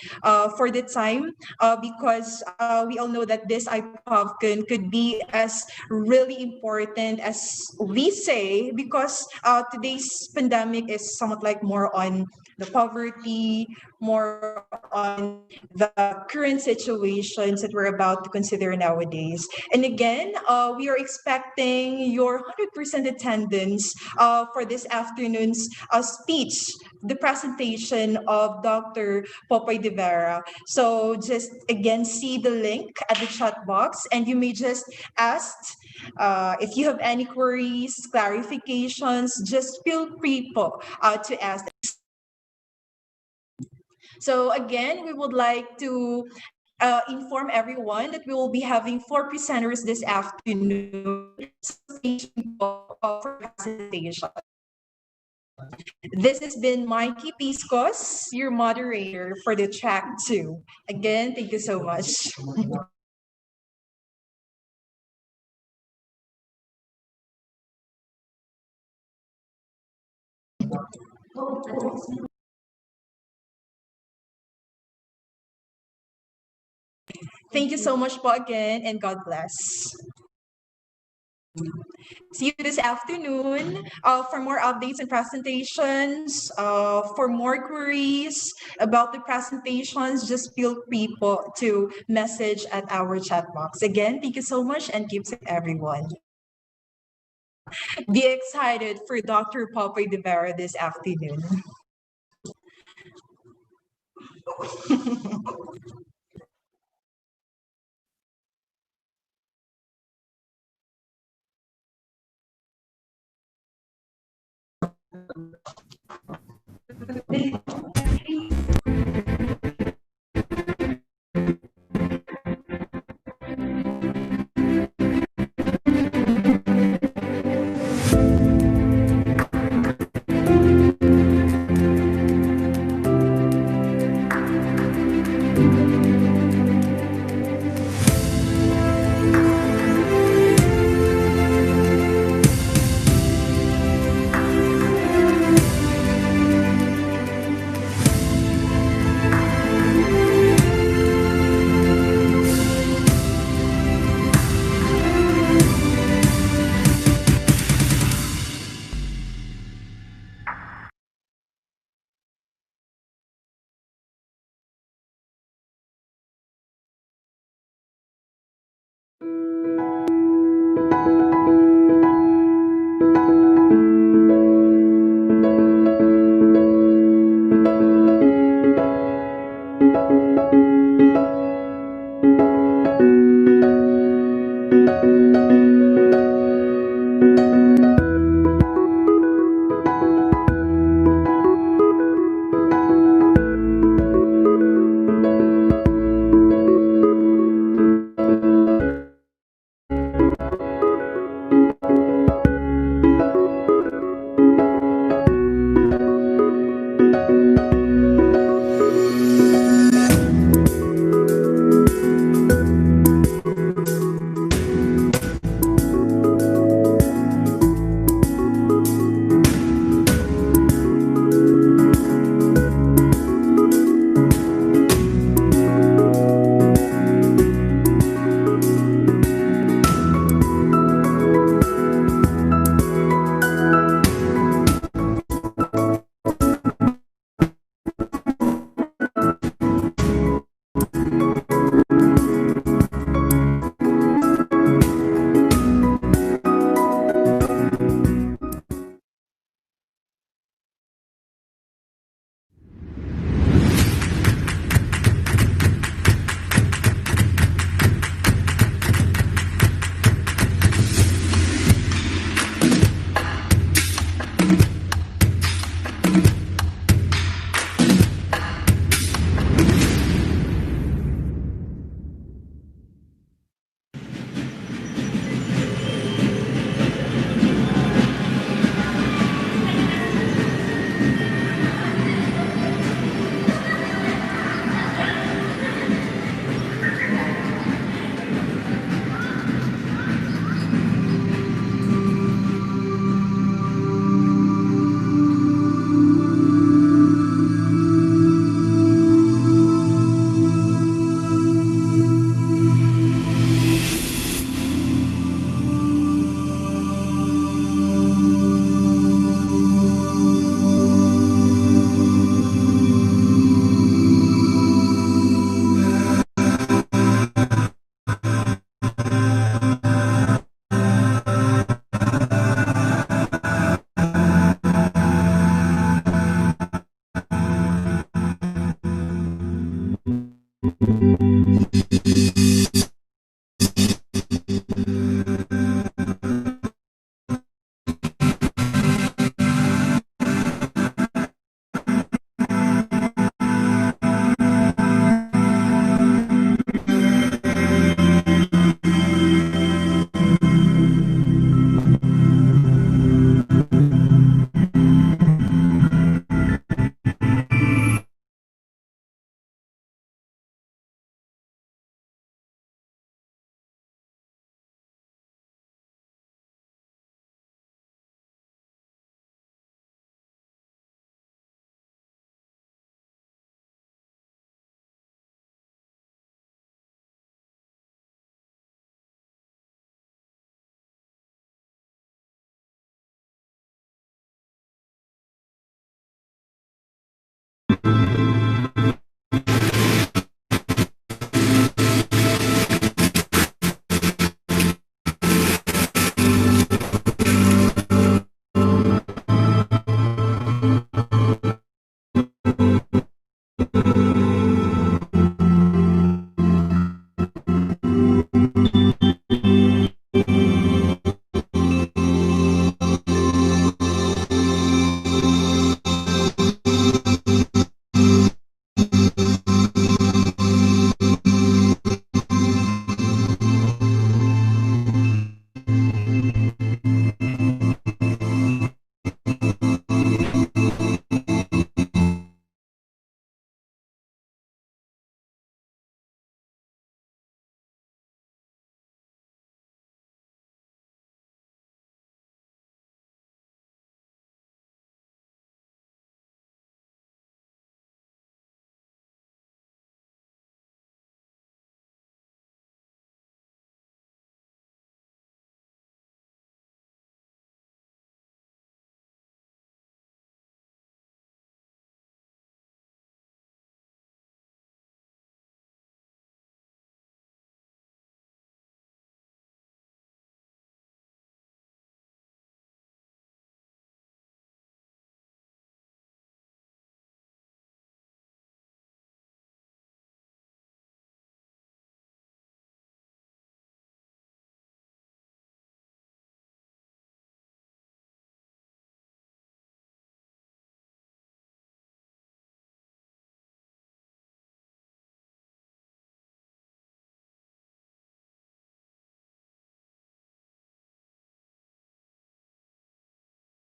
for the time, because we all know that this iPOVCON could be as really important as we say, because today's pandemic is somewhat like more on the poverty, more on the current situations that we're about to consider nowadays. And again, we are expecting your 100% attendance for this afternoon's speech, the presentation of Dr. Popoy de Vera. So just again, see the link at the chat box, and you may just ask if you have any queries, clarifications, just feel free to ask. So again, we would like to inform everyone that we will be having 4 presenters this afternoon for presentation. This has been Mikey Piscos, your moderator for the track 2. Again, thank you so much. Thank you so much po again, and God bless. See you this afternoon for more updates and presentations. For more queries about the presentations, just feel free to message at our chat box. Again, thank you so much, and keep safe, everyone. Be excited for Dr. Popoy de Vera this afternoon.